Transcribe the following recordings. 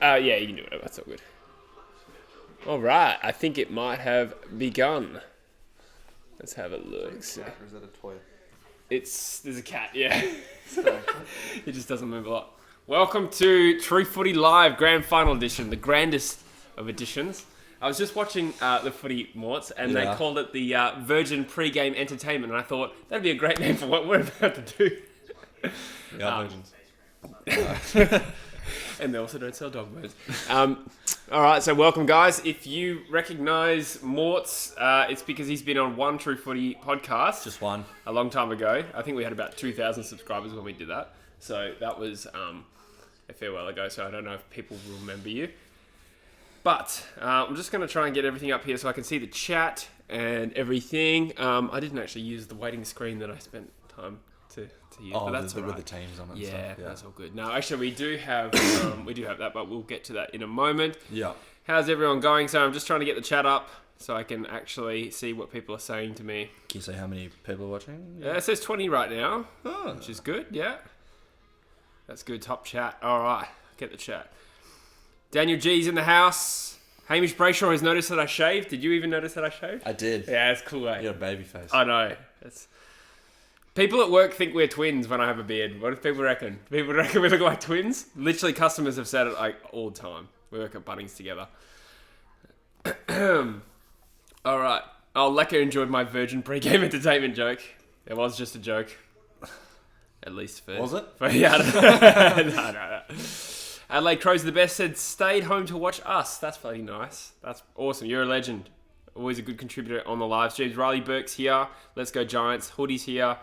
Yeah, you can do it. That's all good. All right. I think it might have begun. Let's have a look. Is that or is that a toy? There's a cat, yeah. It just doesn't move a lot. Welcome to True Footy Live Grand Final Edition, the grandest of editions. I was just watching the footy morts, and they called it the Virgin Pre-Game Entertainment, and I thought that'd be a great name for what we're about to do. Yeah, virgins. And they also don't sell dog bones. All right, so welcome, guys. If you recognise Morts, it's because he's been on one True Footy podcast. Just one. A long time ago. I think we had about 2,000 subscribers when we did that. So that was a fair while ago, so I don't know if people will remember you. But I'm just going to try and get everything up here so I can see the chat and everything. I didn't actually use the waiting screen that I spent time to use, but that's all right. With the teams on it. Yeah, and stuff. that's all good. No, actually, we do have that, but we'll get to that in a moment. Yeah. How's everyone going? So I'm just trying to get the chat up so I can actually see what people are saying to me. Can you say how many people are watching? Yeah, it says 20 right now, Oh. which is good. Yeah, that's good. Top chat. All right, get the chat. Daniel G's in the house. Hamish Brayshaw has noticed that I shaved. Did you even notice that I shaved? I did. Yeah, it's cool, eh? You got a baby face. I know. People at work think we're twins when I have a beard. What do people reckon? People reckon we look like twins? Literally, customers have said it like all the time. We work at Bunnings together. All right. Oh, Lecker enjoyed my Virgin Pre-Game Entertainment joke. It was just a joke. At least for... Was it? Yeah, I don't know. No. Adelaide Crows the best said, stayed home to watch us. That's bloody nice. That's awesome. You're a legend. Always a good contributor on the live streams. Riley Burke's here. Let's go Giants. Hoodie's here.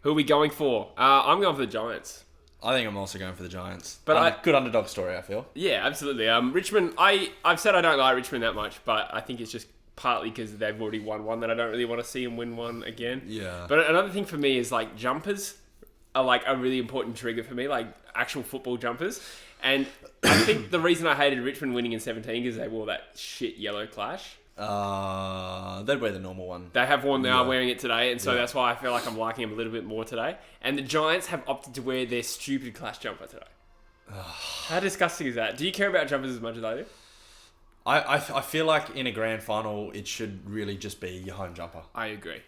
Who are we going for? I'm going for the Giants. I think I'm also going for the Giants. But good underdog story, I feel. Yeah, absolutely. Richmond, I've said I don't like Richmond that much, but I think it's just partly because they've already won one that I don't really want to see them win one again. Yeah. But another thing for me is like jumpers are like a really important trigger for me, like actual football jumpers. And I think the reason I hated Richmond winning in 17 is they wore that shit yellow clash. They'd wear the normal one. They have one, they are wearing it today, and so Yeah. that's why I feel like I'm liking them a little bit more today. And the Giants have opted to wear their stupid clash jumper today. How disgusting is that? Do you care about jumpers as much as I do? I feel like in a grand final, it should really just be your home jumper. I agree.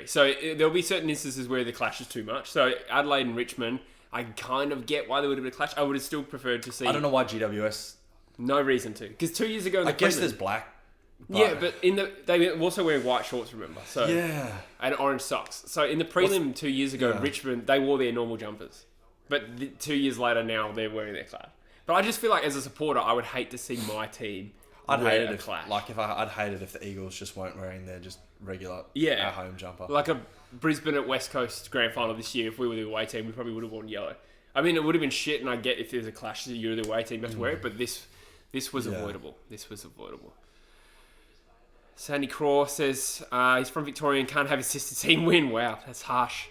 So there'll be certain instances where the clash is too much. So Adelaide and Richmond, I kind of get why there would have been a clash. I would have still preferred to see... I don't know why GWS... No reason to. Because 2 years ago... In the I guess prelim- there's black. Yeah, but they were also wearing white shorts, remember? So Yeah. and orange socks. So in the prelim 2 years ago, Richmond, they wore their normal jumpers. But 2 years later now, they're wearing their clash. But I just feel like as a supporter, I would hate to see my team I'd wear hate a it clash. I'd hate it if the Eagles just weren't wearing their just regular at home jumper. Like a Brisbane at West Coast grand final this year, if we were the away team, we probably would have worn yellow. I mean, it would have been shit, and I get if there's a clash, you're the away team, you have to wear it, but this was avoidable. This was avoidable. Sandy Craw says he's from Victoria and can't have his sister team win. Wow, that's harsh.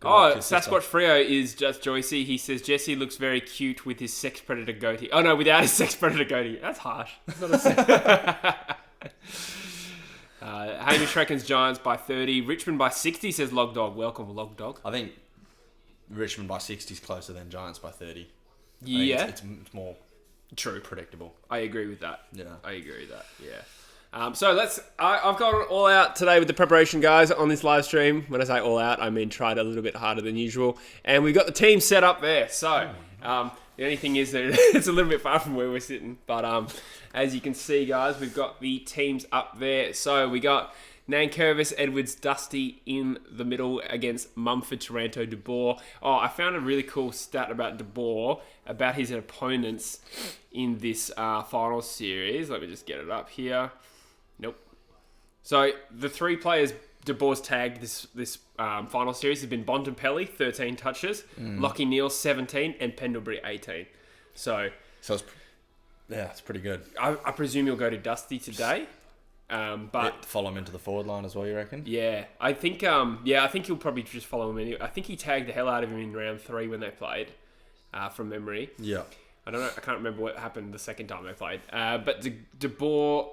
Sasquatch Freo is just Joycey. He says Jesse looks very cute with his sex predator goatee. Oh no, without his sex predator goatee. That's harsh. That's not a sex. Hamish reckons Giants by 30. Richmond by 60 says Logdog. Welcome, Logdog. I think Richmond by 60 is closer than Giants by 30. Yeah. It's more True. predictable. I agree with that. Yeah. I agree with that. Yeah. So I've gone all out today with the preparation, guys, on this live stream. When I say all out, I mean tried a little bit harder than usual. And we've got the team set up there. So the only thing is that it's a little bit far from where we're sitting. But as you can see, guys, we've got the teams up there. So we got Nankervis, Edwards, Dusty in the middle against Mumford, Taranto, De Boer. Oh, I found a really cool stat about De Boer, about his opponents in this final series. Let me just get it up here. Nope. So the three players De Boer's tagged this final series have been Bontempelli, 13 touches, Lockie Neal, 17, and Pendlebury, 18. So it's pretty good. I presume you'll go to Dusty today. But follow him into the forward line as well, you reckon? Yeah, I think he'll probably just follow him anyway. I think he tagged the hell out of him in round 3 when they played, from memory. Yeah. I don't know. I can't remember what happened the second time they played. But De Boer.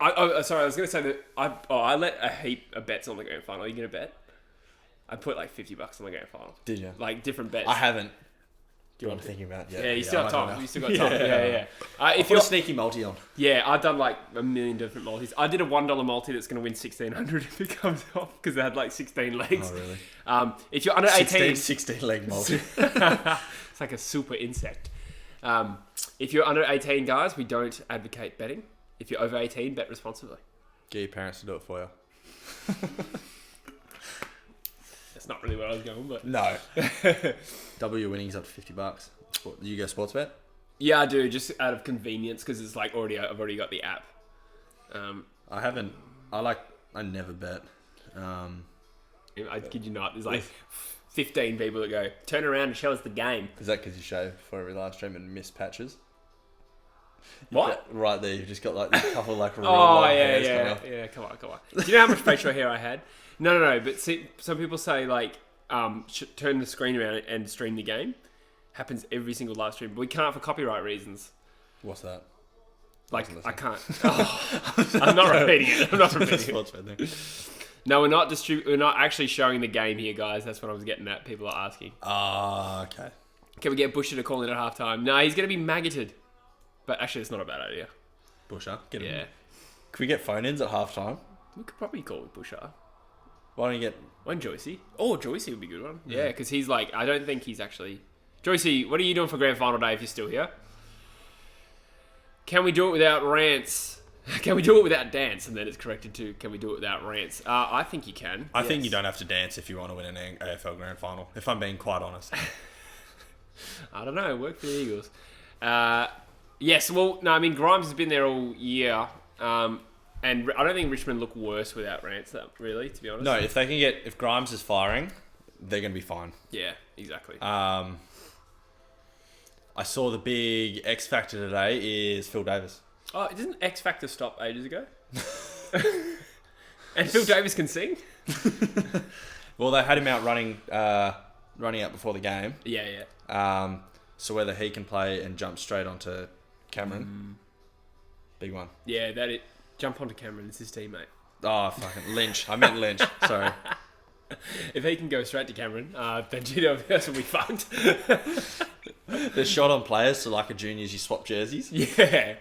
Sorry, I was going to say that I let a heap of bets on the grand final. Are you going to bet? I put like $50 on the grand final. Did you? Like different bets. I haven't. Do you I'm want to? thinking about Yeah, you still I have don't time. know. You still got time. Yeah. If you're a sneaky multi on. Yeah, I've done like a million different multis. I did a $1 multi that's going to win 1,600 if it comes off because it had like 16 legs. Oh, really? If you're under 18... 16 leg multi. It's like a super insect. If you're under 18, guys, we don't advocate betting. If you're over 18, bet responsibly. Get your parents to do it for you. That's not really where I was going, but... No. W winnings up to $50. You go sports bet? Yeah, I do, just out of convenience because it's like I've already got the app. I haven't. I never bet. I kid you not, there's like 15 people that go, turn around and show us the game. Is that because you shave before every live stream and miss patches? What? Right there, you've just got like a couple like real Oh, long hairs coming off. yeah, come on. Do you know how much facial hair I had? No, but see, some people say like, turn the screen around and stream the game. Happens every single live stream, but we can't for copyright reasons. What's that? Like, I can't. I'm not repeating it. Sports bet thing. No, we're not actually showing the game here, guys. That's what I was getting at. People are asking. Okay. Can we get Busher to call in at halftime? No, he's going to be maggoted. But actually, it's not a bad idea. Busher, get him. Yeah. Can we get phone-ins at halftime? We could probably call with Busher. Why don't you get... One Joycey. Oh, Joycey would be a good one. Yeah, because he's like... I don't think he's actually... Joycey, what are you doing for Grand Final Day if you're still here? Can we do it without rants? Can we do it without dance? And then it's corrected to, can we do it without rants? I think you can. I think you don't have to dance if you want to win an AFL Grand Final, if I'm being quite honest. I don't know. Work for the Eagles. Yes, well, no, I mean, Grimes has been there all year. And I don't think Richmond look worse without rants, really, to be honest. No, if Grimes is firing, they're going to be fine. Yeah, exactly. I saw the big X factor today is Phil Davis. Oh, didn't X Factor stop ages ago? And Phil Davis can sing? Well, they had him out running out before the game. Yeah. So whether he can play and jump straight onto Cameron, big one. Yeah, jump onto Cameron. It's his teammate. Oh, fucking Lynch. I meant Lynch. Sorry. If he can go straight to Cameron, then GWS will be fucked. They're shot on players, so like a juniors, you swap jerseys. Yeah.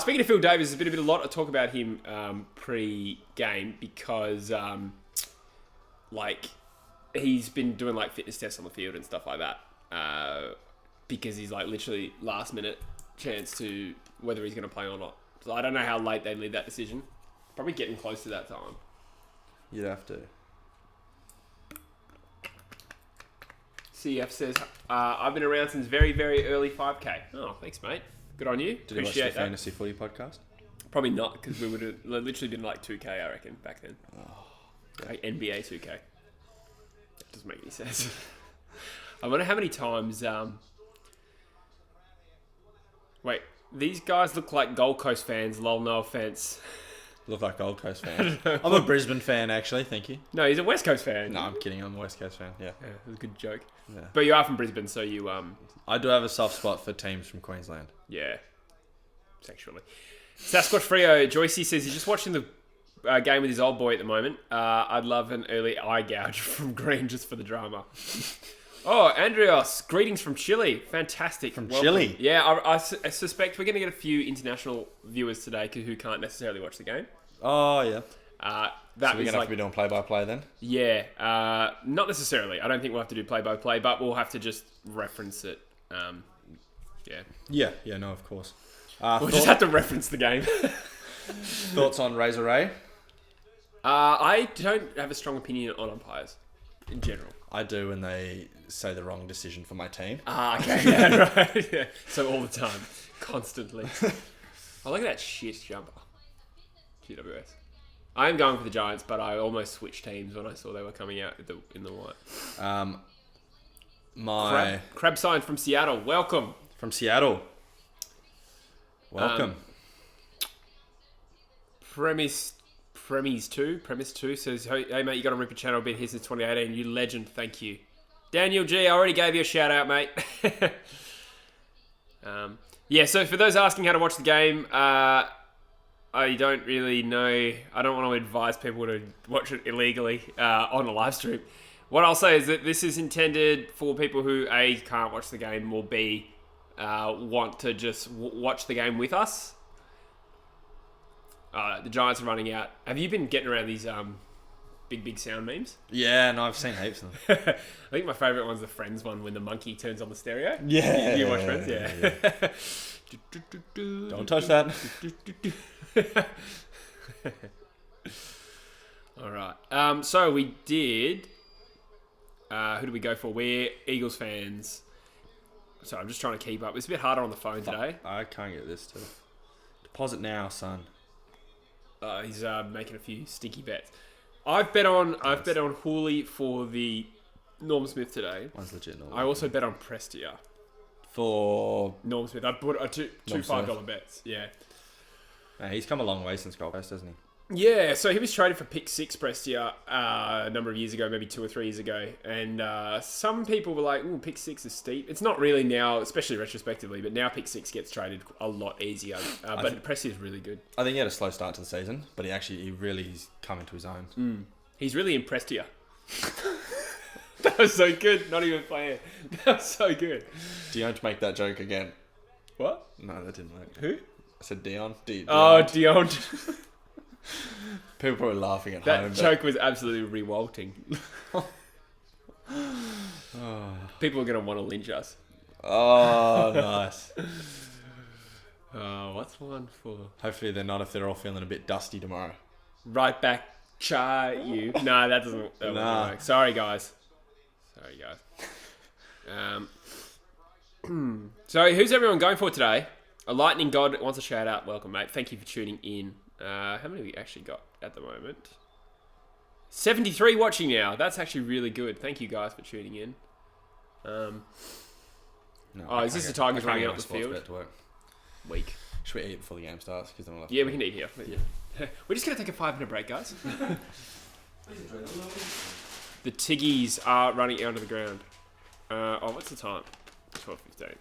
Speaking of Phil Davis, there's been a lot of talk about him pre-game because he's been doing like fitness tests on the field and stuff like that because he's like literally last minute chance to whether he's going to play or not. So I don't know how late they leave that decision. Probably getting close to that time. You'd have to. CF says, I've been around since very, very early 5K. Oh, thanks, mate. Good on you. Did you watch the Fantasy Footy podcast? Probably not, because we would have literally been like 2K, I reckon, back then. Like NBA 2K. That doesn't make any sense. I wonder how many times... Wait, these guys look like Gold Coast fans, lol, no offense. Look like Gold Coast fan. I'm a Brisbane fan, actually. Thank you. No, he's a West Coast fan. No, I'm kidding. I'm a West Coast fan. Yeah. Yeah, it was a good joke. Yeah. But you are from Brisbane, so you... I do have a soft spot for teams from Queensland. Yeah. Sexually. Sasquatch Frio, Joycey says he's just watching the game with his old boy at the moment. I'd love an early eye gouge from Green just for the drama. Oh, Andreas, greetings from Chile. Fantastic. Welcome. Chile? Yeah, I suspect we're going to get a few international viewers today who can't necessarily watch the game. Oh, yeah. So we're going to have to be doing play-by-play then? Yeah. Not necessarily. I don't think we'll have to do play-by-play, but we'll have to just reference it. Yeah. Yeah, no, of course. We'll just have to reference the game. Thoughts on Razor Ray? I don't have a strong opinion on umpires in general. I do when they say the wrong decision for my team. Okay. Yeah, right. Yeah. So all the time. Constantly. I look at that shit jumper. GWS. I am going for the Giants, but I almost switched teams when I saw they were coming out in the white. Crab sign from Seattle. Welcome. From Seattle. Welcome. Premise 2 says, hey mate, you got to rip a channel. Been here since 2018. You legend. Thank you. Daniel G, I already gave you a shout out, mate. Yeah, so for those asking how to watch the game, I don't really know. I don't want to advise people to watch it illegally on a live stream. What I'll say is that this is intended for people who A, can't watch the game, or B, want to just watch the game with us. The Giants are running out. Have you been getting around these big sound memes? Yeah, no, I've seen heaps of them. I think my favourite one's the Friends one when the monkey turns on the stereo. Yeah. Do you watch Friends? Yeah. Don't touch that. All right. So we did... who do we go for? We're Eagles fans. So I'm just trying to keep up. It's a bit harder on the phone today. I can't get this to deposit now, son. He's making a few stinky bets. I've bet on Hooley for the Norm Smith today. One's legit. I also bet on Prestia For Norm Smith. I bought two Norm $5 Smith. bets. Yeah. he's come a long way since Gold Coast, hasn't he? Yeah, so he was traded for pick 6 Prestia a number of years ago, maybe 2 or 3 years ago. And some people were like, ooh, pick 6 is steep. It's not really now, especially retrospectively, but now pick 6 gets traded a lot easier. But Prestia is really good. I think he had a slow start to the season, but he really's come into his own. He's really impressed you. That was so good. Not even playing. That was so good. Dion to make that joke again. What? No, that didn't work. Who? I said Dion. Oh, Dion. People probably laughing at That home. joke was absolutely rewalting. People are going to want to lynch us. Oh, nice. What's one for? Hopefully they're not if they're all feeling a bit dusty tomorrow. Right back, you. No, that doesn't Nah. work. Sorry, guys. So, who's everyone going for today? A Lightning God wants a shout out. Welcome, mate. Thank you for tuning in. How many have we actually got at the moment? 73 watching now. That's actually really good. Thank you guys for tuning in. Is this the Tigers running out the field? To work. Weak. Should we eat before the game starts? Because then we'll have Yeah, we can eat here. We're just going to take a 5-minute break, guys. The Tiggies are running out of the ground. What's the time? 12:15.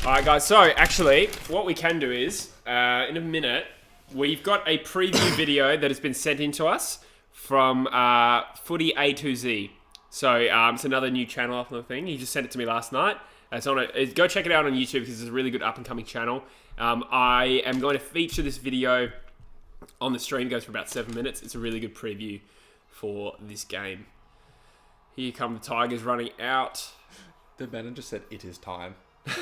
Alright, guys. So, actually, what we can do is, in a minute, we've got a preview video that has been sent in to us from Footy A to Z. So, it's another new channel off the thing. He just sent it to me last night. Go check it out on YouTube because it's a really good up-and-coming channel. I am going to feature this video on the stream. It goes for about 7 minutes. It's a really good preview for this game. Here come the Tigers running out. The banner just said, "It is time." They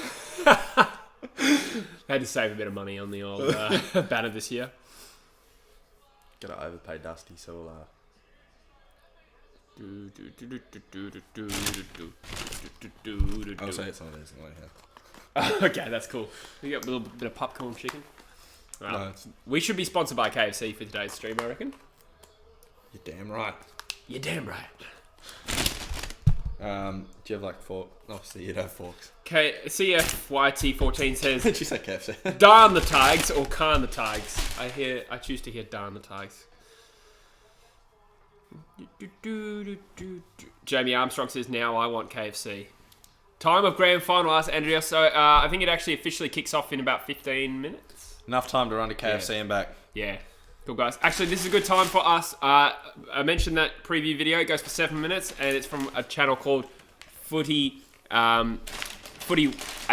had to save a bit of money on the old banner this year. Gotta overpay Dusty, so I'll say it's one of these anyway, yeah. Okay, that's cool. We got a little bit of popcorn chicken. No, We should be sponsored by KFC for today's stream, I reckon. you're damn right. You're damn right. Do you have like fork? Obviously, you'd have forks. CFYT14 says, Did you say KFC? darn the Tigers or can the Tigers. I choose to hear darn the Tigers. Jamie Armstrong says, now I want KFC. Time of grand final, asked Andrea. So I think it actually officially kicks off in about 15 minutes. Enough time to run to KFC and back. Yeah. Cool, guys. Actually, this is a good time for us. I mentioned that preview video. It goes for 7 minutes, and it's from a channel called Footy A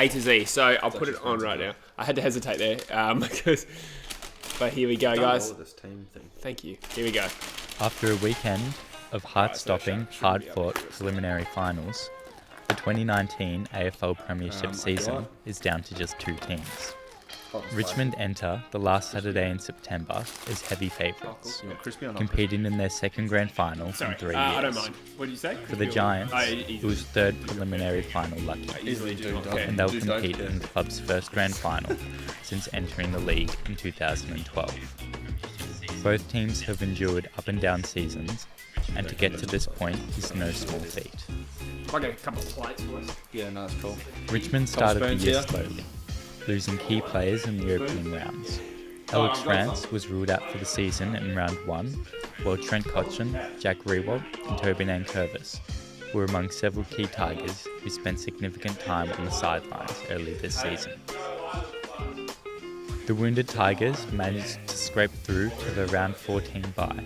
to Z. So I'll put it on right now. I had to hesitate there but here we go, guys. This team thing. Thank you. Here we go. After a weekend of heart-stopping, hard-fought preliminary finals, the 2019 AFL Premiership season is down to just 2 teams. Richmond enter the last Saturday in September as heavy favourites, competing in their second grand final in 3 years. I don't mind. What did you say? For the Giants, it was third preliminary final lucky, and they'll compete in the club's first grand final since entering the league in 2012. Both teams have endured up and down seasons, and to get to this point is no small feat. I'll get a couple of plates for us. Yeah, no, that's cool. Richmond started the year slowly, losing key players in the opening rounds. Alex France was ruled out for the season in round 1, while Trent Cotchin, Jack Rewalt and Tobin Curvis were among several key Tigers who spent significant time on the sidelines early this season. The wounded Tigers managed to scrape through to the round 14 bye,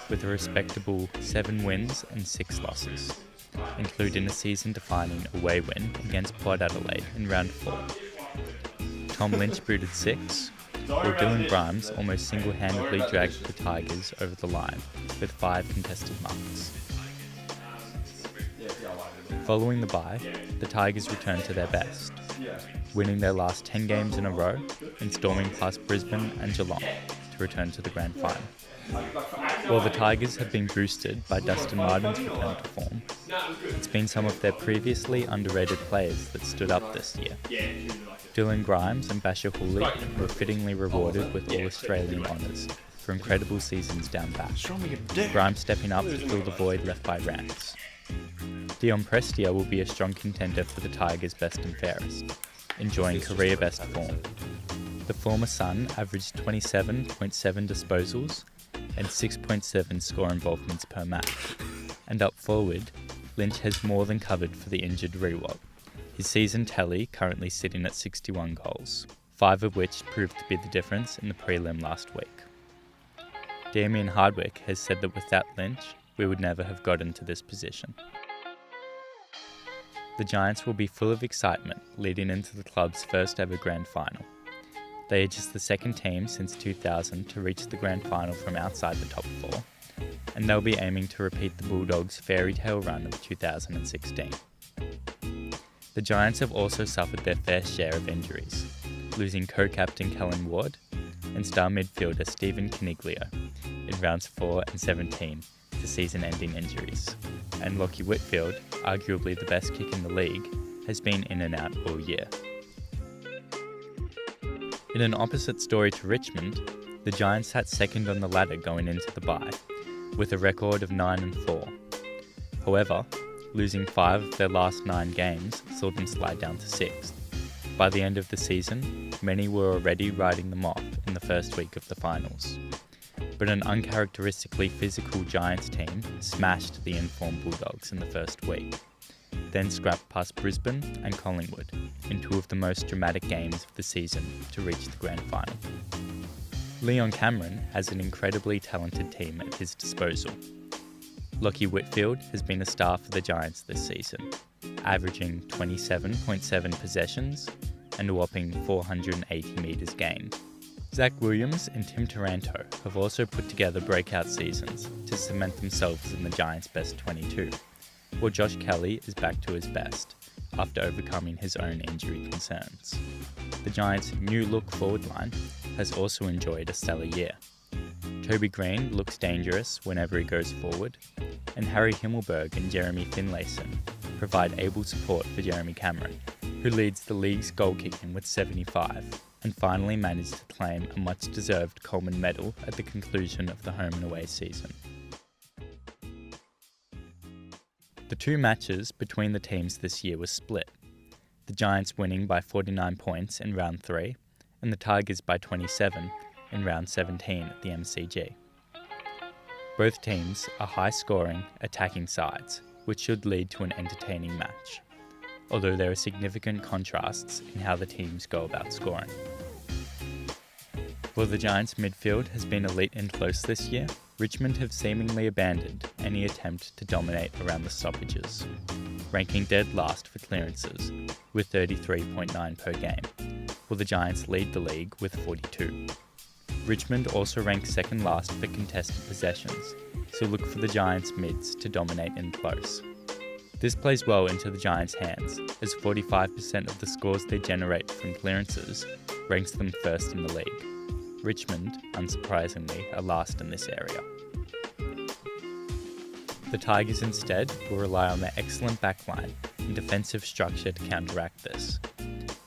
with a respectable 7 wins and 6 losses, including a season-defining away win against Port Adelaide in round 4. Tom Lynch booted 6, while Dylan Grimes almost single-handedly dragged the Tigers over the line with 5 contested marks. Following the bye, the Tigers returned to their best, winning their last 10 games in a row and storming past Brisbane and Geelong to return to the Grand Final. While the Tigers have been boosted by Dustin Martin's return to form, it's been some of their previously underrated players that stood up this year. Dylan Grimes and Basher Hooley were fittingly rewarded with All-Australian honours for incredible seasons down back, Grimes stepping up to fill the void left by Rance. Dion Prestia will be a strong contender for the Tigers' best and fairest, enjoying career-best form. The former Sun averaged 27.7 disposals and 6.7 score involvements per match, and up forward, Lynch has more than covered for the injured Rewalt, his season tally currently sitting at 61 goals, 5 of which proved to be the difference in the prelim last week. Damien Hardwick has said that without Lynch, we would never have gotten to this position. The Giants will be full of excitement leading into the club's first ever Grand Final. They are just the second team since 2000 to reach the Grand Final from outside the top 4, and they'll be aiming to repeat the Bulldogs' fairy tale run of 2016. The Giants have also suffered their fair share of injuries, losing co-captain Callum Ward and star midfielder Stephen Caniglio in rounds 4 and 17 to season-ending injuries, and Lockie Whitfield, arguably the best kick in the league, has been in and out all year. In an opposite story to Richmond, the Giants sat second on the ladder going into the bye, with a record of 9-4. However, losing 5 of their last 9 games saw them slide down to 6th. By the end of the season, many were already writing them off in the first week of the finals. But an uncharacteristically physical Giants team smashed the informed Bulldogs in the first week, then scrapped past Brisbane and Collingwood in 2 of the most dramatic games of the season to reach the Grand Final. Leon Cameron has an incredibly talented team at his disposal. Lockie Whitfield has been a star for the Giants this season, averaging 27.7 possessions and a whopping 480 metres gained. Zach Williams and Tim Taranto have also put together breakout seasons to cement themselves in the Giants' best 22, while Josh Kelly is back to his best after overcoming his own injury concerns. The Giants' new look forward line has also enjoyed a stellar year. Toby Green looks dangerous whenever he goes forward, and Harry Himmelberg and Jeremy Finlayson provide able support for Jeremy Cameron, who leads the league's goal kicking with 75, and finally managed to claim a much-deserved Coleman medal at the conclusion of the home and away season. The 2 matches between the teams this year were split, the Giants winning by 49 points in round 3, and the Tigers by 27 in round 17 at the MCG. Both teams are high-scoring, attacking sides, which should lead to an entertaining match, although there are significant contrasts in how the teams go about scoring. While the Giants' midfield has been elite and close this year, Richmond have seemingly abandoned any attempt to dominate around the stoppages, ranking dead last for clearances with 33.9 per game, while the Giants lead the league with 42. Richmond also ranks second last for contested possessions, so look for the Giants' mids to dominate in close. This plays well into the Giants' hands, as 45% of the scores they generate from clearances ranks them first in the league. Richmond, unsurprisingly, are last in this area. The Tigers instead will rely on their excellent backline and defensive structure to counteract this,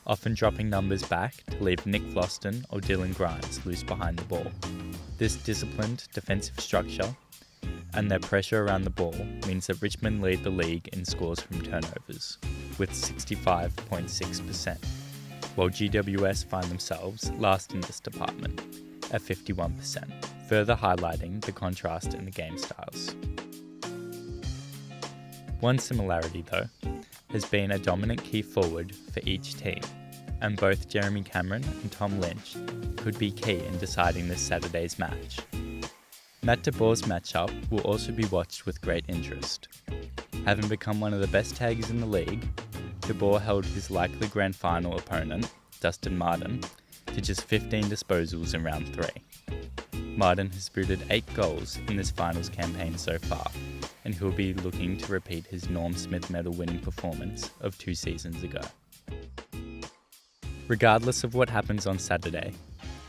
often dropping numbers back to leave Nick Floston or Dylan Grimes loose behind the ball. This disciplined defensive structure and their pressure around the ball means that Richmond lead the league in scores from turnovers, with 65.6%, while GWS find themselves last in this department at 51%, further highlighting the contrast in the game styles. One similarity, though, has been a dominant key forward for each team, and both Jeremy Cameron and Tom Lynch could be key in deciding this Saturday's match. Matt de Boer's matchup will also be watched with great interest. Having become one of the best taggers in the league, de Boer held his likely grand final opponent, Dustin Martin, to just 15 disposals in round 3. Martin has booted 8 goals in this finals campaign so far, and he'll be looking to repeat his Norm Smith medal winning performance of 2 seasons ago. Regardless of what happens on Saturday,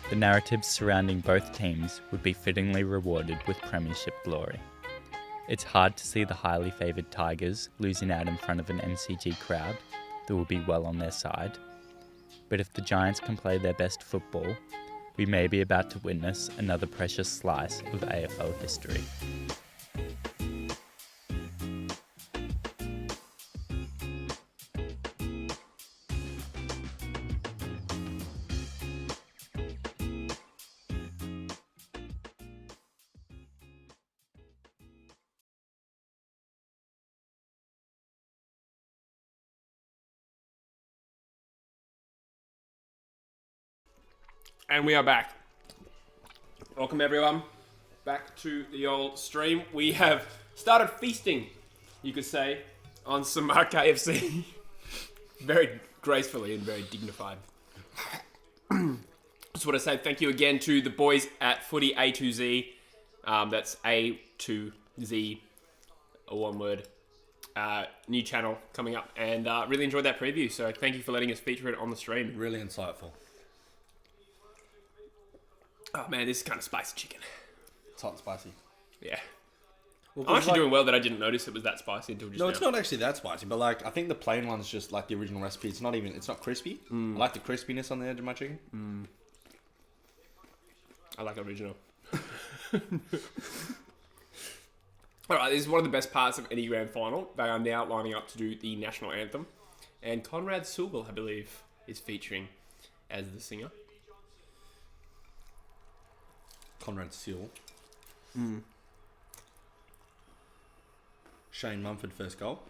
the narratives surrounding both teams would be fittingly rewarded with premiership glory. It's hard to see the highly favoured Tigers losing out in front of an MCG crowd that will be well on their side, but if the Giants can play their best football, we may be about to witness another precious slice of AFL history. And we are back. Welcome everyone back to the old stream. We have started feasting, you could say, on some KFC. Very gracefully and very dignified. Just want to say thank you again to the boys at Footy A2Z. That's A2Z, a one word. New channel coming up, and really enjoyed that preview. So thank you for letting us feature it on the stream. Really insightful. Oh man, this is kind of spicy chicken. It's hot and spicy. Yeah. Well, I'm actually doing well that I didn't notice it was that spicy until just now. No, it's not actually that spicy, but like I think the plain one's just like the original recipe. It's not crispy. I like the crispiness on the edge of my chicken. I like original. Alright, this is one of the best parts of any grand final. They are now lining up to do the national anthem. And Conrad Sugel, I believe, is featuring as the singer. Conrad Seal. Shane Mumford first goal.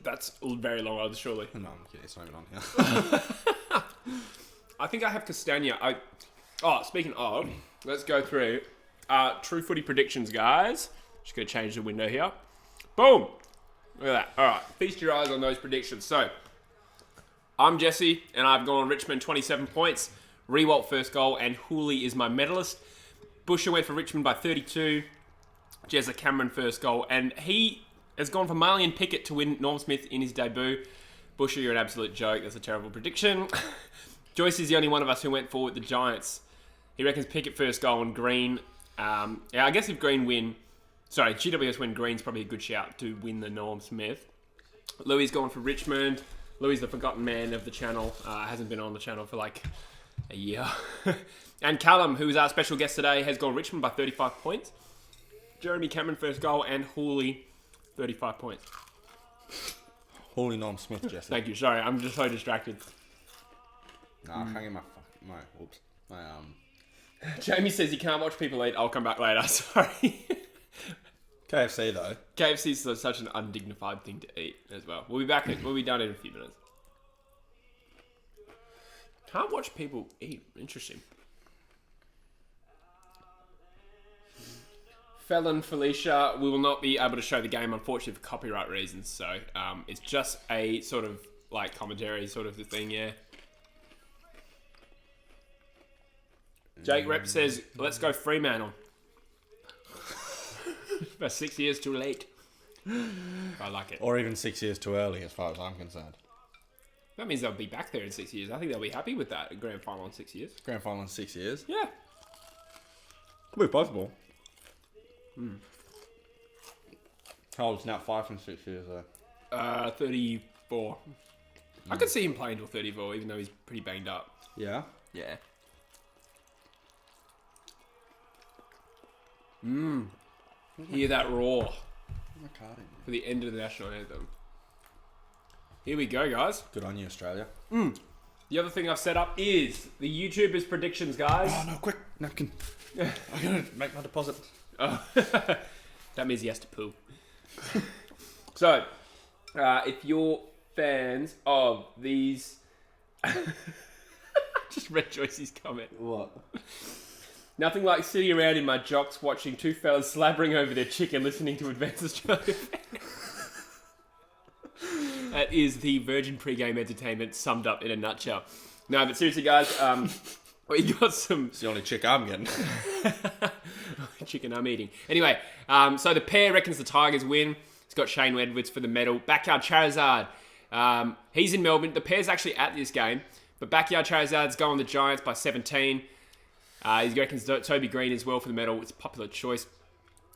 That's very long odds, surely. No, I'm kidding. It's not even on here. I think I have Castagna. Speaking of, let's go through True Footy predictions, guys. Just going to change the window here. Boom! Look at that. All right, feast your eyes on those predictions. So, I'm Jesse, and I've gone Richmond 27 points. Rewalt first goal, and Hooley is my medalist. Busher went for Richmond by 32. Jesse Callum first goal, and he has gone for Marlion Pickett to win Norm Smith in his debut. Busher, you're an absolute joke. That's a terrible prediction. Joyce is the only one of us who went forward the Giants. He reckons Pickett first goal and Green. I guess if Green win... Sorry, GWS win, Green's probably a good shout to win the Norm Smith. Louis gone for Richmond. Louis the forgotten man of the channel. Hasn't been on the channel for like a year. And Callum, who is our special guest today, has gone Richmond by 35 points. Jeremy Cameron first goal, and Hooley 35 points. Hooley Norm Smith, Jesse. Thank you. Sorry, I'm just so distracted. No, I can't get my Jamie says he can't watch people eat. I'll come back later. Sorry. KFC though. KFC is such an undignified thing to eat as well. We'll be back. We'll be done in a few minutes. Can't watch people eat. Interesting. Felon Felicia, we will not be able to show the game, unfortunately, for copyright reasons. So it's just a sort of like commentary sort of the thing, yeah. Jake Rep says, let's go Fremantle. About 6 years too late. I like it. Or even 6 years too early, as far as I'm concerned. That means they'll be back there in 6 years. I think they'll be happy with that. A grand final in 6 years. Grand final in 6 years? Yeah. Could be possible. How old is Nat Fyfe in 6 years, though? 34. I could see him playing till 34, even though he's pretty banged up. Yeah? Yeah. Hear that roar for the end of the national anthem. Here we go, guys. Good on you, Australia. The other thing I've set up is the YouTubers' predictions, guys. Oh, no, quick. Napkin. I gotta make my deposit. Oh. That means he has to poo. So, if you're fans of these... Just read Joyce's comment. What? Nothing like sitting around in my jocks watching two fellas slabbering over their chicken listening to Advanced Australia. That is the Virgin pre-game entertainment summed up in a nutshell. No, but seriously, guys, we got some... It's the only chick I'm getting. chicken I'm eating. Anyway, so the pair reckons the Tigers win. It's got Shane Edwards for the medal. Backyard Charizard. He's in Melbourne. The pair's actually at this game. But Backyard Charizard's going the Giants by 17. He reckons Toby Green as well for the medal. It's a popular choice.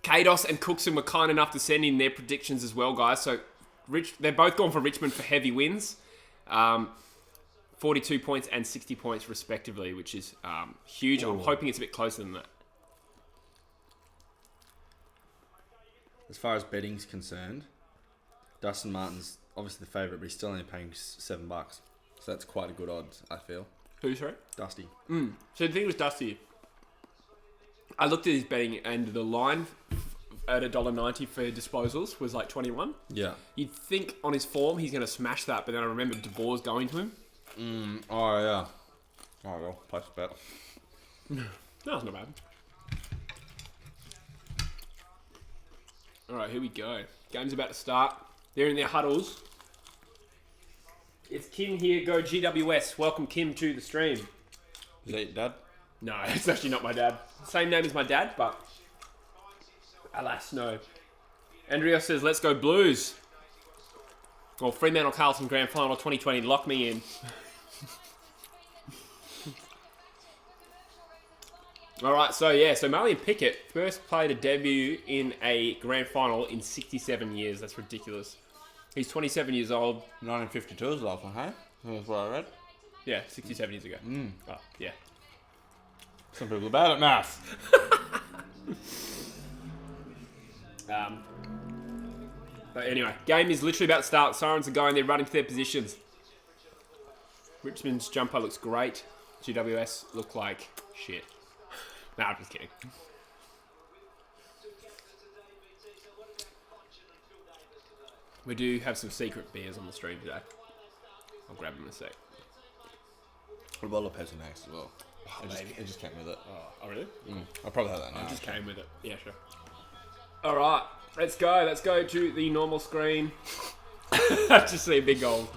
Kados and Cookson were kind enough to send in their predictions as well, guys. So they're both gone for Richmond for heavy wins. 42 points and 60 points respectively, which is huge. I'm hoping it's a bit closer than that. As far as betting's concerned, Dustin Martin's obviously the favourite, but he's still only paying $7. So that's quite a good odds, I feel. Who, sorry? Dusty. So the thing was Dusty. I looked at his betting and the line at $1.90 for disposals was like 21. Yeah. You'd think on his form he's going to smash that, but then I remember De Boer's going to him. Oh, yeah. Oh, well, place a bet. No, it's not bad. All right, here we go. Game's about to start. They're in their huddles. It's Kim here. Go GWS. Welcome Kim to the stream. Is that your dad? No, it's actually not my dad. Same name as my dad, but alas, no. Andrea says, let's go Blues. Well, Fremantle Carlton Grand Final 2020. Lock me in. All right, so Marlian Pickett first played a debut in a grand final in 67 years. That's ridiculous. He's 27 years old. 1952 is the last one, hey? That's what I read. Yeah, 67 years ago. Oh, yeah. Some people are bad at math. But anyway, game is literally about to start. Sirens are going. They're running to their positions. Richmond's jumper looks great. GWS look like shit. Nah, I'm just kidding. We do have some secret beers on the stream today. I'll grab them in a sec. What about Lopez and Max as well? Oh, It just came with it. Oh, really? I'll probably have that now. It just came with it. Yeah, sure. All right, let's go. Let's go to the normal screen. I just see a big goal.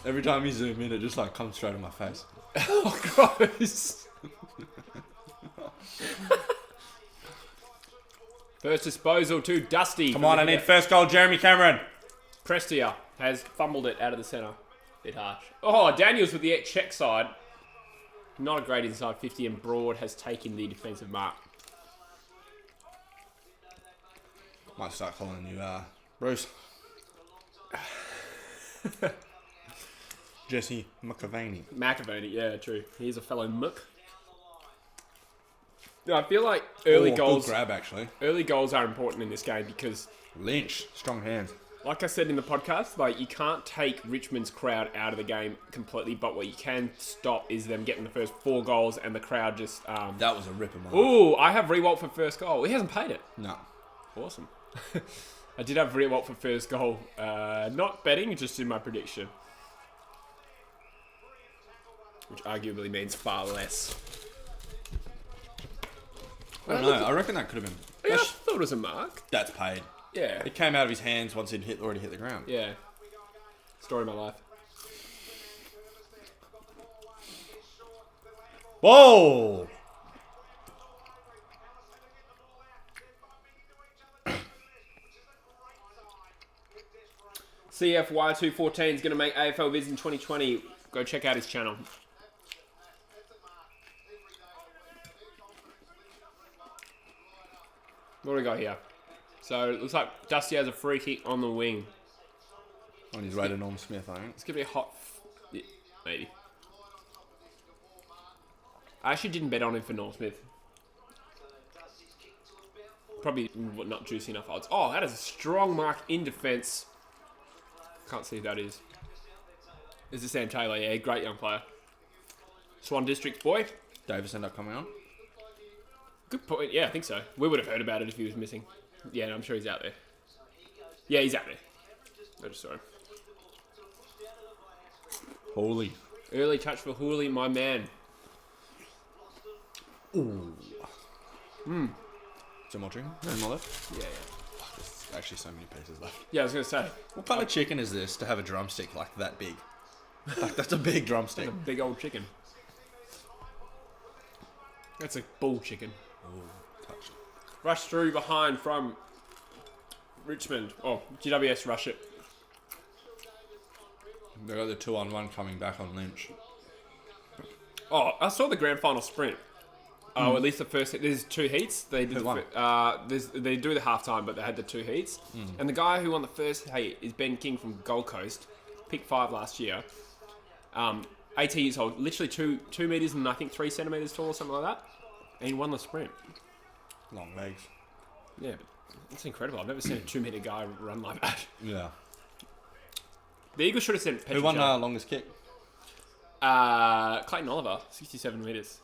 Every time you zoom in, it just like comes straight on my face. Oh, gross. First disposal to Dusty. Come on, I need first goal, Jeremy Cameron. Prestia has fumbled it out of the centre. Bit harsh. Oh, Daniels with the check side. Not a great inside 50, and Broad has taken the defensive mark. Might start calling you Bruce. Jesse McAvaney, yeah, true. He's a fellow muck. No, I feel like early goals. Good grab, actually. Early goals are important in this game because Lynch, strong hands. Like I said in the podcast, like you can't take Richmond's crowd out of the game completely, but what you can stop is them getting the first 4 goals and the crowd just. That was a ripper, man. Ooh, I have Rewalt for first goal. He hasn't paid it. No. Awesome. I did have Rewalt for first goal. Not betting, just in my prediction, which arguably means far less. I don't know. I reckon that could have been. Yeah, I thought it was a mark. That's paid. Yeah. It came out of his hands once he'd already hit the ground. Yeah. Story of my life. Whoa! CFY214 is going to make AFL Viz in 2020. Go check out his channel. What do we got here? So it looks like Dusty has a free kick on the wing. On his way to Norm Smith, I think. It's going to be a hot... Yeah, maybe. I actually didn't bet on him for Norm Smith. Probably not juicy enough odds. Oh, that is a strong mark in defence. Can't see who that is. This is Sam Taylor, yeah, great young player. Swan District boy. Davis ended up coming on. Good point. Yeah, I think so. We would have heard about it if he was missing. Yeah, no, I'm sure he's out there. Yeah, he's out there. I just saw him. Holy. Early touch for Hooley, my man. Ooh. Some more chicken? No more left? Yeah. There's actually so many pieces left. Yeah, I was going to say. What kind of chicken is this to have a drumstick like that big? Like, that's a big drumstick. That's a big old chicken. That's a bull chicken. Ooh, touch it. Rush through behind from Richmond. Oh, GWS rush it. They got the 2-on-1 coming back on Lynch. Oh, I saw the grand final sprint. Oh, at least the first. There's 2 heats. They did. Who won? They do the halftime, but they had the 2 heats. And the guy who won the first heat is Ben King from Gold Coast, pick 5 last year. 18 years old, literally 2 meters and I think 3 centimeters tall or something like that. And he won the sprint. Long legs. Yeah, but it's incredible. I've never seen a 2-meter guy run like that. Yeah. The Eagles should have sent Who won longest kick? Clayton Oliver, 67 metres.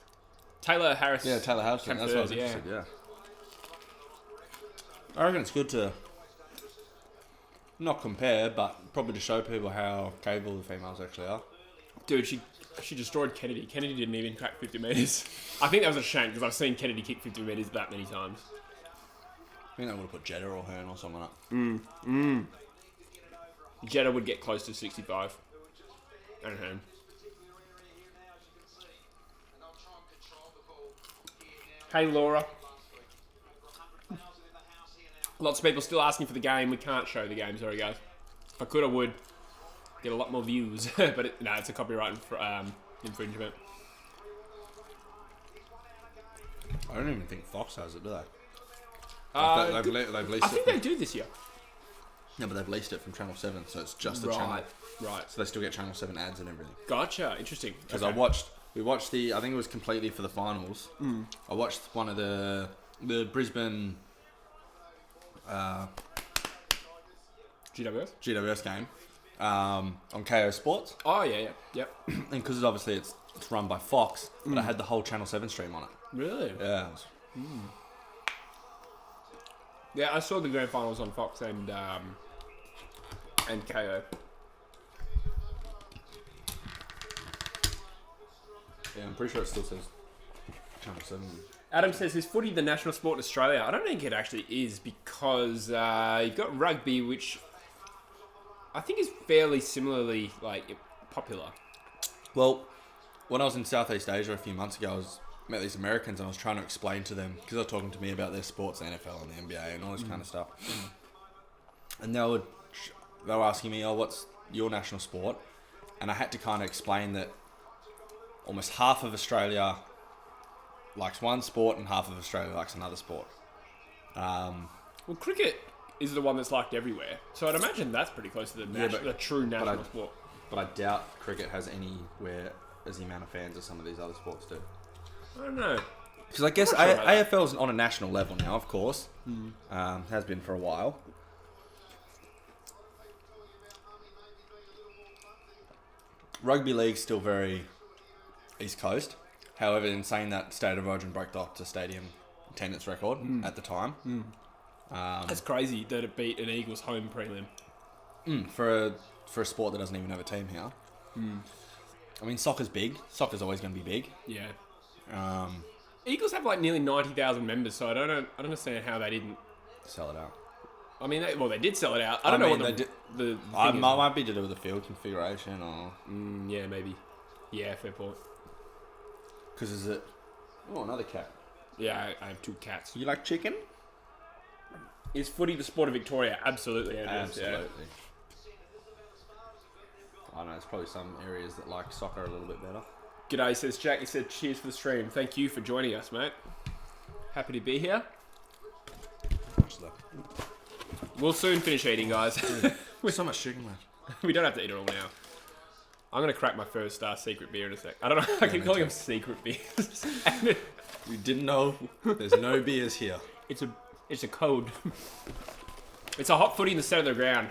Taylor Harris. Yeah, Taylor Harris. came That's what I was third, interested, yeah. I reckon it's good to not compare, but probably to show people how capable the females actually are. Dude, she destroyed Kennedy. Kennedy didn't even crack 50 metres. I think that was a shame because I've seen Kennedy kick 50 metres that many times. I think they would have put Jeddah or Hearn or someone up. Jeddah would get close to 65. And Hearn. Hey, Laura. Lots of people still asking for the game. We can't show the game, sorry guys. If I could, I would. Get a lot more views. But it's a copyright infringement. I don't even think Fox has it, do they? They've leased I think they do this year. No, but they've leased it from Channel 7, so it's just the Right, channel. right. So they still get Channel 7 ads and everything. Gotcha, interesting. Because Okay. we watched I think it was completely for the finals. I watched one of the Brisbane GWS game on KO Sports. Oh, yeah. Yep. And because obviously it's run by Fox, but I had the whole Channel 7 stream on it. Really? Yeah. It was, Yeah, I saw the grand finals on Fox and KO. yeah, I'm pretty sure it still says Channel 7. Adam says, is footy the national sport in Australia? I don't think it actually is because you've got rugby, which I think is fairly similarly popular. Well, when I was in Southeast Asia a few months ago, I met these Americans and I was trying to explain to them, because they were talking to me about their sports, the NFL and the NBA and all this kind of stuff. And they were asking me, what's your national sport? And I had to kind of explain that almost half of Australia likes one sport and half of Australia likes another sport. Well, cricket is the one that's liked everywhere. So I'd imagine that's pretty close to the true national sport. But I doubt cricket has anywhere as the amount of fans as some of these other sports do. I don't know. Because I guess I'm not sure about AFL's on a national level now, of course. Has been for a while. Rugby league's still very East Coast. However, in saying that, State of Origin broke the Optus Stadium attendance record at the time. That's crazy that it beat an Eagles home prelim. For a sport that doesn't even have a team here. I mean, soccer's big. Soccer's always going to be big. Yeah. Eagles have nearly 90,000 members, so I don't understand how they didn't Sell it out. I mean, they did sell it out. I don't know what the thing might be to do with the field configuration or... yeah, maybe. Yeah, fair point. Because is it... Oh, another cat. Yeah, I have 2 cats. You like chicken? Is footy the sport of Victoria? Absolutely. It is, Absolutely. yeah. I don't know, there's probably some areas that like soccer a little bit better. G'day, says Jack. He said, cheers for the stream. Thank you for joining us, mate. Happy to be here. Much left. We'll soon finish eating, guys. There's so much chicken left. We don't have to eat it all now. I'm going to crack my first secret beer in a sec. I don't know. I keep calling them secret beers. You didn't know there's no beers here. It's a code. It's a hot footy in the centre of the ground.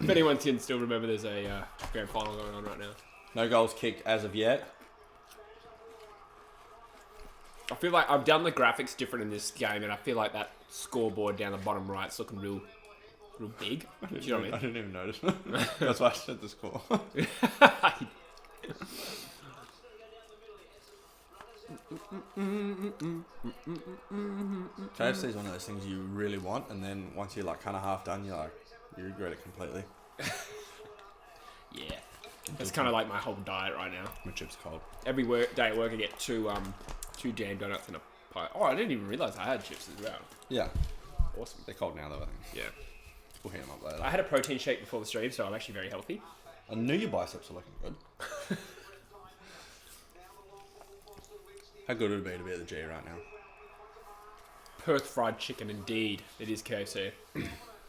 If anyone can still remember, there's a grand final going on right now. No goals kicked as of yet. I feel like I've done the graphics different in this game, and I feel like that scoreboard down the bottom right's looking real big. Do you know what I mean? I didn't even notice. That's why I said the score. KFC is one of those things you really want, and then once you're like kind of half done, you regret it completely. Yeah. It's kind of like my whole diet right now. My chips cold. Every day at work I get two jam donuts and a pie. Oh, I didn't even realise I had chips as well. Yeah. Awesome. They're cold now though, I think. Yeah. We'll heat them up later. I had a protein shake before the stream, so I'm actually very healthy. I knew your biceps were looking good. How good would it be to be at the G right now? Perth fried chicken, indeed. It is KFC.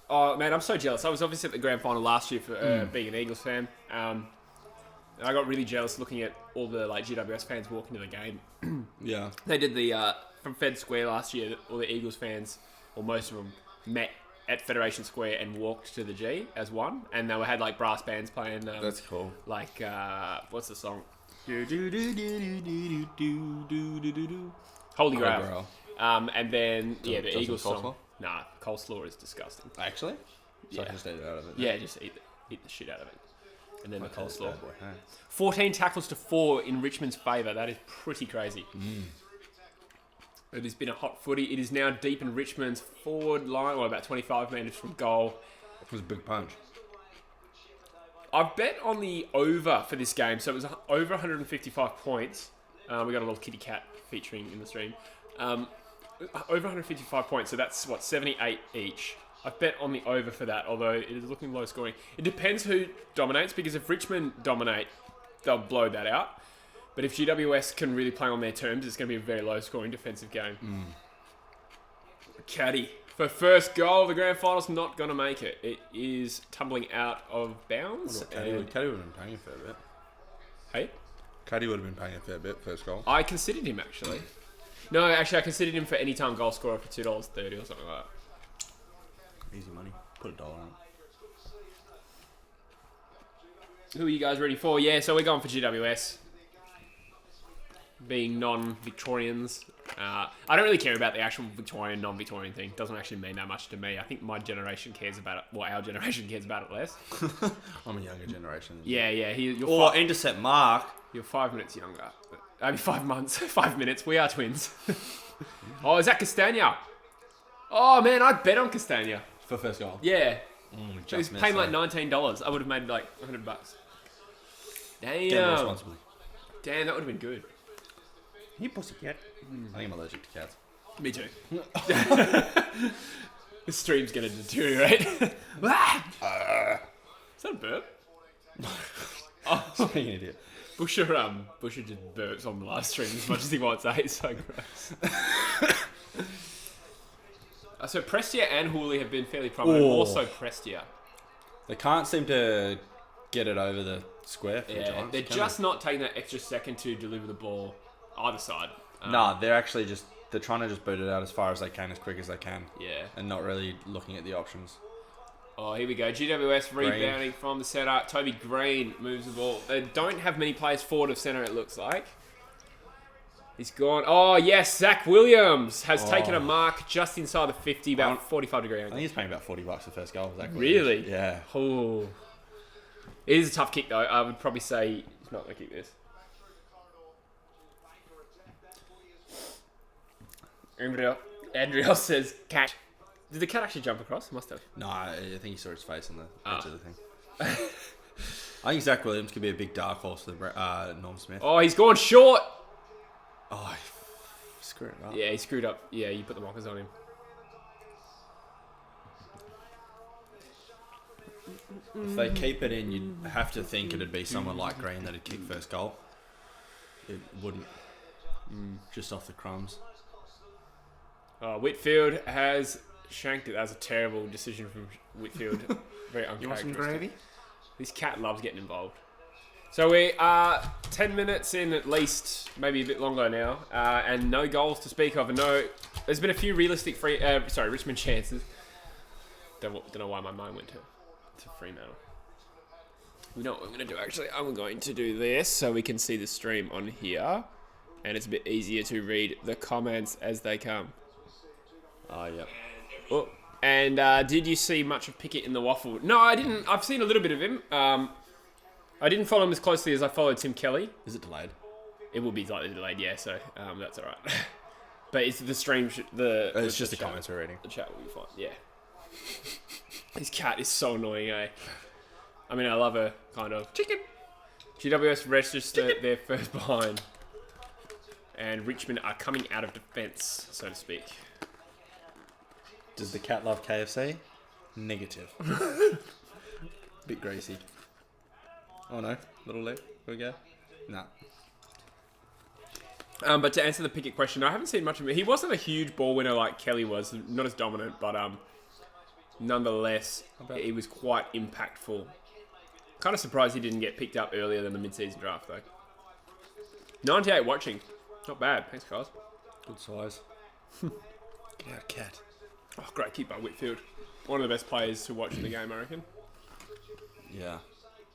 Oh, man, I'm so jealous. I was obviously at the Grand Final last year for being an Eagles fan. And I got really jealous looking at all the like GWS fans walking to the game. Yeah. They did the, from Fed Square last year, all the Eagles fans, or most of them, met at Federation Square and walked to the G as one. And they had like brass bands playing. That's cool. Like, what's the song? Holy Grail. And then, yeah, the Eagles song. Nah, coleslaw is disgusting. Actually? So Yeah. I can just eat it out of it. Yeah, just eat the shit out of it. And then the Okay, coleslaw. bad boy, hey. 14 tackles to 4 in Richmond's favour. That is pretty crazy. It has been a hot footy. It is now deep in Richmond's forward line, or about 25 metres from goal. It was a big punch. I've bet on the over for this game, so it was over 155 points. We got a little kitty cat featuring in the stream. Over 155 points, so that's, 78 each. I've bet on the over for that, although it is looking low scoring. It depends who dominates, because if Richmond dominate, they'll blow that out. But if GWS can really play on their terms, it's going to be a very low scoring defensive game. Caddy. For first goal, the grand final's not going to make it. It is tumbling out of bounds. Caddy would have been paying a fair bit. Hey? Caddy would have been paying a fair bit first goal. I considered him, actually. No, actually, I considered him for any time goal scorer for $2.30 or something like that. Easy money. Put $1 on it. Who are you guys ready for? Yeah, so we're going for GWS. Being non-Victorians. I don't really care about the actual Victorian, non-Victorian thing. It doesn't actually mean that much to me. I think my generation cares about it. Well, our generation cares about it less. I'm a younger generation. Yeah. Or intercept Mark. You're 5 minutes younger. I mean, 5 months. 5 minutes. We are twins. Oh, is that Castagna? Oh, man, I'd bet on Castagna. For first goal. Yeah. Just He was paying like $19. I would have made like $100. Damn. Gamble responsibly. Damn, that would have been good. You pussy cat. I think I'm allergic to cats. Me too. The stream's going to deteriorate. Is that a burp? Oh, you idiot. Busher just burps on the live stream as much as he wants. It's so gross. So Prestia and Hooley have been fairly prominent. Oh. Also Prestia. They can't seem to get it over the square for the Yeah, Giants. they're just not taking that extra second to deliver the ball either side. Nah, they're actually they're trying to just boot it out as far as they can, as quick as they can. Yeah. And not really looking at the options. Oh, here we go. GWS rebounding from the centre. Toby Green moves the ball. They don't have many players forward of centre, it looks like. He's gone. Oh, yes. Zach Williams has taken a mark just inside the 50, about 45-degree I angle. think he's paying about $40 the first goal. Really? Yeah. Oh. It is a tough kick, though. I would probably say he's not going to kick this. Andrea says, cat. Did the cat actually jump across? Must have. No, I think he saw his face on the edge of the thing. I think Zach Williams could be a big dark horse for Norm Smith. Oh, he's gone short. Oh, screw it up. Yeah, he screwed up. Yeah, you put the mockers on him. If they keep it in, you'd have to think it'd be someone like Green that'd kick first goal. It wouldn't. Just off the crumbs. Whitfield has shanked it. That was a terrible decision from Whitfield. Very uncharacteristic. You want some gravy? This cat loves getting involved. So we are 10 minutes in at least, maybe a bit longer now, and no goals to speak of. And no, there's been a few realistic Richmond chances. Don't know why my mind went to Fremantle. You know what I'm going to do, actually? I'm going to do this so we can see the stream on here. And it's a bit easier to read the comments as they come. Oh, yeah. Oh, and did you see much of Pickett in the waffle? No, I didn't. I've seen a little bit of him. I didn't follow him as closely as I followed Tim Kelly. Is it delayed? It will be slightly delayed, yeah. So that's all right. But it's the stream. It's just the chat. comments we're reading. The chat will be fine. Yeah. His cat is so annoying, eh? I mean, I love her, kind of. Chicken. GWS register their first behind. And Richmond are coming out of defence, so to speak. Does the cat love KFC? Negative. Bit greasy. Oh no, little leg. Here we go. Nah. But to answer the Pickett question, I haven't seen much of him. He wasn't a huge ball winner like Kelly was, not as dominant, but nonetheless, he was quite impactful. Kind of surprised he didn't get picked up earlier than the mid-season draft, though. 98 watching. Not bad. Thanks, guys. Good size. Get out, cat. Oh, great keep by Whitfield. One of the best players to watch in the game, I reckon. Yeah.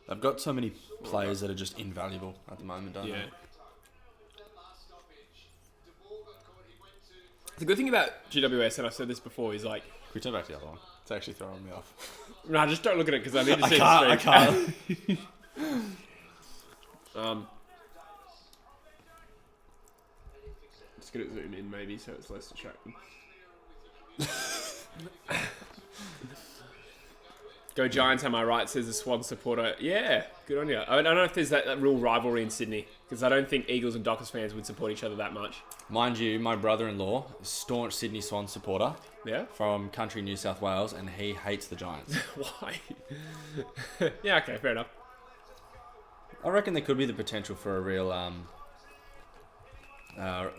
They've got so many players that are just invaluable at the moment, don't they? The good thing about GWS, and I've said this before, is like... Can we turn back to the other one? It's actually throwing me off. No, just don't look at it because I need to see I the stream. can't. Just get it zoomed in maybe so it's less distracting. Go Giants, am I right? Says the Swan supporter. Yeah, good on you. I don't know if there's that real rivalry in Sydney because I don't think Eagles and Dockers fans would support each other that much. Mind you, my brother-in-law is staunch Sydney Swan supporter. Yeah? From country New South Wales, and he hates the Giants. Why? Yeah, okay, fair enough. I reckon there could be the potential for a real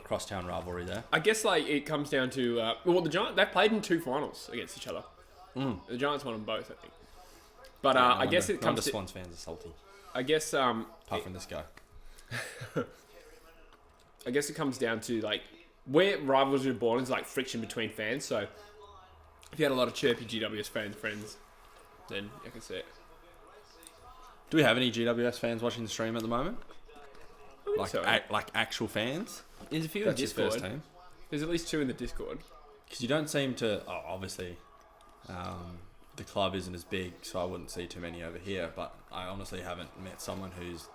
crosstown rivalry there. I guess like it comes down to the Giants. They've played in 2 finals against each other. The Giants won them both, I think. But Yeah, I guess it comes to to Swans fans are salty. I guess Apart from this guy. I guess it comes down to like where rivalries are born is like friction between fans. So if you had a lot of chirpy GWS friends, then I can see it. Do we have any GWS fans watching the stream at the moment? Like so. like actual fans? There's a few in the That's your Discord. first team. There's at least 2 in the Discord. Because you don't seem to... Oh, obviously, the club isn't as big, so I wouldn't see too many over here. But I honestly haven't met someone whose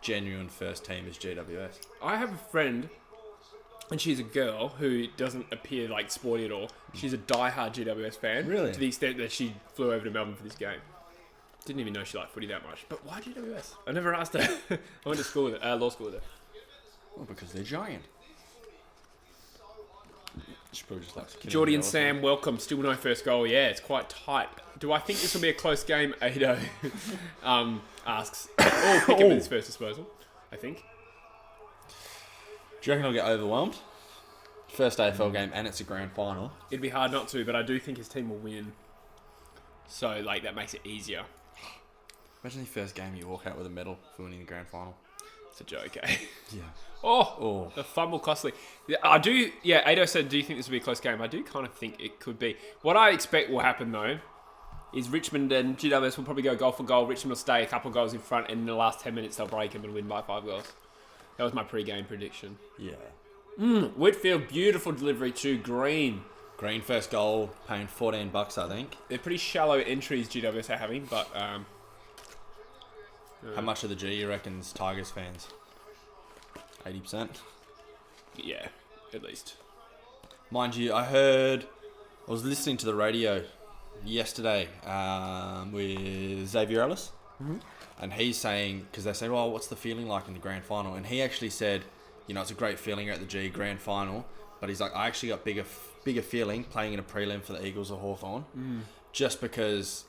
genuine first team is GWS. I have a friend, and she's a girl who doesn't appear like sporty at all. She's a diehard GWS fan. Really? To the extent that she flew over to Melbourne for this game. Didn't even know she liked footy that much. But why GWS? I never asked her. I went to school with her, law school with her. Well, because they're giant. She probably just likes Geordie and Sam, welcome. Still no first goal. Yeah, it's quite tight. Do I think this will be a close game? Ado asks. Oh, pick him with his first disposal, I think. Do you reckon he'll get overwhelmed? First AFL game, and it's a grand final. It'd be hard not to, but I do think his team will win. So, like, that makes it easier. Imagine the first game you walk out with a medal for winning the grand final. It's a joke, eh? Yeah. Oh, the fumble costly. Yeah, I do. Yeah, Ado said, "Do you think this will be a close game?" I do kind of think it could be. What I expect will happen though is Richmond and GWS will probably go goal for goal. Richmond will stay a couple of goals in front, and in the last 10 minutes they'll break them and win by 5 goals. That was my pre-game prediction. Yeah. Whitfield, beautiful delivery to Green. Green first goal, paying $14, I think. They're pretty shallow entries GWS are having, but How much of the G you reckon's Tigers fans? 80%. yeah, at least. Mind you, I was listening to the radio yesterday with Xavier Ellis, and he's saying, because they said, well, what's the feeling like in the grand final? And he actually said, it's a great feeling at the G grand final, but he's like, I actually got bigger feeling playing in a prelim for the Eagles or Hawthorn, just because,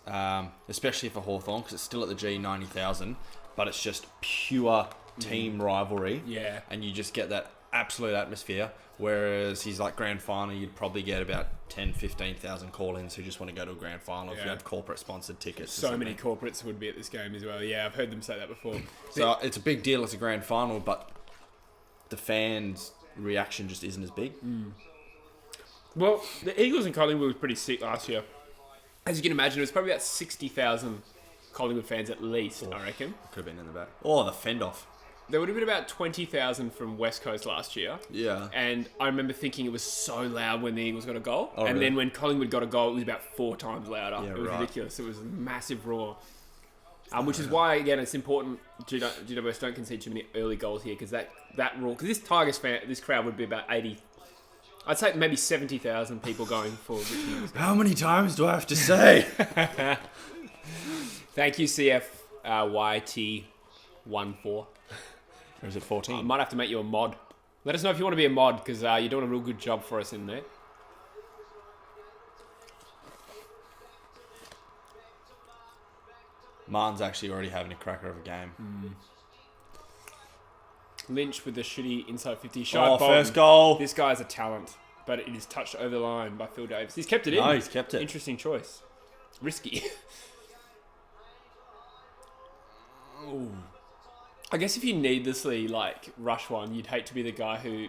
especially for Hawthorn, because it's still at the G 90,000, but it's just pure team rivalry. Yeah. And you just get that absolute atmosphere. Whereas he's like grand final, you'd probably get about 10, 15,000 call-ins who just want to go to a grand final if you have corporate sponsored tickets. So many corporates would be at this game as well. Yeah, I've heard them say that before. So it's a big deal. It's a grand final, but the fans' reaction just isn't as big. Well, the Eagles and Collingwood was pretty sick last year. As you can imagine, it was probably about 60,000 Collingwood fans at least, I reckon. Could have been in the back. Oh, the fend-off. There would have been about 20,000 from West Coast last year. Yeah. And I remember thinking it was so loud when the Eagles got a goal. Oh, and really? then when Collingwood got a goal, it was about 4 times louder. Yeah, it was right. ridiculous. It was a massive roar. Which is why, again, it's important GWS don't concede too many early goals here, because that rule... Because this crowd would be about 80... I'd say maybe 70,000 people going for Richmond. How many times do I have to say? Thank you, CFYT14. Or is it 14? I might have to make you a mod. Let us know if you want to be a mod, because you're doing a real good job for us in there. Martin's actually already having a cracker of a game. Lynch with the shitty inside 50. Shot first goal. This guy's a talent, but it is touched over the line by Phil Davis. He's kept it in. No, he's kept it. Interesting choice. Risky. Ooh. I guess if you needlessly rush one, you'd hate to be the guy who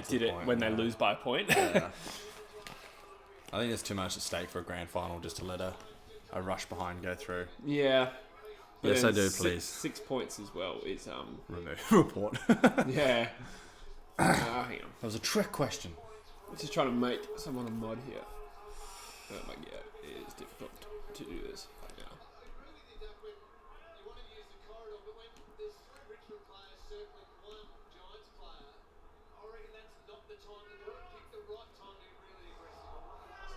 did it when they lose by a point. Yeah. I think there's too much at stake for a grand final just to let a rush behind go through. Yeah. But Yes, I do, please. 6 points as well is Remove report. yeah. Hang on. That was a trick question. I'm just trying to make someone a mod here. Oh my god, it is difficult to do this right now.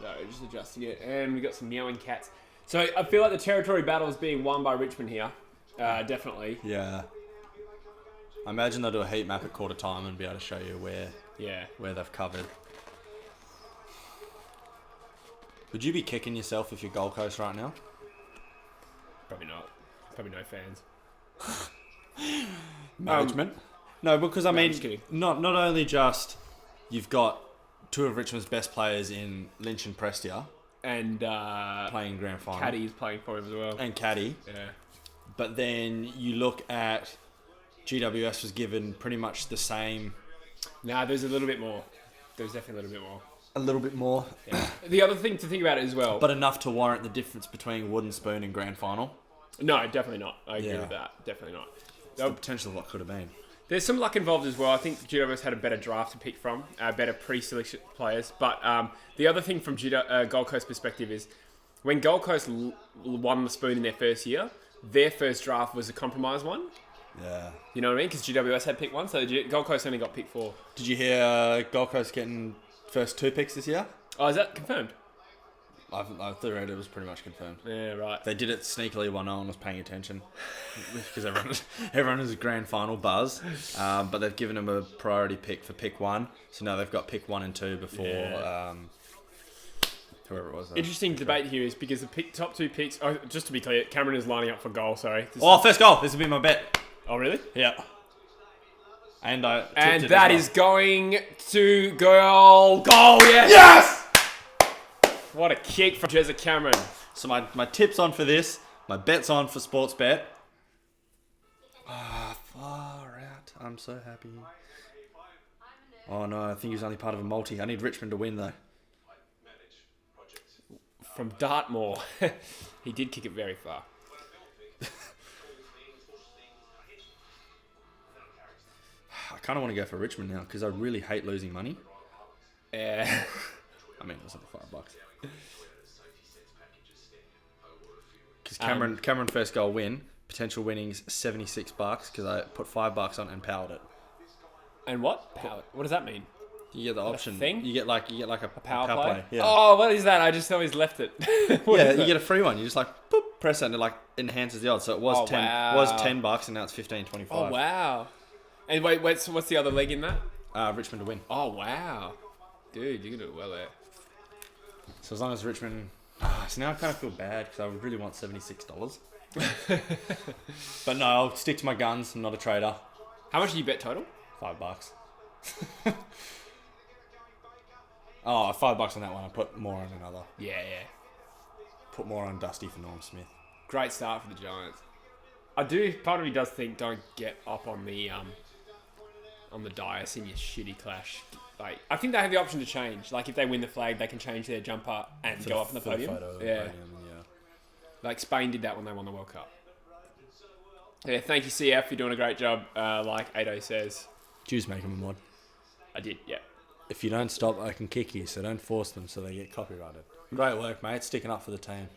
So just adjusting it, and we got some meowing cats. So I feel like the territory battle is being won by Richmond here. Definitely. Yeah. I imagine they'll do a heat map at quarter time and be able to show you where they've covered. Would you be kicking yourself if you're Gold Coast right now? Probably not. Probably no fans. Management? No, because I'm just kidding. not only just you've got two of Richmond's best players in Lynch and Prestia And playing grand final. Caddy's playing for him as well. And Caddy. Yeah. But then you look at GWS was given pretty much the same. Nah, there's a little bit more. There's definitely a little bit more. A little bit more. Yeah. The other thing to think about as well. But enough to warrant the difference between wooden spoon and grand final. No, definitely not. I agree with that. Definitely not. It's the potential of what could have been. There's some luck involved as well. I think GWS had a better draft to pick from, better pre-selection players. But the other thing from Gold Coast perspective is when Gold Coast won the spoon in their first year, their first draft was a compromise one. Yeah. You know what I mean? Because GWS had picked one, so Gold Coast only got picked 4. Did you hear Gold Coast getting first 2 picks this year? Oh, is that confirmed? I thought it was pretty much confirmed. Yeah, right. They did it sneakily while no one was paying attention because everyone is a grand final buzz. But they've given them a priority pick for pick 1, so now they've got pick 1 and 2 before whoever it was. Interesting debate here is because the top 2 picks. Oh, just to be clear, Cameron is lining up for goal. Sorry. First goal. This will be my bet. Oh, really? Yeah. And that is going to goal. Yes! Yes! What a kick from Jesse Cameron. So my tip's on for this. My bet's on for sports bet. Far out. I'm so happy. Oh no, I think he's only part of a multi. I need Richmond to win though. From Dartmoor. He did kick it very far. I kind of want to go for Richmond now because I really hate losing money. Yeah. I mean, it was only $5. Because Cameron first goal win, potential winnings $76 because I put $5 on and powered it. And what? Power. What does that mean? You get the option. Thing? You get like a Power play? Yeah. Oh, what is that? I just know he's left it. You get a free one. You just boop, press it and it enhances the odds. So it was $10 and now it's $15.25. Oh wow. And wait, what's the other leg in that? Richmond to win. Oh wow. Dude, you're gonna do well there. So as long as Richmond... so now I kind of feel bad because I really want $76. But no, I'll stick to my guns. I'm not a trader. How much did you bet total? $5. $5 on that one. I put more on another. Yeah. Put more on Dusty for Norm Smith. Great start for the Giants. Part of me does think don't get up on the dais in your shitty clash. I think they have the option to change. If they win the flag, they can change their jumper and go up on the podium. Yeah. Spain did that when they won the World Cup. Yeah, thank you, CF. You're doing a great job. Like Ado says. Jews make them a mod. I did, yeah. If you don't stop, I can kick you, so don't force them so they get copyrighted. Great work, mate. Sticking up for the team.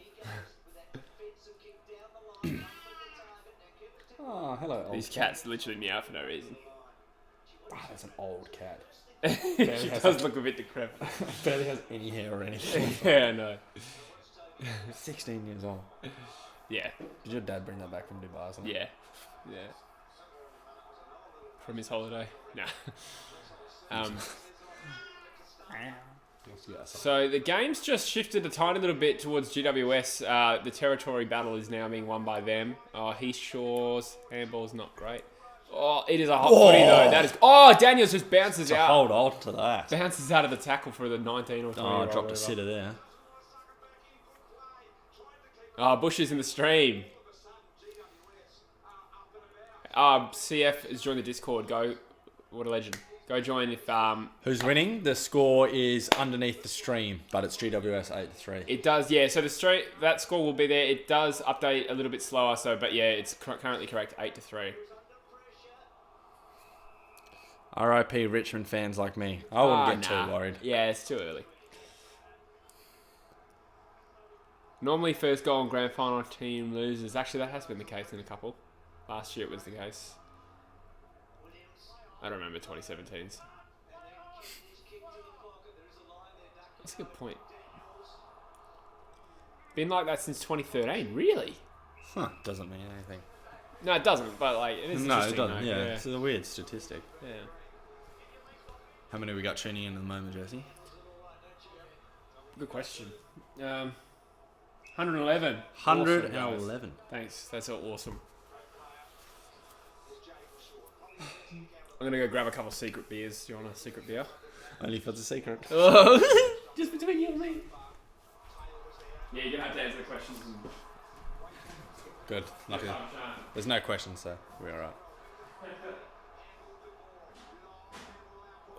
Oh, hello, old These cats literally meow for no reason. Oh, that's an old cat. She does look a bit decrepit. Barely has any hair or anything. Yeah, I know. 16 years old. Yeah. Did your dad bring that back from Dubai or something? Yeah. Yeah. From his holiday? Nah. So the game's just shifted a tiny little bit towards GWS. The territory battle is now being won by them. Heath Shaw's handball's not great. Oh, it is a hot footy though. That is. Oh, Daniels just bounces out. Hold on to that. Bounces out of the tackle for the 19 or 20. Oh, I dropped a sitter there. Bush is in the stream. CF has joined the Discord. Go, what a legend. Go join if Who's winning? The score is underneath the stream, but it's GWS 8-3. it does. Yeah, so that score will be there. It does update a little bit slower. So, but yeah, it's currently correct 8-3. R.I.P. Richmond fans like me. I wouldn't get too worried. Yeah, it's too early. Normally, first goal in grand final team loses. Actually, that has been the case in a couple. Last year it was the case. I don't remember 2017's. That's a good point. Been like that since 2013, really? Huh, doesn't mean anything. No, it doesn't, but like, it is No, it interesting. doesn't. Though. Yeah, it's a weird statistic. Yeah. How many we got tuning in at the moment, Jesse? Good question. 111. 111. Thanks. That's awesome. I'm gonna go grab a couple secret beers. Do you want a secret beer? Only if it's a secret. Just between you and me. Yeah, you're gonna have to answer the questions. Good. Okay. There's no questions, so we're alright.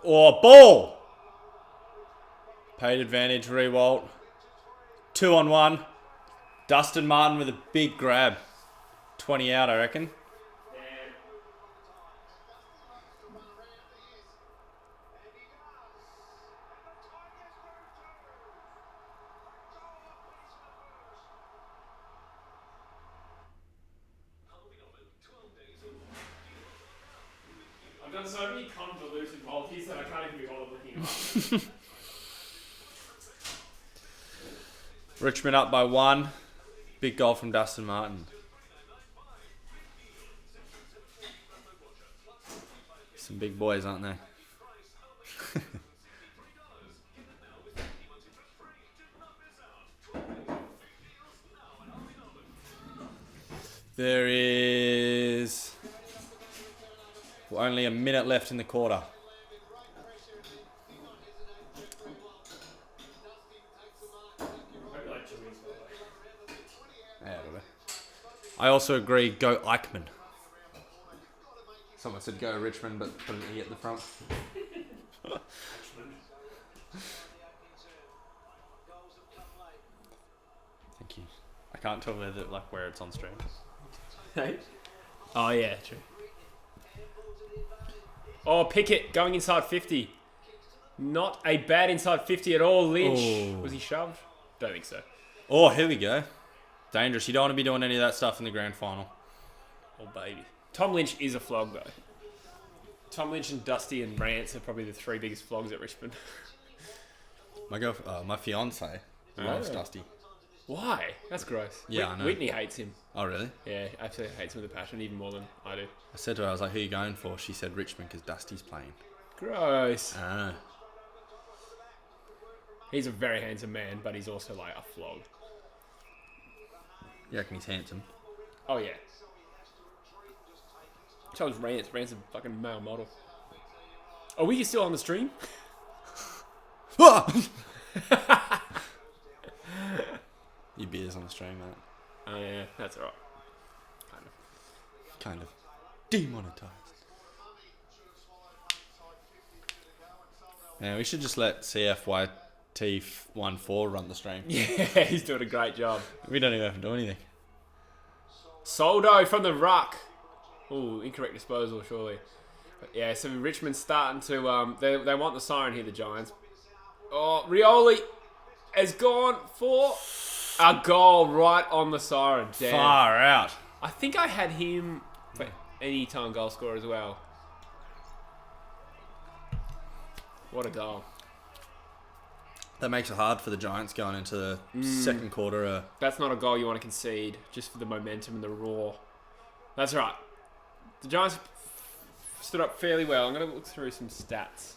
Oh, ball! Paid advantage, Rewalt. 2-on-1. Dustin Martin with a big grab. 20 out, I reckon. I've done so many convoluted multis that I can't even be bothered looking up. Richmond up by 1. Big goal from Dustin Martin. Some big boys, aren't they? There is only a minute left in the quarter. I also agree, go Eichmann. Someone said go Richmond, but put an E at the front. Thank you. I can't tell where it's on stream. Hey? Oh, yeah, true. Oh, Pickett going inside 50. Not a bad inside 50 at all. Lynch. Oh. Was he shoved? Don't think so. Oh, here we go. Dangerous. You don't want to be doing any of that stuff in the grand final. Oh, baby. Tom Lynch is a flog, though. Tom Lynch and Dusty and Rance are probably the 3 biggest flogs at Richmond. My fiance loves Dusty. Why? That's gross. Yeah, I know. Whitney hates him. Oh, really? Yeah, absolutely hates him with a passion, even more than I do. I said to her, I was like, who are you going for? She said Richmond because Dusty's playing. Gross. Ah. He's a very handsome man, but he's also like a flog. You reckon he's handsome? Oh, yeah. So is Rance. Rance is a fucking male model. Are we still on the stream? Your beer's on the stream, mate. Oh, yeah. That's alright. Kind of. Demonetized. Man, we should just let CFYT14 run the stream. Yeah, he's doing a great job. We don't even have to do anything. Soldo from the ruck. Ooh, incorrect disposal, surely. But yeah, so Richmond's starting to... They want the siren here, the Giants. Oh, Rioli has gone for a goal right on the siren. Damn. Far out. I think I had him... Wait, anytime goal scorer as well. What a goal. That makes it hard for the Giants going into the second quarter. That's not a goal you want to concede, just for the momentum and the roar. That's right. The Giants stood up fairly well. I'm going to look through some stats.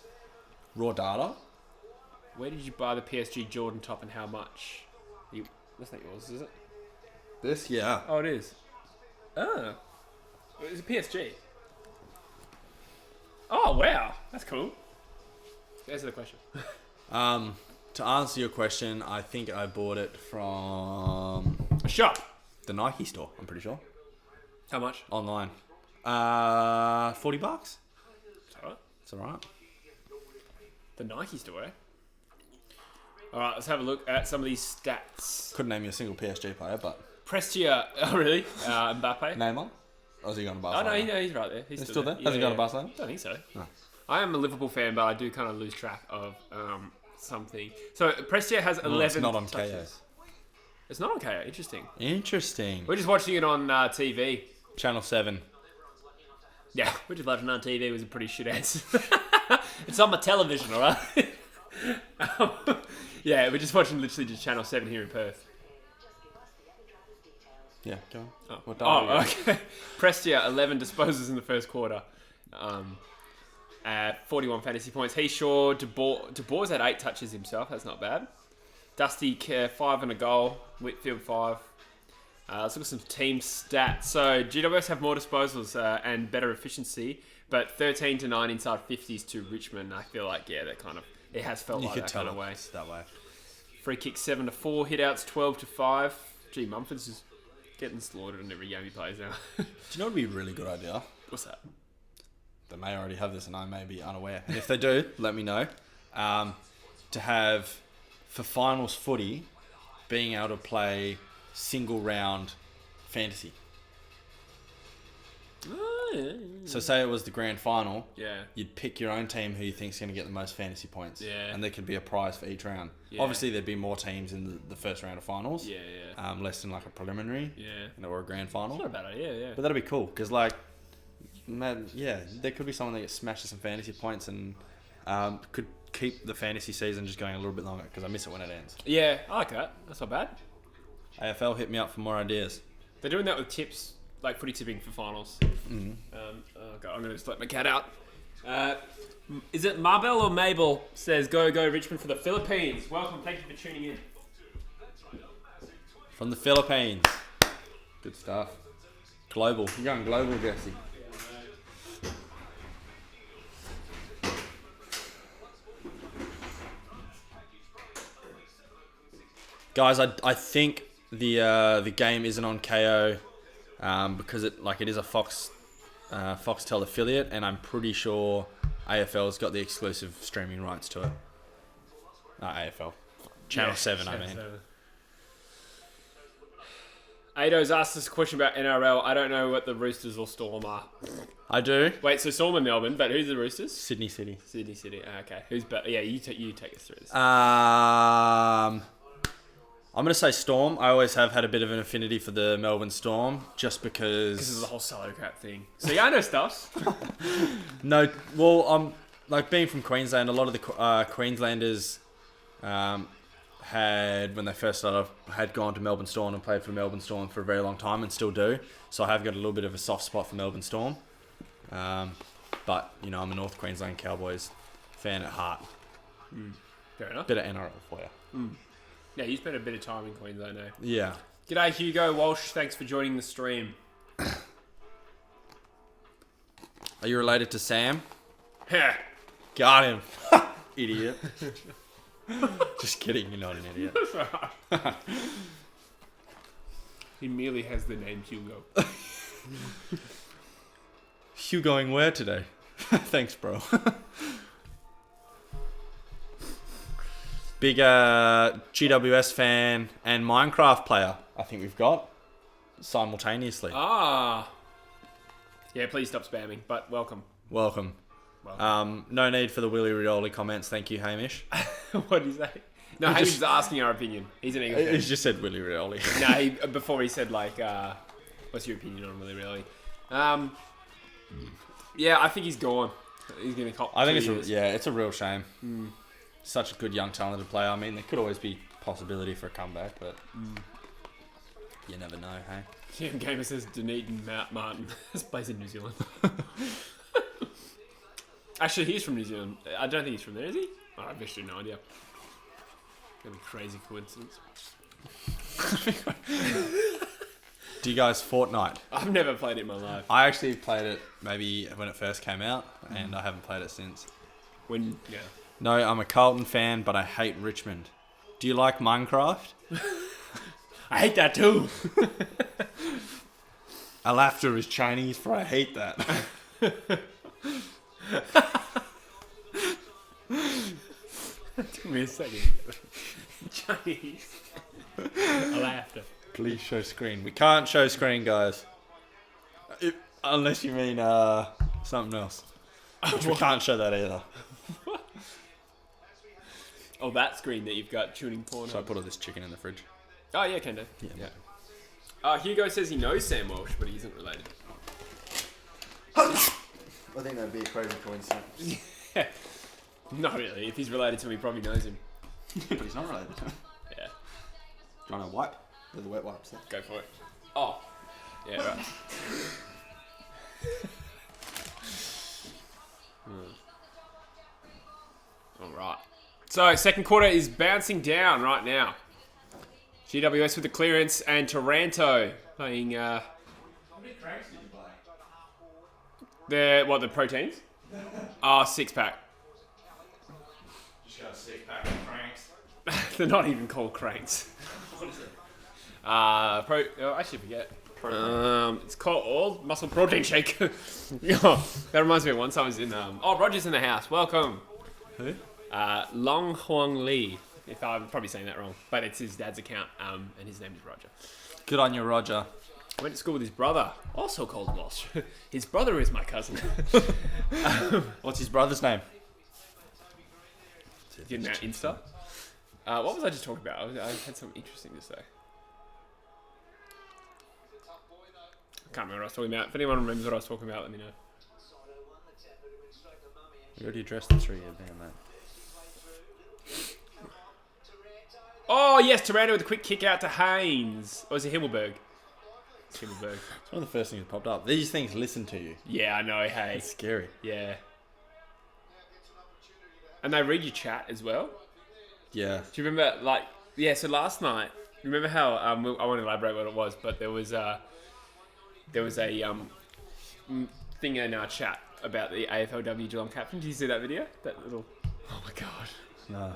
Raw data. Where did you buy the PSG Jordan top and how much? That's not yours, is it? This, yeah. Oh, it is. Oh. It's a PSG. Oh, wow. That's cool. Answer the question. To answer your question, I think I bought it from A shop. the Nike store, I'm pretty sure. How much? Online. $40. It's alright. It's alright. The Nike store, eh? Alright, let's have a look at some of these stats. Couldn't name you a single PSG player, but... Prestia. Oh, really? Mbappe? Neymar? Or has he gone to Oh, Barcelona? no, he's right there. He's still there? Has he gone to Barcelona? I don't think so. No. I am a Liverpool fan, but I do kind of lose track of something. So, Prestia has 11 it's not on touches. KO. It's not on KO. Interesting. Interesting. We're just watching it on TV. Channel 7. Yeah, we're just watching it on TV. It was a pretty shit answer. It's on my television, alright? Yeah, we're just watching literally just Channel 7 here in Perth. Yeah, go on. What Okay. Prestia, 11 disposals in the first quarter. At 41 fantasy points. Heath DeBoer's had 8 touches himself. That's not bad. Dusty, 5 and a goal. Whitfield, 5. Let's look at some team stats. So, GWS have more disposals and better efficiency, but 13 to 9 inside 50s to Richmond. I feel like, yeah, that kind of... It has felt like that kind of way. That way. Free kick 7 to 4. Hitouts 12 to 5. Gee, Mumford's just getting slaughtered in every game he plays now. Do you know what would be a really good idea? What's that? They may already have this and I may be unaware. And if they do, let me know. To have, for finals footy, being able to play single round fantasy. So say it was the grand final. Yeah. You'd pick your own team who you think's going to get the most fantasy points. Yeah. And there could be a prize for each round. Yeah. Obviously, there'd be more teams in the first round of finals. Yeah, yeah. Less than like a preliminary. Yeah. Or a grand final. Not a bad idea, yeah. But that'd be cool because, like, man, yeah, there could be someone that gets smashed with some fantasy points and could keep the fantasy season just going a little bit longer because I miss it when it ends. Yeah, I like that. That's not bad. AFL, hit me up for more ideas. They're doing that with tips, like footy tipping for finals. Mm-hmm. Oh God, I'm going to just let my cat out. Is it Marbel or Mabel says, go Richmond for the Philippines. Welcome, thank you for tuning in. From the Philippines. Good stuff. Global. You're going global, Jesse. Guys, I think the game isn't on KO because it is a Foxtel affiliate, and I'm pretty sure AFL's got the exclusive streaming rights to it. AFL. Channel 7, I mean. 7. Ado's asked us a question about NRL. I don't know what the Roosters or Storm are. I do. Wait, so Storm and Melbourne, but who's the Roosters? Sydney City. Sydney City. Okay. Who's better? Yeah, you take us through this. I'm going to say Storm. I always have had a bit of an affinity for the Melbourne Storm, just because... This is the whole salary cap thing. So yeah, I know stuff. No, well, like being from Queensland, a lot of the Queenslanders when they first started off, had gone to Melbourne Storm and played for Melbourne Storm for a very long time and still do. So I have got a little bit of a soft spot for Melbourne Storm. But, I'm a North Queensland Cowboys fan at heart. Fair enough. Bit of NRL for you. Yeah, you spent a bit of time in Queensland, eh? Yeah. G'day, Hugo Walsh. Thanks for joining the stream. Are you related to Sam? Yeah. Got him. Idiot. Just kidding, you're not an idiot. He merely has the name Hugo. Hugoing where today? Thanks, bro. Big GWS fan and Minecraft player, I think we've got simultaneously. Yeah, please stop spamming, but welcome. Welcome. No need for the Willy Rioli comments. Thank you, Hamish. What did he say? No, Hamish is asking our opinion. He's an Eagles fan. He's just said Willy Rioli. No, before he said, what's your opinion on Willy Rioli? Yeah, I think he's gone. He's going to cop. I think 2 it's years. it's a real shame. Such a good young talented player. I mean, there could always be possibility for a comeback, but you never know. Hey. Jim Gamer says Dunedin Martin. This place in New Zealand. Actually, he's from New Zealand. I don't think he's from there, is he? Oh, I've actually no idea. That'd be a crazy coincidence. Do you guys Fortnite? I've never played it in my life. I actually played it maybe when it first came out, and I haven't played it since. Yeah. No, I'm a Carlton fan, but I hate Richmond. Do you like Minecraft? I hate that too. Laughter is Chinese for I hate that. Took me a second. Chinese. Laughter. Please show screen. We can't show screen, guys. Unless you mean something else. Which we can't show that either. Oh, that screen that you've got tuning porn So I on. put all this chicken in the fridge. Oh, yeah, can do. Yeah. Hugo says he knows Sam Walsh, but he isn't related. I think that'd be a crazy coincidence. Yeah. Not really. If he's related to him, he probably knows him. But he's not related to him. Yeah. Do you want to wipe? There's the wet wipes there. Go for it. Oh. Yeah, right. All right. So, second quarter is bouncing down right now. GWS with the clearance and Taranto playing... How many cranks did you buy? the proteins? 6-pack. Just got a 6-pack of cranks. They're not even called cranks. What is it? I actually forget. It's called Muscle Protein Shake. Yeah, that reminds me of one time I was in... Roger's in the house. Welcome. Who? Long Huang Lee. If I'm probably saying that wrong. But it's his dad's account, and his name is Roger. Good on you, Roger. I went to school with his brother, also called Walsh. His brother is my cousin. What's his brother's name? Getting that Insta. What was I just talking about? I had something interesting to say. I can't remember what I was talking about. If anyone remembers what I was talking about, let me know. We already addressed the 3-year ban, mate. Oh, yes, Taranto with a quick kick out to Haynes. Or is it Himmelberg? It's Himmelberg. It's one of the first things that popped up. These things listen to you. Yeah, I know, hey. It's scary. Yeah. And they read your chat as well. Yeah. Do you remember, so last night, remember how, I won't elaborate what it was, but there was a thing in our chat about the AFLW Geelong captain. Did you see that video? That little, oh my God. No.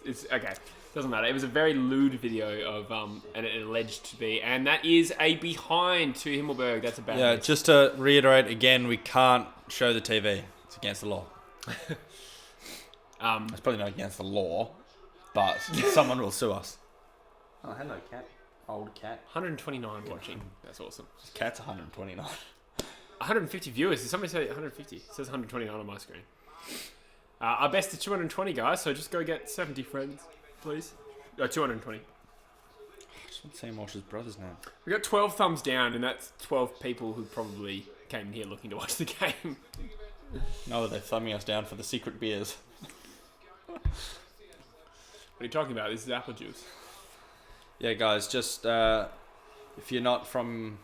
It's okay. Doesn't matter. It was a very lewd video of, and it alleged to be, and that is a behind to Himmelberg. That's a bad Yeah, news. just to reiterate again, we can't show the TV. It's against the law. It's probably not against the law, but someone will sue us. Oh, hello, cat. Old cat. 129 watching. That's awesome. This cat's 129. 150 viewers. Did somebody say 150? It says 129 on my screen. Our best is 220, guys, so just go get 70 friends, please. 220. I just want Sam Walsh's brother's name. We got 12 thumbs down, and that's 12 people who probably came here looking to watch the game. No, they're thumbing us down for the secret beers. What are you talking about? This is apple juice. Yeah, guys, just if you're not from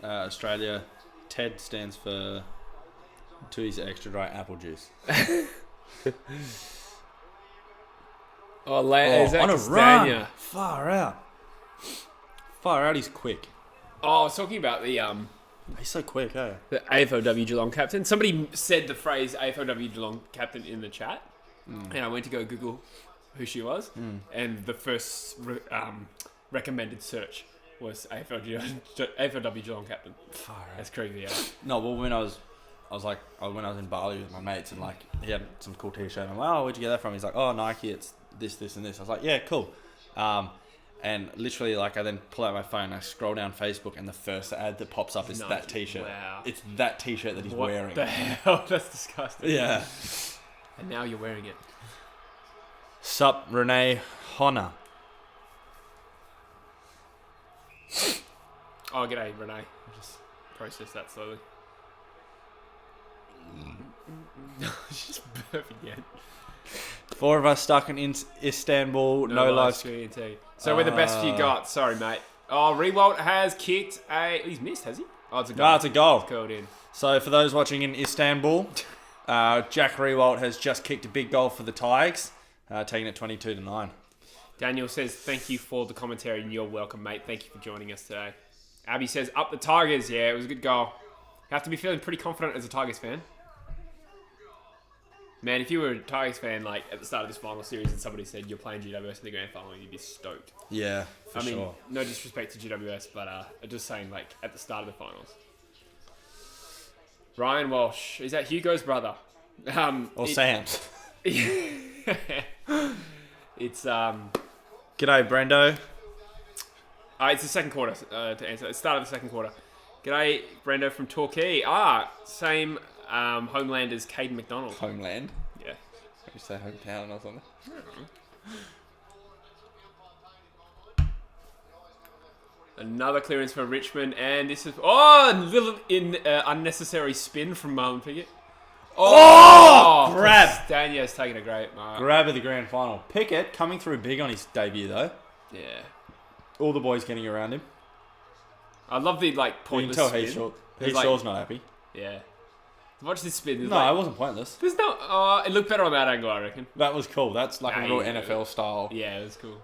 Australia, TED stands for 2 extra dry apple juice. Is that on a Castagna? run! Far out. Far out, he's quick. Oh, I was talking about the He's so quick, eh? AFLW Geelong captain. Somebody said the phrase AFLW Geelong captain in the chat, and I went to go Google who she was, and the first recommended search was AFLW Geelong captain. Far out. That's creepy, yeah. No, well, when I was in Bali with my mates, and he had some cool t-shirt. And I'm like, oh, where'd you get that from? He's like, oh, Nike. It's this, and this. I was like, yeah, cool. And literally, I then pull out my phone, I scroll down Facebook, and the first ad that pops up is Nike. that t-shirt. Wow. It's that t-shirt that he's wearing. What the hell? That's disgusting. Yeah. And now you're wearing it. Sup, Renee Honor. Oh, g'day, Renee. I'll just process that slowly. Just burp again. 4 of us stuck in Istanbul. No live screen. So we're the best you got. Sorry, mate. Oh, Rewalt has kicked a... He's missed, has he? Oh, it's a goal. No, it's a goal. It's curled in. So for those watching in Istanbul, Jack Rewalt has just kicked a big goal for the Tigers, taking it 22-9. Daniel says, thank you for the commentary and you're welcome, mate. Thank you for joining us today. Abby says, up the Tigers. Yeah, it was a good goal. You have to be feeling pretty confident as a Tigers fan. Man, if you were a Tigers fan, like, at the start of this final series and somebody said you're playing GWS in the grand final, you'd be stoked. Yeah, for sure. I mean, no disrespect to GWS, but just saying, like, at the start of the finals. Ryan Walsh. Is that Hugo's brother? Or Sam's. It's, G'day, Brendo. It's the second quarter, to answer. It's the start of the second quarter. G'day, Brendo from Torquay. Same... homeland is Caden McDonald. Homeland? Yeah. You say hometown or something? Another clearance for Richmond, and this is... Oh, a little unnecessary spin from Marlon Pickett. Oh! Grab! Daniel's taking a great mark. Grab of the grand final. Pickett coming through big on his debut, though. Yeah. All the boys getting around him. I love the, like, pointless spin. You can tell he's Shaw's not happy. Yeah. Watch this spin. No, it wasn't pointless. There's no... it looked better on that angle, I reckon. That was cool. That's like a real NFL style. Yeah, it was cool.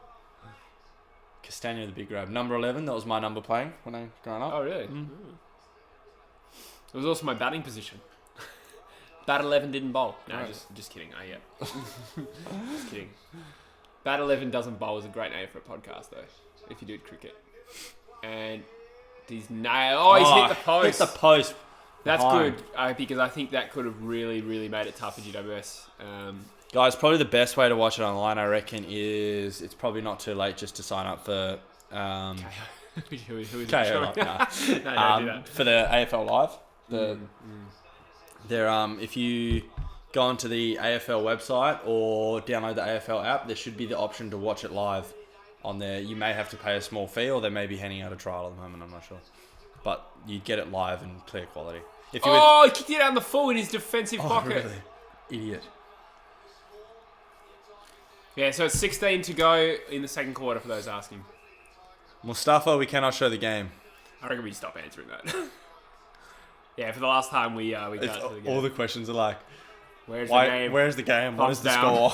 Castagna, the big grab. Number 11, that was my number playing when I growing up. Oh, really? Mm. It was also my batting position. Bat 11 didn't bowl. No, right. just kidding. Oh, yeah. Just kidding. Bat 11 doesn't bowl is a great name for a podcast, though, if you do cricket. And he's nailed... Oh, he's hit the post. Hit the post. That's good, because I think that could have really, really made it tough for GWS. Guys, probably the best way to watch it online, I reckon, is it's probably not too late just to sign up for... KO. Who is it? KO, no, don't do that. For the AFL Live. If you go onto the AFL website or download the AFL app, there should be the option to watch it live on there. You may have to pay a small fee, or they may be handing out a trial at the moment, I'm not sure. But you get it live and clear quality. He kicked it out in the full in his defensive pocket. Really? Idiot. Yeah, so it's 16 to go in the second quarter for those asking. Mustafa, we cannot show the game. I reckon we stop answering that. Yeah, for the last time we can't show the game. All the questions are like, where's the game? Where's the game? What is the score?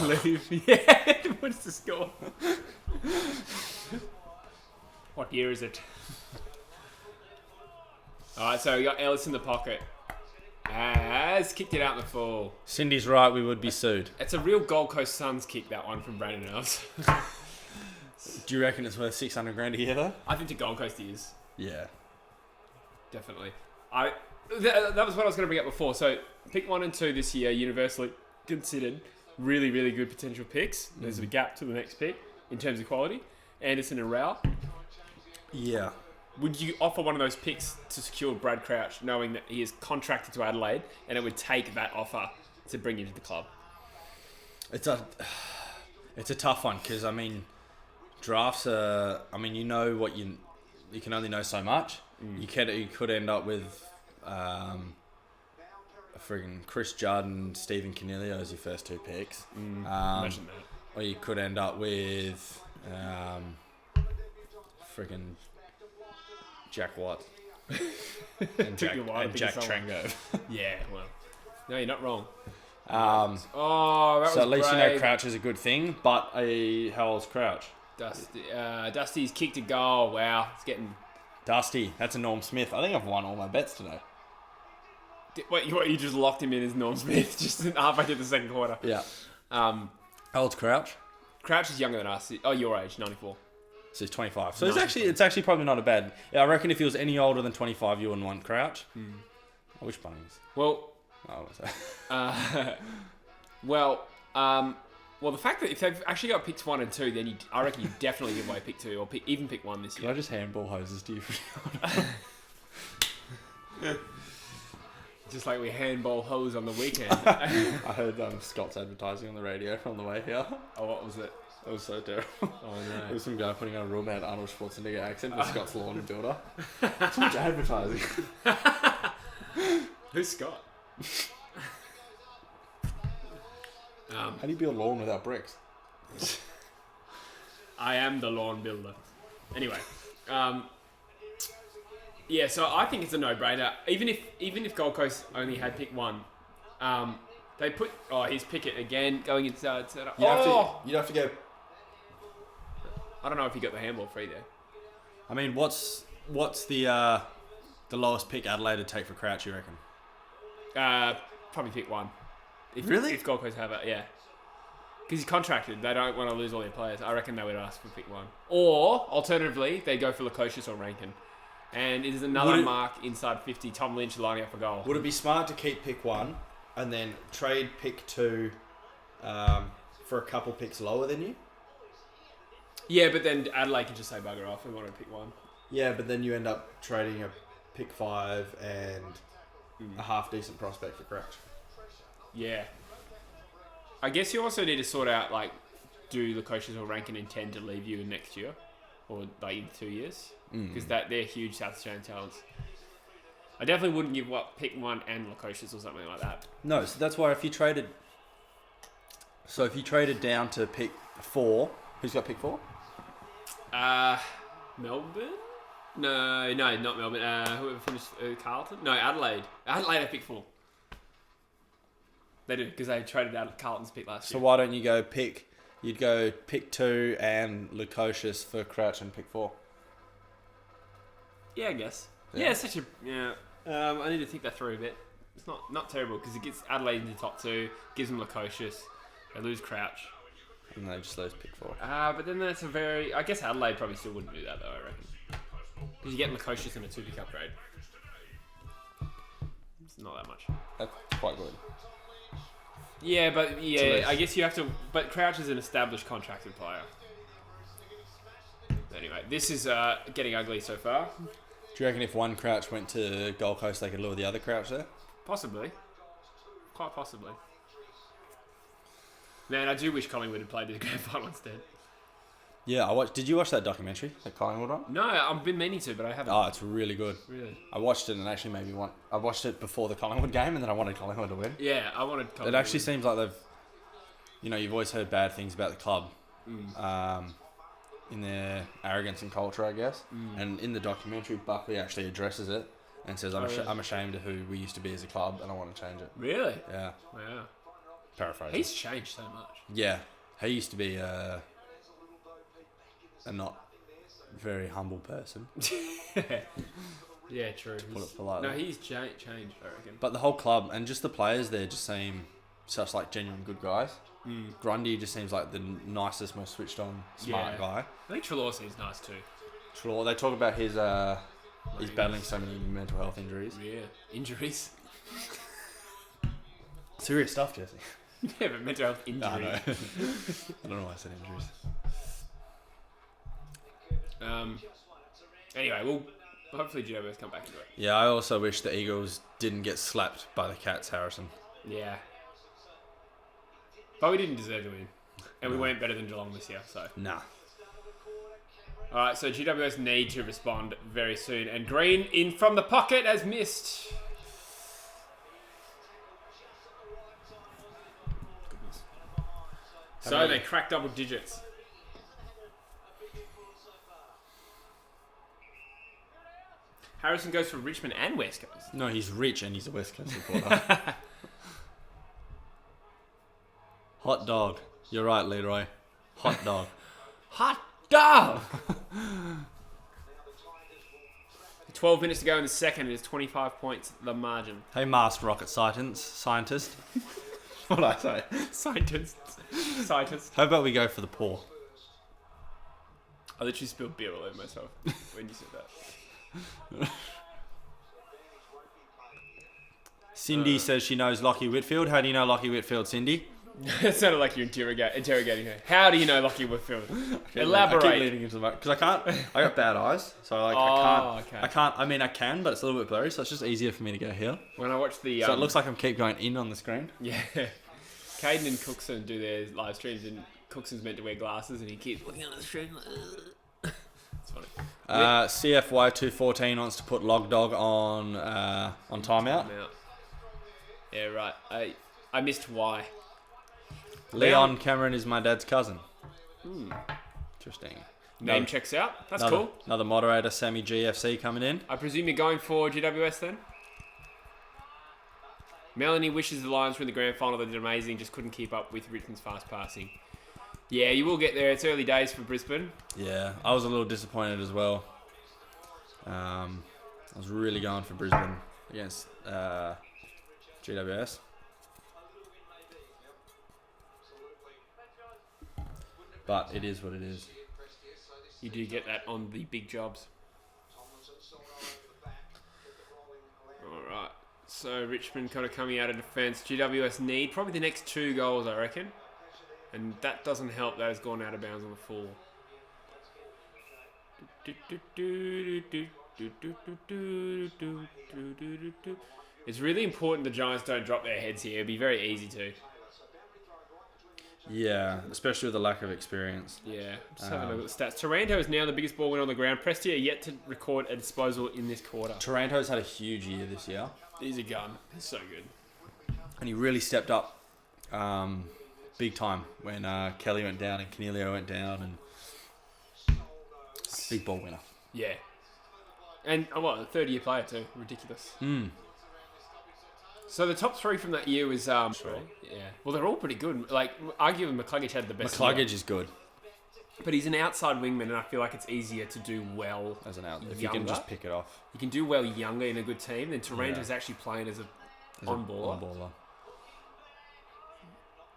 Yeah, what is the score? What year is it? Alright, so we got Ellis in the pocket. Has kicked it out in the full. Cindy's right, we would be sued. It's a real Gold Coast Suns kick, that one from Brandon Ellis. Do you reckon it's worth $600,000 a year, though? I think to Gold Coast is. Yeah. Definitely. That was what I was going to bring up before. So, pick 1 and 2 this year, universally considered really, really good potential picks. There's a gap to the next pick in terms of quality. Anderson and Rao. Yeah. Would you offer one of those picks to secure Brad Crouch, knowing that he is contracted to Adelaide, and it would take that offer to bring him to the club? It's a tough one, because, I mean, drafts are... I mean, you know what you can only know so much. You could end up with a friggin' Chris Judd and Stephen Canelio as your first 2 picks. Imagine that. Or you could end up with friggin' Jack Watt and Jack Trango. Yeah, well, no, you're not wrong. That was so at least brave. You know Crouch is a good thing, but how old's Crouch? Dusty's kicked a goal. Wow, it's getting... Dusty, that's a Norm Smith. I think I've won all my bets today. Wait, you just locked him in as Norm Smith just halfway through the second quarter. Yeah. How old's Crouch? Crouch is younger than us. Oh, your age, 94. So he's 25. So it's actually probably not a bad... Yeah, I reckon if he was any older than 25, you wouldn't want Crouch. I wish Bunnings. Well... Well, the fact that if they've actually got picks 1 and 2, then I reckon you definitely give away pick 2 or even pick 1 this year. Can I just handball hoses to you? Just like we handball hose on the weekend. I heard Scott's advertising on the radio on the way here. Oh, what was it? It was so terrible. Oh, no. There was some guy putting on a real bad Arnold Schwarzenegger accent with Scott's Lawn and Builder. Too much advertising. Who's Scott? How do you build lawn without bricks? I am the lawn builder. Anyway, yeah. So I think it's a no-brainer. Even if Gold Coast only had pick 1, they put his picket again going inside setup. You'd have to go. I don't know if he got the handball free there. I mean, what's the lowest pick Adelaide would take for Crouch, you reckon? Probably pick 1. Really? If Gold Coast have it, yeah. Because he's contracted. They don't want to lose all their players. I reckon they would ask for pick 1. Or, alternatively, they go for Lukosius or Rankin. And it is another mark inside 50. Tom Lynch lining up for goal. Would it be smart to keep pick 1 and then trade pick 2 for a couple picks lower than you? Yeah, but then Adelaide can just say bugger off. We want to pick 1. Yeah, but then you end up trading a pick 5 and a half decent prospect for Crouch. Yeah. I guess you also need to sort out, like, do Lukosius or Rankin intend to leave you next year? Or, like, in 2 years? Because they're huge South Australian talents. I definitely wouldn't give up pick 1 and Lukosius or something like that. No, so that's why if you traded down to pick 4, who's got pick 4? Melbourne? No, not Melbourne. Whoever finished Carlton? No, Adelaide. Adelaide have pick 4. They do, because they traded out Carlton's pick last year. So why don't you go pick... You'd go pick 2 and Lukosius for Crouch and pick 4. Yeah, I guess. Yeah, it's such a... Yeah. I need to think that through a bit. It's not terrible, because it gets Adelaide into the top 2, gives them Lukosius, they lose Crouch. And they just lose pick 4. But then that's a very... I guess Adelaide probably still wouldn't do that, though, I reckon. Because you get Lukosius in a 2-pick upgrade. It's not that much. That's quite good. Yeah, but I guess you have to... But Crouch is an established contracted player. Anyway, this is getting ugly so far. Do you reckon if one Crouch went to Gold Coast, they could lure the other Crouch there? Possibly. Quite possibly. Man, I do wish Collingwood had played the grand final instead. Yeah, I watched. Did you watch that documentary, that Collingwood one? No, I've been meaning to, but I haven't. Oh, it's really good. Really? I watched it and actually made me want... I watched it before the Collingwood game and then I wanted Collingwood to win. Yeah, I wanted Collingwood. It actually seems like they've... You know, you've always heard bad things about the club. In their arrogance and culture, I guess. And in the documentary, Buckley actually addresses it and says, I'm ashamed of who we used to be as a club and I want to change it. Really? Yeah. Wow. Paraphrasing. He's changed so much. Yeah. He used to be a not very humble person. Yeah, true. Put it politely. No, he's changed, I reckon. But the whole club and just the players there just seem such like genuine good guys. Grundy just seems like the nicest, most switched on, smart guy. I think Treloar seems nice too. Treloar, they talk about his he's battling so many mental health injuries. Yeah, injuries. Serious stuff, Jesse. Yeah, but mental health injuries. I know. I don't know why I said injuries. Anyway, well, hopefully GWS come back into it. Yeah, I also wish the Eagles didn't get slapped by the Cats, Harrison. Yeah. But we didn't deserve to win. And we weren't better than Geelong this year, so. Nah. Alright, so GWS need to respond very soon. And Green in from the pocket has missed. So they cracked double digits. Harrison goes for Richmond and West Coast. No, he's rich and he's a West Coast supporter. Hot dog. You're right, Leroy. Hot dog. Hot dog! 12 minutes to go in the second. It is 25 points, the margin. Hey, masked rocket scientist. What did I say? Scientist. How about we go for the poor? I literally spilled beer all over myself when you said that. Cindy says she knows Lockie Whitfield. How do you know Lockie Whitfield, Cindy? It sounded like you're interrogating her. How do you know Lockie Whitfield? Elaborate. I keep leading into the mic because I can't. I got bad eyes, so like I can't. I mean, I can, but it's a little bit blurry, so it's just easier for me to go here. When I watch the, so it looks like I'm keep going in on the screen. Yeah, Caden and Cookson do their live streams, and Cookson's meant to wear glasses, and he keeps looking on the screen. It's funny. CFY 214 wants to put Log Dog on timeout. Yeah, right. I missed Y. Leon Cameron is my dad's cousin. Interesting. Name checks out. That's another, cool. Another moderator, Sammy GFC, coming in. I presume you're going for GWS then? Melanie wishes the Lions were in the grand final. They did amazing. Just couldn't keep up with Richmond's fast passing. Yeah, you will get there. It's early days for Brisbane. Yeah, I was a little disappointed as well. I was really going for Brisbane against GWS. But it is what it is. You do get that on the big jobs. Alright. So Richmond kind of coming out of defence. GWS need probably the next 2 goals, I reckon. And that doesn't help. That has gone out of bounds on the full. It's really important the Giants don't drop their heads here. It'd be very easy to. Yeah, especially with the lack of experience. Yeah, just having a look at the stats. Taranto is now the biggest ball winner on the ground. Prestia are yet to record a disposal in this quarter. Taranto's had a huge year this year. He's a gun. He's so good. And he really stepped up big time when Kelly went down and Canelio went down. And big ball winner. Yeah. And, a 30-year player too. Ridiculous. So the top 3 from that year was... Yeah. Well, they're all pretty good. Like, arguably McCluggage had the best year. McCluggage is good. But he's an outside wingman, and I feel like it's easier to do well As an out, if younger. you can just pick it off. You can do well younger in a good team. Then Taranto's actually playing as a on-baller.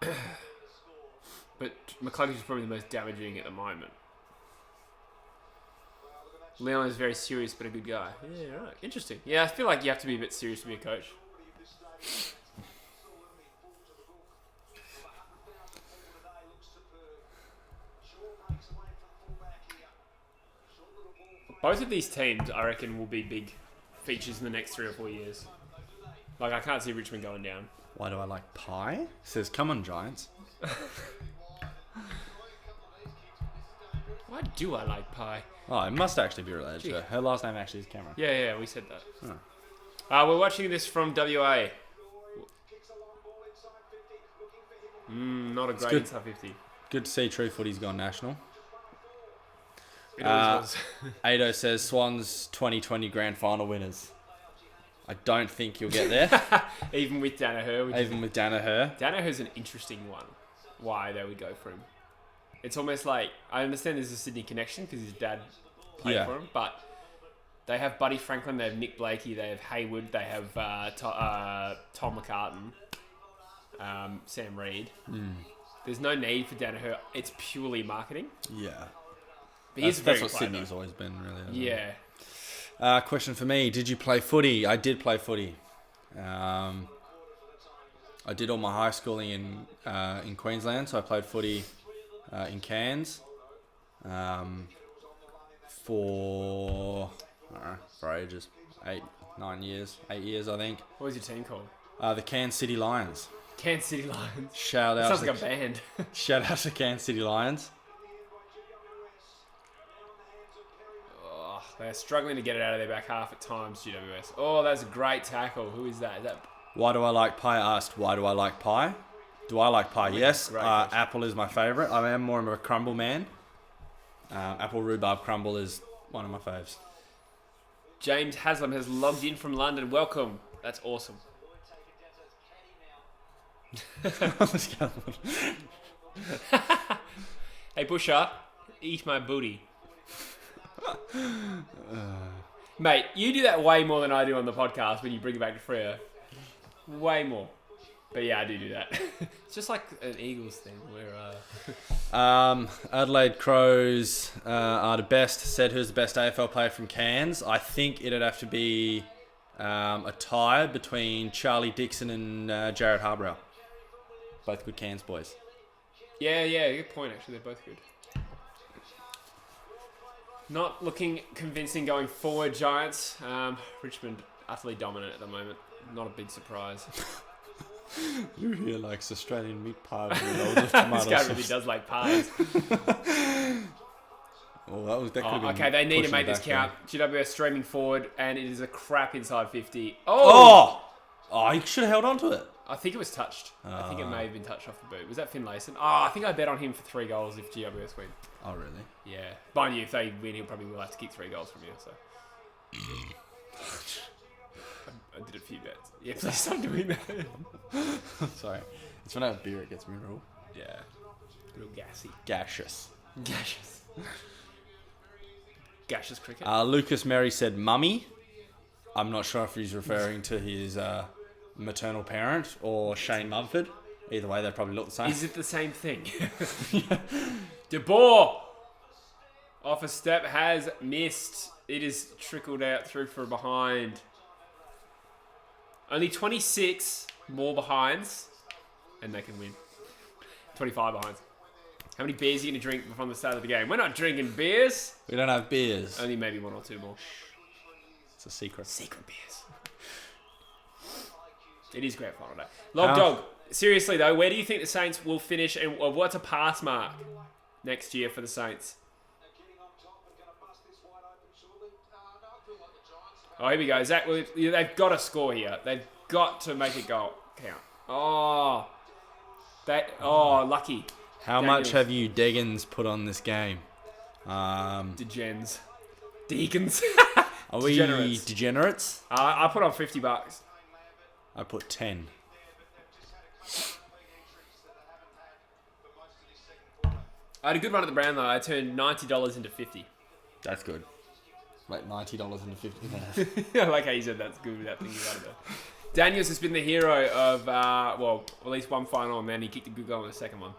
But McCluggage is probably the most damaging at the moment. Leon is very serious, but a good guy. Yeah, right. Interesting. Yeah, I feel like you have to be a bit serious to be a coach. Both of these teams, I reckon, will be big features in the next 3 or 4 years. Like, I can't see Richmond going down. Why do I like pie? It says, come on, Giants. Why do I like pie? Oh, it must actually be related to her. Her last name actually is Cameron. Yeah, we said that. We're watching this from WA. Not a great good. inside 50. Good to see True Footy's gone national. It always was. Ado says Swans 2020 Grand Final winners. I don't think you'll get there. Even with Danaher. Even with Danaher. Danaher's an interesting one. Why they would go for him. It's almost like, I understand there's a Sydney connection because his dad played for him, but they have Buddy Franklin, they have Nick Blakey, they have Hayward, they have Tom McCartan, Sam Reid. There's no need for Danaher. It's purely marketing. Yeah. But That's what Sydney's always been, really. Yeah. Question for me. Did you play footy? I did play footy. I did all my high schooling in Queensland, so I played footy in Cairns for ages. 8 years, I think. What was your team called? The Cairns City Lions. Kansas City Lions. Shout out. Sounds like a band. Shout out to Cairns City Lions. Oh, they're struggling to get it out of their back half at times, GWS. Oh, that's a great tackle. Who is that? Is that... Why do I like pie? Asked, why do I like pie? Do I like pie? Yes. Apple is my favourite. I am more of a crumble man. Apple rhubarb crumble is one of my faves. James Haslam has logged in from London. Welcome. That's awesome. Hey, Busher, eat my booty. Mate, you do that way more than I do on the podcast when you bring it back to Freo. Way more. But yeah, I do that. It's just like an Eagles thing where... Adelaide Crows are the best. Said who's the best AFL player from Cairns. I think it'd have to be a tie between Charlie Dixon and Jared Harbrow. Both good Cairns boys. Yeah, good point actually. They're both good. Not looking convincing going forward, Giants. Richmond utterly dominant at the moment. Not a big surprise. Who here likes Australian meat pie with loads of tomato This guy sauce? really does like pies. Well, that could have been Okay, they need to pushing make it this back count. GWS streaming forward, and it is a crap inside 50. Oh, he should have held on to it. I think it was touched. I think it may have been touched off the boot. Was that Finlayson? I think I bet on him for 3 goals if GWS win. Oh, really? Yeah. Mind you, if they win, he'll probably will have to kick 3 goals from you. So. I did a few bets. Yeah, please stop doing that. Sorry. It's when I have beer it gets me real. Yeah. A little gassy. Gaseous. Gaseous cricket. Lucas Merry said mummy. I'm not sure if he's referring to his maternal parent or Shane Mumford. Either way, they probably look the same. Is it the same thing? De Boer off a step has missed. It is trickled out through for a behind. Only 26 more behinds, and they can win. 25 behinds. How many beers are you going to drink from the start of the game? We're not drinking beers. We don't have beers. Only maybe 1 or 2 more. It's a secret. Secret beers. It is grand final day. Log Dog, seriously though, where do you think the Saints will finish, and what's a pass mark next year for the Saints? Oh, here we go. Zach, they've got to score here. They've got to make it goal count. Lucky. How much have you Deggans put on this game? Degens. Deacons. Are we degenerates? I put on $50. I put 10. I had a good run at the Brown though. I turned $90 into 50. That's good. Like $90 into 50. I like how you said that's good without thinking about it though. Daniels has been the hero of, at least one final, and then he kicked a good goal in the second one.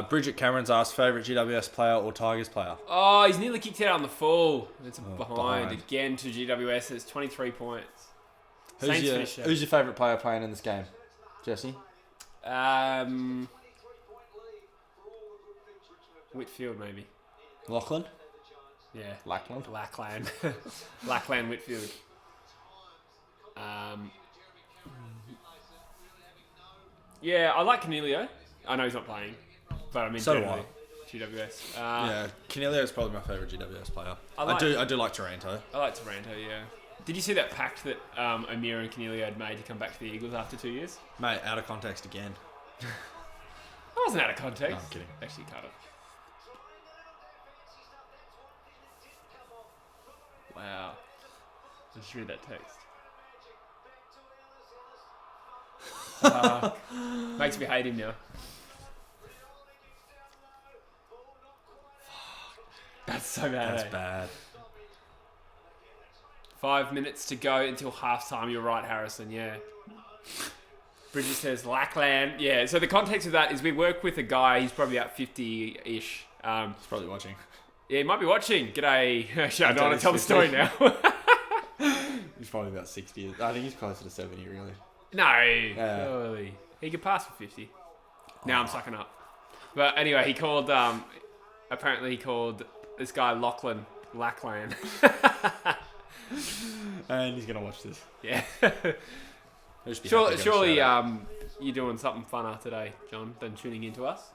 Bridget Cameron's asked, favourite GWS player or Tigers player? Oh, he's nearly kicked it out on the full. It's behind again to GWS. It's 23 points. Who's your favourite player playing in this game? Jesse? Whitfield, maybe. Lachlan? Yeah. Lackland? Lackland Whitfield. Yeah, I like Canelio. I know he's not playing, but I mean, so do generally, GWS. Yeah, Canelio is probably my favourite GWS player. I do like Taranto. I like Taranto, yeah. Did you see that pact that Amir and Canelio had made to come back to the Eagles after 2 years? Mate, out of context again. That wasn't out of context. No, I'm kidding. Actually, cut it. Wow. Just read that text. Makes me hate him now. That's so bad. That's bad. 5 minutes to go until halftime. You're right, Harrison. Yeah. Bridget says Lackland. Yeah. So the context of that is we work with a guy. He's probably about 50-ish. He's probably watching. Yeah, he might be watching. G'day. I don't want to tell the story now. He's probably about 60. I think he's closer to 70, really. No. Surely. He could pass for 50. Now I'm sucking up. But anyway, he called, apparently he called this guy Lackland. And he's going to watch this. Yeah. Surely you're doing something funner today, John, than tuning into us.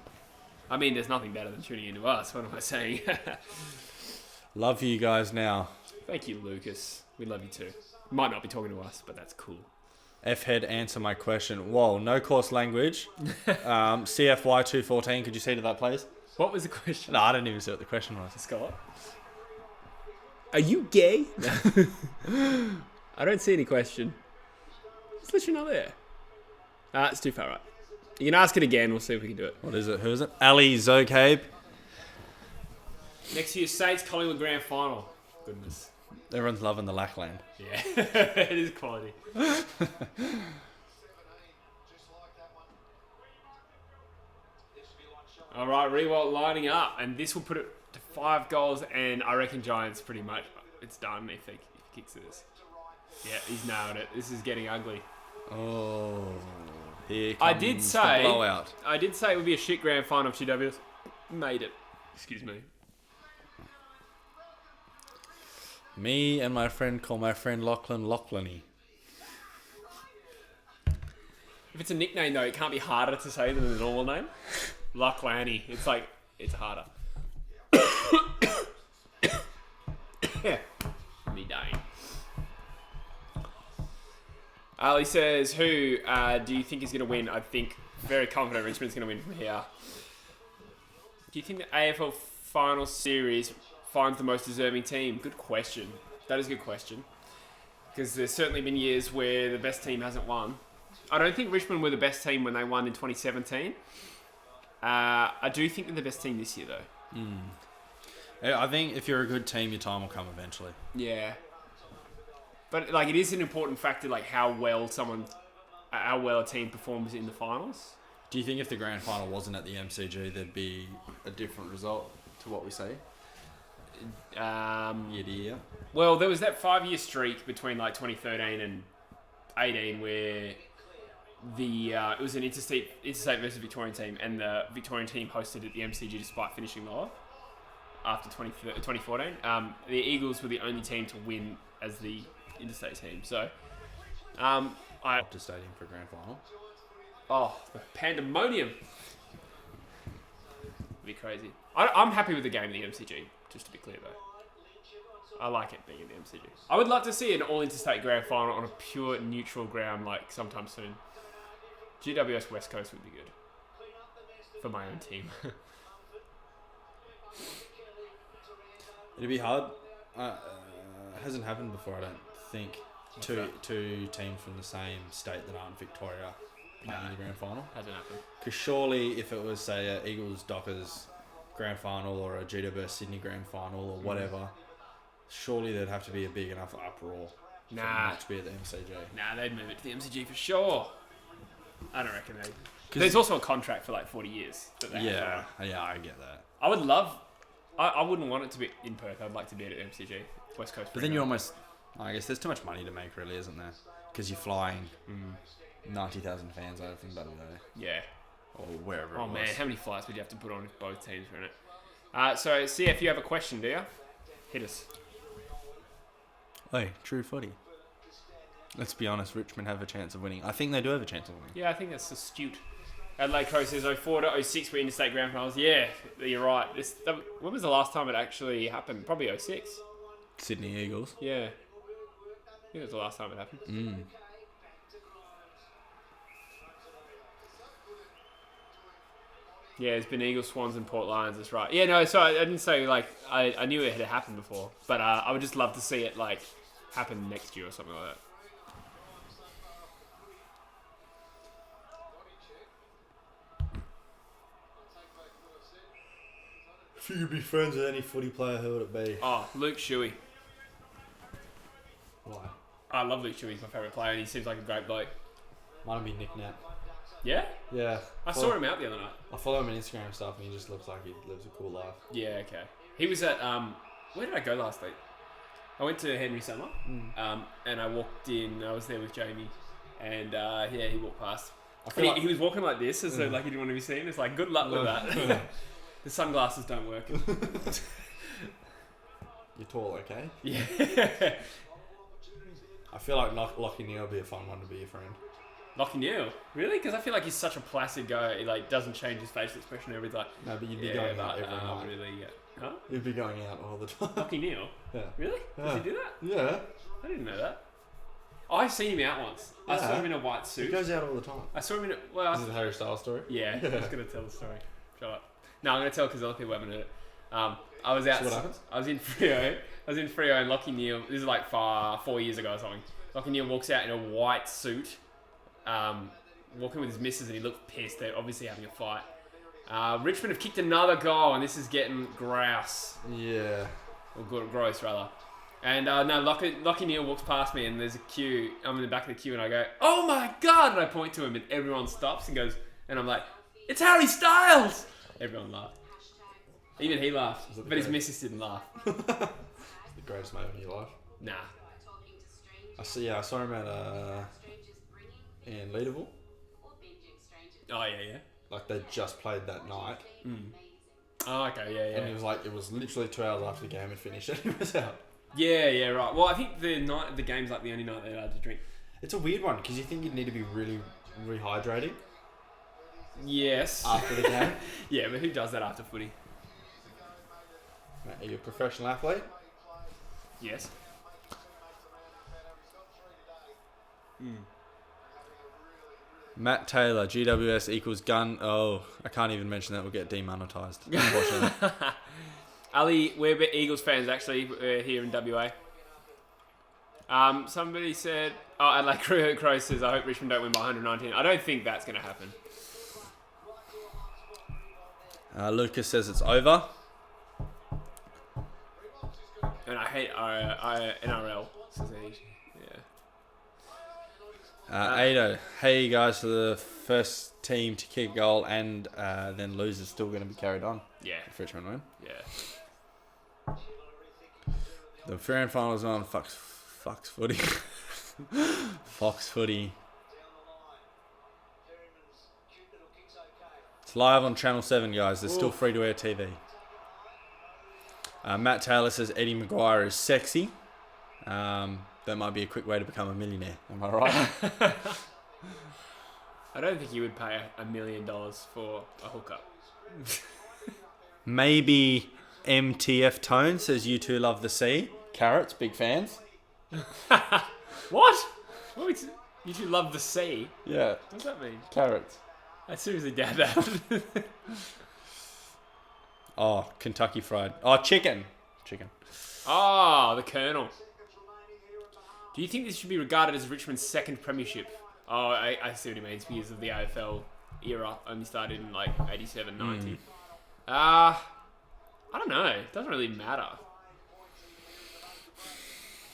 I mean, there's nothing better than tuning into us. What am I saying? Love you guys now. Thank you, Lucas. We love you too. Might not be talking to us, but that's cool. F-head, answer my question. Whoa, no course language. CFY 214, could you see to that, please? What was the question? No, I didn't even see what the question was. Scott? Are you gay? I don't see any question. Just let you know there. It's too far right. You can ask it again. We'll see if we can do it. What is it? Who is it? Ali Zocabe. Next year's Saints Collingwood Grand Final. Goodness. Everyone's loving the Lackland. Yeah, it is quality. All right, Rewalt lining up, and this will put it to 5 goals, and I reckon Giants pretty much, it's done if he kicks this. Yeah, he's nailed it. This is getting ugly. Oh, here comes I did say the blowout. I did say it would be a shit grand final if GWS made it. Excuse me. Me and my friend call my friend Lachlan Lachlan-y. If it's a nickname, though, it can't be harder to say than a normal name. Lachlan-y. It's like, it's harder. Me dying. Ali says, who do you think is going to win? I think very confident Richmond's going to win from here. Do you think the AFL Final Series finds the most deserving team? Good question. That is a good question. Because there's certainly been years where the best team hasn't won. I don't think Richmond were the best team when they won in 2017. I do think they're the best team this year, though. I think if you're a good team, your time will come eventually. Yeah. But like, it is an important factor, like how well a team performs in the finals. Do you think if the grand final wasn't at the MCG, there'd be a different result to what we see? Year to year. Well, there was that 5-year streak between like 2013 and 18 where it was an interstate versus Victorian team, and the Victorian team hosted at the MCG despite finishing lower after 2014. The Eagles were the only team to win as the interstate team. So, Optus Stadium for grand final. Oh, the pandemonium! It'd be crazy. I'm happy with the game in the MCG. Just to be clear, though, I like it being in the MCG. I would love to see an all-interstate grand final on a pure neutral ground, like sometime soon. GWS West Coast would be good for my own team. It'd be hard. It hasn't happened before, I don't think. Two teams from the same state that aren't Victoria playing in the grand final. Hasn't happened. Because surely, if it was say a Eagles Dockers grand final or a GWS Sydney grand final or whatever, surely there'd have to be a big enough uproar for it to be at the MCG. Nah, they'd move it to the MCG for sure. I don't reckon they. There's also a contract for like 40 years. That they have. Yeah, I get that. I would love. I wouldn't want it to be in Perth. I'd like to be at MCG, West Coast. But then you almost. I guess there's too much money to make, really, isn't there? Because you're flying 90,000 fans over from WA. Yeah. Or wherever. Oh man, how many flights would you have to put on if both teams were in it? So, CF, you have a question, do you? Hit us. Hey, True Footy. Let's be honest, Richmond have a chance of winning. I think they do have a chance of winning. Yeah, I think that's astute. Adelaide Crow says 04 to 06 were interstate grand finals. Yeah, you're right. When was the last time it actually happened? Probably 06. Sydney Eagles. Yeah. I think it was the last time it happened. Yeah, it's been Eagles, Swans, and Port Lions. That's right. Yeah, no. So I didn't say like I knew it had happened before, but I would just love to see it like happen next year or something like that. If you could be friends with any footy player, who would it be? Oh, Luke Shuey. Why? I love Luke Shuey. He's my favourite player, and he seems like a great bloke. Might have been Nick Nat. Yeah? Yeah. I saw him out the other night. I follow him on Instagram and stuff, and he just looks like he lives a cool life. Yeah, okay. He was at, where did I go last week? I went to Henry Summer, and I walked in, I was there with Jamie, and he walked past. He was walking like this, as though like he didn't want to be seen. It's like, good luck with that. The sunglasses don't work. You're tall, okay? Yeah. I feel like Lockie Neal would be a fun one to be your friend. Lockie Neal? Really? Because I feel like he's such a placid guy. He like doesn't change his facial expression every time. No, but you'd be going out every night. Really, yeah. Huh? You'd be going out all the time. Lockie Neal? Yeah. Really? Does he do that? Yeah. I didn't know that. I've seen him out once. I saw him in a white suit. He goes out all the time. I saw him in a... Well, Is it a Harry Styles story? Yeah, I was going to tell the story. Shut up. No, I'm going to tell because other people haven't heard it. I was out... So what happens? I was in Freo and Lockie Neal... This is like 4 years ago or something. Lockie Neal walks out in a white suit, walking with his missus, and he looked pissed. They're obviously having a fight. Richmond have kicked another goal, and this is getting grouse. Yeah. Or gross, rather. And no, Lockie Neal walks past me, and there's a queue. I'm in the back of the queue, and I go, "Oh my god!" And I point to him, and everyone stops and goes, and I'm like, "It's Harry Styles!" Everyone laughed. Even he laughed, but his missus didn't laugh. The greatest moment of your life. Nah. I saw him at in Leederville. Oh yeah. Like they just played that night. Oh okay, yeah. And it was literally 2 hours after the game had finished, and he was out. Yeah, right. Well, I think the game's like the only night they're allowed to drink. It's a weird one because you think you'd need to be really rehydrating. Yes. After the game. Yeah, but who does that after footy? Mate, are you a professional athlete? Yes. Matt Taylor, GWS equals gun. Oh, I can't even mention that. We'll get demonetized. Unfortunately. Ali, we're bit Eagles fans actually. We're here in WA. Somebody said, and like Crow says, I hope Richmond don't win by 119. I don't think that's going to happen. Lucas says it's over. And I hate NRL. Says he. Yeah. Ada, hey guys, for the first team to kick a goal and then lose is still going to be carried on. Yeah. If Richmond win. Yeah. The grand final is on Fox Footy. Fox Footy. It's live on Channel 7, guys. There's still free-to-air TV. Matt Taylor says Eddie Maguire is sexy. That might be a quick way to become a millionaire. Am I right? I don't think you would pay $1 million for a hookup. Maybe MTF Tone says you two love the sea. Carrots, big fans. What? You two love the sea? Yeah. What does that mean? Carrots. I seriously doubt that. Oh, Kentucky Fried. Oh, chicken. Oh, the Colonel. Do you think this should be regarded as Richmond's second premiership? Oh, I see what he means because of the AFL era. Only started in like 87, 90. I don't know. It doesn't really matter.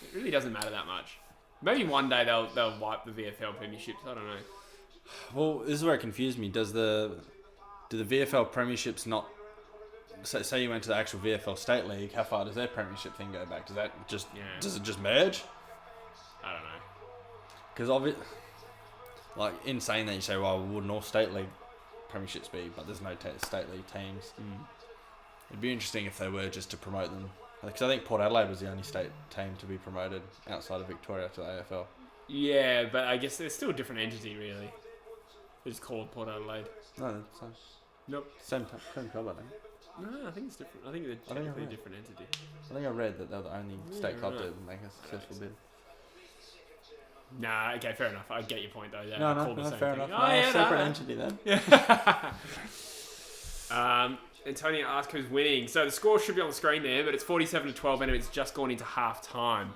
It really doesn't matter that much. Maybe one day they'll wipe the VFL premierships. I don't know. Well, this is where it confused me. Do the VFL premierships not... Say you went to the actual VFL State League, how far does their premiership thing go back? Does it just merge? I don't know. Because like in saying that, you say, well, wouldn't all State League premierships be? But there's no State League teams. It'd be interesting if they were just to promote them. Because I think Port Adelaide was the only state team to be promoted outside of Victoria to the AFL. Yeah, but I guess they're still a different entity, really. They're just called Port Adelaide. No, that's same. Nope. Same club, I think. No, I think it's different. I think they're technically a different entity. I think I read that they're the only state club to make a successful bid. Nah, okay, fair enough. I get your point, though. No, fair enough. Oh, yeah, separate entity then. Antonio asks who's winning. So the score should be on the screen there, but it's 47-12 and it's just gone into half time.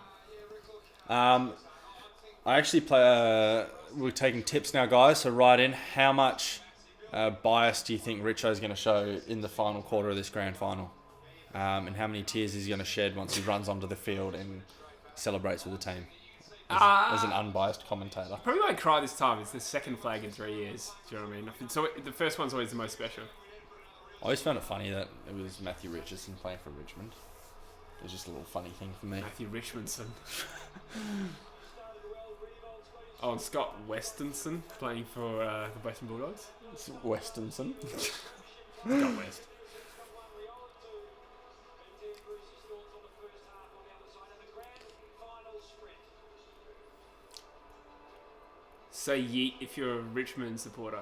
I actually we're taking tips now, guys. So write in how much bias do you think Richo's going to show in the final quarter of this grand final, and how many tears he's going to shed once he runs onto the field and celebrates with the team as an unbiased commentator. Probably won't cry this time. It's the second flag in 3 years. Do you know what I mean? So the first one's always the most special. I always found it funny that it was Matthew Richardson playing for Richmond. It was just a little funny thing for me. Matthew Richmondson. Oh, and Scott Westonson playing for the Western Bulldogs. It's Westonson. Scott West. Say yeet if you're a Richmond supporter.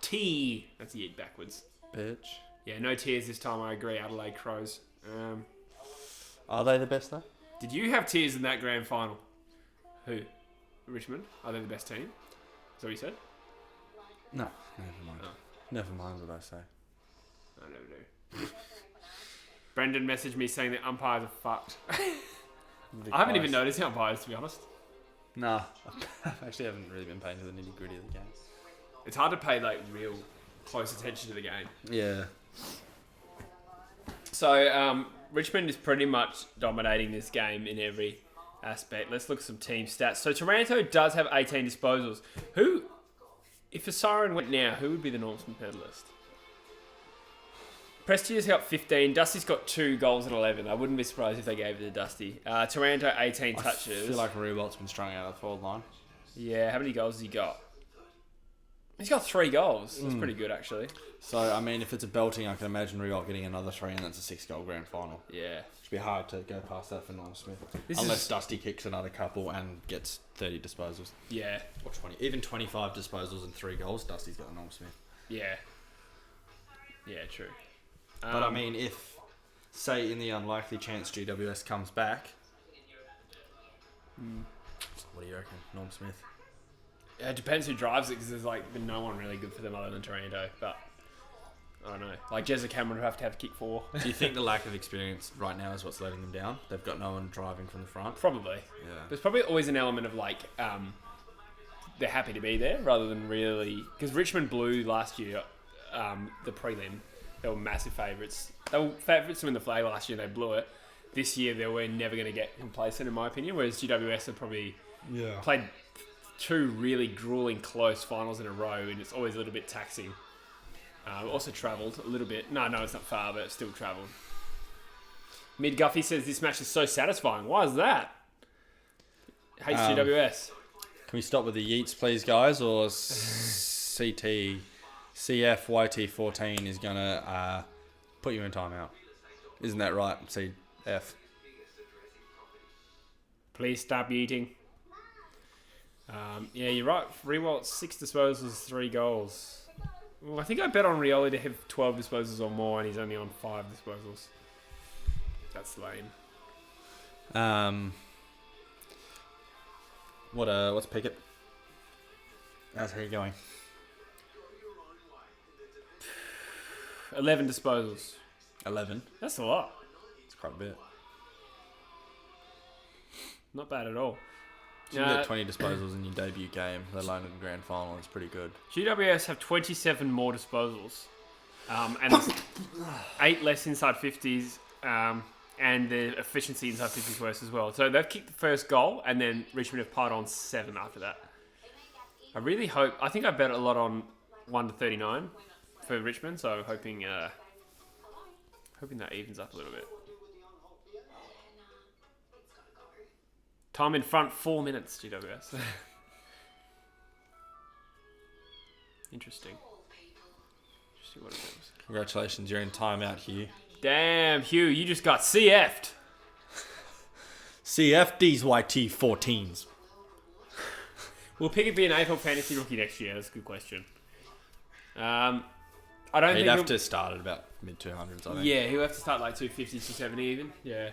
T. That's yeet backwards. Bitch. Yeah, no tears this time, I agree. Adelaide Crows. Are they the best though? Did you have tears in that grand final? Who? Richmond? Are they the best team? Is that what you said? No, never mind. Oh. Never mind what I say. I never do. Brendan messaged me saying that umpires are fucked. I haven't even noticed the umpires, to be honest. Nah, I actually haven't really been paying to the nitty gritty of the game. It's hard to pay like real close attention to the game. Yeah. So Richmond is pretty much dominating this game in every aspect. Let's look at some team stats. So Taranto does have 18 disposals. Who, if a siren went now, who would be the Norm Smith medalist? Prestia's got 15. Dusty's got 2 goals and 11. I wouldn't be surprised if they gave it to Dusty. Taranto, 18 touches. I feel like Rewalt's been strung out of the forward line. Yeah, how many goals has he got? He's got 3 goals. That's pretty good, actually. So, I mean, if it's a belting, I can imagine Rewalt getting another 3, and that's a 6-goal grand final. Yeah. Should be hard to go past that for Norm Smith. Unless Dusty kicks another couple and gets 30 disposals. Yeah. Or 20. Even 25 disposals and 3 goals, Dusty's got Norm Smith. Yeah. Yeah, true. But I mean, if, say, in the unlikely chance GWS comes back, what do you reckon, Norm Smith? It depends who drives it, because there's like been no one really good for them other than Taranto. But I don't know. Like Jesse Callum would have to kick 4. Do you think the lack of experience right now is what's letting them down? They've got no one driving from the front. Probably. Yeah. There's probably always an element of like they're happy to be there rather than really, because Richmond blew last year the prelim. They were massive favourites. They were favourites to win the flag last year. They blew it. This year they were never going to get complacent, in my opinion. Whereas GWS have probably played 2 really grueling close finals in a row, and it's always a little bit taxing. Also travelled a little bit. No, it's not far, but still travelled. Mid Guffey says this match is so satisfying. Why is that? Hates GWS. Can we stop with the yeets, please, guys? Or CFYT14 is going to put you in timeout. Isn't that right, CF? Please stop eating. Yeah, you're right. Rewalt 6 disposals, 3 goals. Well, I think I bet on Rioli to have 12 disposals or more, and he's only on 5 disposals. That's lame. What's Pickett? How's he going? 11 disposals. 11. That's a lot. It's quite a bit. Not bad at all. You get 20 disposals in your debut game, let alone in the grand final. It's pretty good. GWS have 27 more disposals, and there's 8 less inside 50s, and the efficiency inside 50s worse as well. So they've kicked the first goal, and then Richmond have piled on 7 after that. I really hope. I think I bet a lot on 1 to 39 for Richmond, so hoping that evens up a little bit. Time in front, 4 minutes, GWS. Interesting what it is. Congratulations, you're in timeout, Hugh. Damn, Hugh, you just got CF'd. CFD's YT14s. Will Pickett be an AFL fantasy rookie next year? That's a good question. I don't He'd think have to start at about mid-200s, I think. Yeah, he'll have to start like 250, 270 even. Yeah.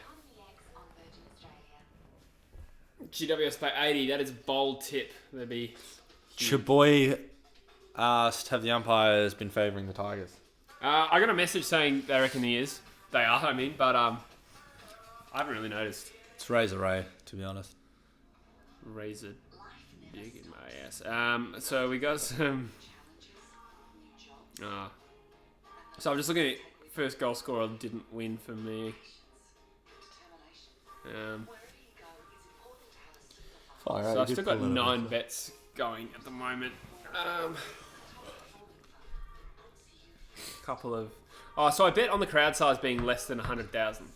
GWS play 80. That is a bold tip. That'd be huge. Chaboy asked, have the umpires been favouring the Tigers? I got a message saying they reckon he is. They are, I mean, but I haven't really noticed. It's Razor Ray, to be honest. Razor dig in my ass. So we got some... so I'm just looking at first goal scorer didn't win for me. So I've still got 9 bets going at the moment. Couple of... so I bet on the crowd size being less than 100,000.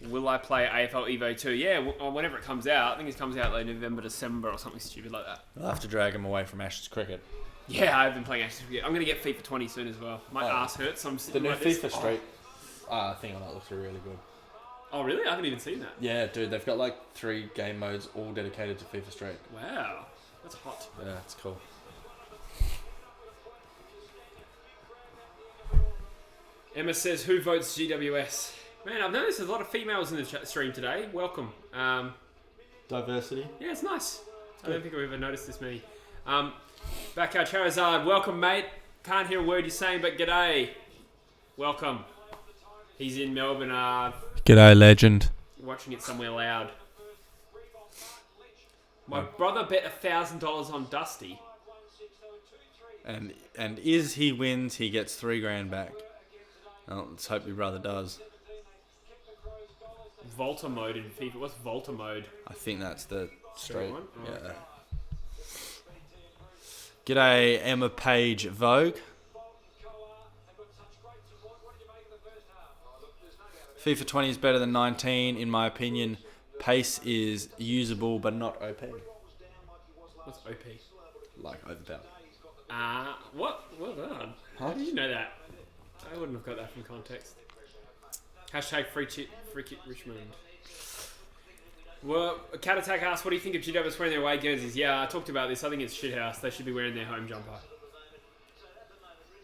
Will I play AFL Evo 2? Yeah, whenever it comes out. I think it comes out like November, December or something stupid like that. I'll have to drag him away from Ashes cricket. Yeah, I've been playing Ashes cricket. I'm going to get FIFA 20 soon as well. My ass hurts, so I'm The sitting new like this. FIFA Street thing on it looks really good. Oh, really? I haven't even seen that. Yeah, dude, they've got like 3 game modes all dedicated to FIFA Street. Wow. That's hot. Yeah, it's cool. Emma says, who votes GWS? Man, I've noticed there's a lot of females in the stream today. Welcome. Diversity. Yeah, it's nice. I don't think I've ever noticed this many. Backyard Charizard, welcome, mate. Can't hear a word you're saying, but g'day. Welcome. He's in Melbourne, G'day, legend. watching it somewhere loud. My brother bet $1,000 on Dusty. And is he wins, he gets $3,000 back. Well, let's hope your brother does. Volta mode in FIFA. What's Volta mode? I think that's the straight one? Oh, yeah. okay. G'day, Emma Page Vogue. FIFA 20 is better than 19, in my opinion. Pace is usable, but not OP. What's OP? Like overpowered. What? Well done. How did you know that? I wouldn't have got that from context. Hashtag free kick Richmond. Well, Cat Attack asks, what do you think of GWS wearing their away jerseys? Yeah, I talked about this. I think it's shithouse. They should be wearing their home jumper.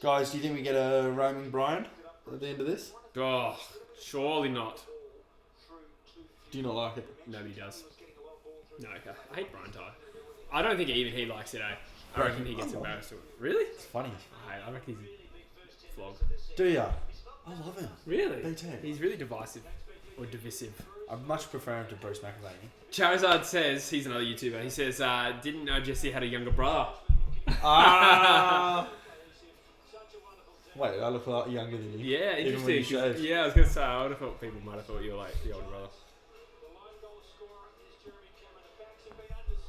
Guys, do you think we get a roaming Brian at the end of this? Oh, surely not. Do you not like it? Nobody does. No, okay. I hate Brian Tyre. I don't think even he likes it, eh? I reckon he gets embarrassed. Really? It's funny. I reckon he's a flog. Do ya? I love him. Really? Me too. He's really divisive. Or divisive. I much prefer him to Bruce McAvaney. Charizard says, he's another YouTuber, he says, didn't know Jesse had a younger brother. Wait, I look a lot younger than you. Yeah, Even when you interesting. shaved. Yeah, I was going to say, I would have thought people might have thought you were like the older brother.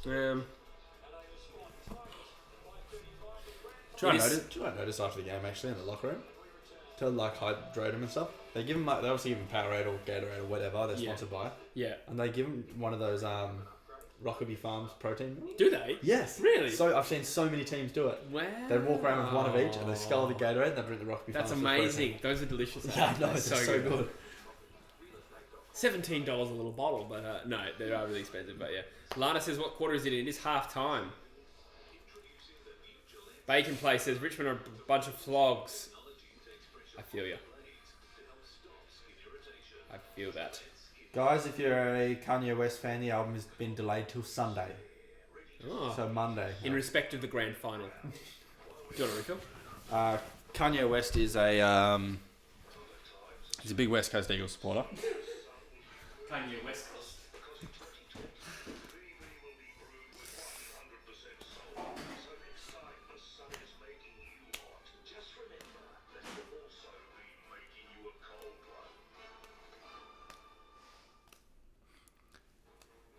Did you notice after the game actually in the locker room to like hydrate him and stuff? They give him they obviously give him Powerade or Gatorade or whatever they're sponsored by, Yeah. and they give him one of those Rockaby Farms protein milk. Do they? Yes. Really? So I've seen so many teams do it. Wow. They walk around with one of each and they scull the Gatorade and they drink the Rockaby That's Farms. amazing. Those are delicious. Yeah, I know, it's so good. $17 a little bottle, but no, they are really expensive. But yeah, Lana says, "What quarter is it in? It is half time." Bacon Place says, "Richmond are a bunch of flogs." I feel you. I feel that. Guys, if you're a Kanye West fan, the album has been delayed till Sunday. Oh. So Monday. In respect of the grand final. Do you want a refill? Kanye West is a he's a big West Coast Eagles supporter. Kanye West Coast.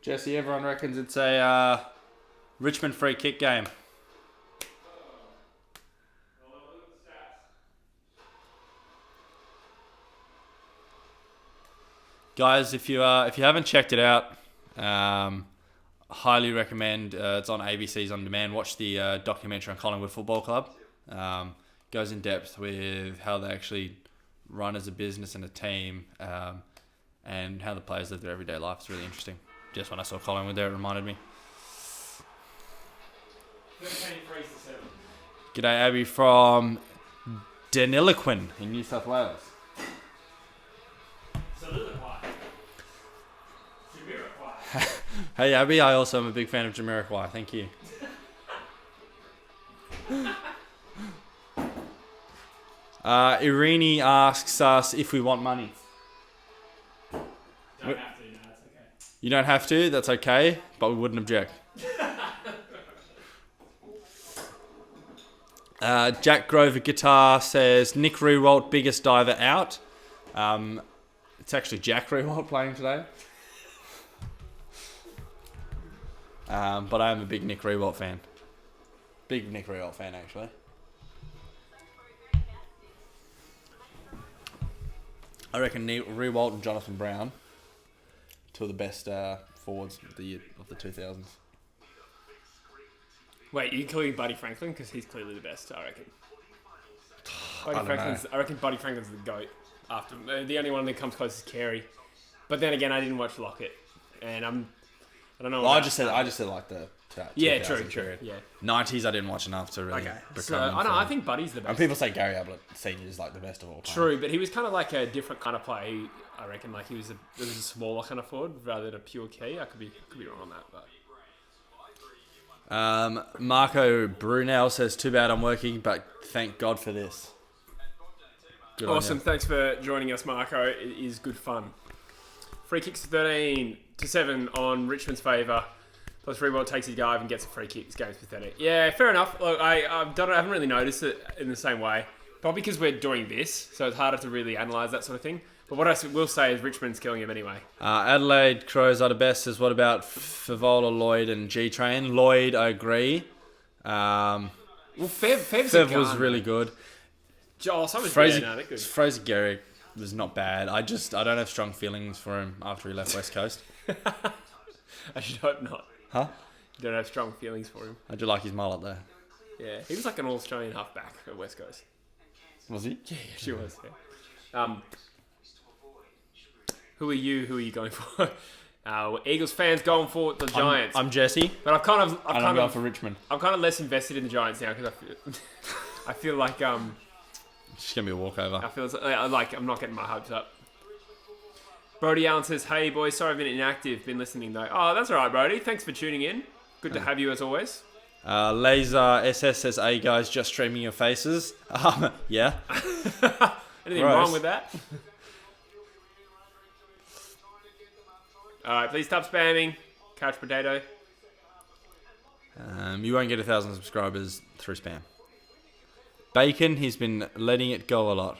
Jesse, everyone reckons it's a Richmond free kick game. Guys, if you haven't checked it out, highly recommend. It's on ABC's On Demand. Watch the documentary on Collingwood Football Club. Goes in depth with how they actually run as a business and a team, and how the players live their everyday life. It's really interesting. Just when I saw Collingwood there, it reminded me. 13 3 to 7. G'day, Abby from Deniliquin in New South Wales. Hey, Abby, I also am a big fan of Jamiroquai. Thank you. Irene asks us if we want money. Don't have to, no, that's okay. You don't have to, that's okay, but we wouldn't object. Jack Grover Guitar says, Nick Rewalt, biggest diver out. It's actually Jack Rewalt playing today. But I am a big Nick Rewalt fan. Big Nick Rewalt fan, actually. I reckon Rewalt and Jonathan Brown, two of the best forwards of the 2000s. Wait, you including Buddy Franklin? Because he's clearly the best, I reckon. I reckon Buddy Franklin's the GOAT. After the only one that comes close is Carey. But then again, I didn't watch Lockett. And I don't know. Well, I just said like the yeah, 2000 true. period. Yeah. 90s I didn't watch enough to really Okay. become So, I know. I think Buddy's the best. And people say Gary Ablett Senior is like the best of all time. True, but he was kind of like a different kind of player. I reckon like he was a smaller kind of forward rather than a pure key. I could be wrong on that, but Marco Brunel says, too bad I'm working, but thank God for this. Good on awesome. you. Thanks for joining us, Marco. It is good fun. Free kicks 13 to 7 on Richmond's favour. Plus Rewalt takes his dive and gets a free kick. This game's pathetic. Yeah, fair enough. Look, I haven't really noticed it in the same way. Probably because we're doing this, so it's harder to really analyse that sort of thing. But what I will say is Richmond's killing him anyway. Adelaide Crows are the best. Says, what about Favola, Lloyd, and G-Train? Lloyd, I agree. Well, Fev's Fev was really good. Oh, so was Fraser Garrick was not bad. I don't have strong feelings for him after he left West Coast. I should hope not. Huh? You don't have strong feelings for him. I do like his mullet though. Yeah, he was like an All-Australian halfback at West Coast. Was he? Yeah, she was. Yeah. Who are you going for? Eagles fans going for the Giants. I'm Jesse. But I'm going for Richmond. I'm kind of less invested in the Giants now because I feel like It's just gonna be a walkover. I feel like I'm not getting my hopes up. Brody Allen says, "Hey boys, sorry I've been inactive. Been listening though. Oh, that's all right, Brody. Thanks for tuning in. Good to have you as always. Laser SS says, "Hey guys, just streaming your faces." Yeah. Anything Gross. wrong with that? All right, please stop spamming. Couch potato. You won't get 1,000 subscribers through spam. Bacon, he's been letting it go a lot.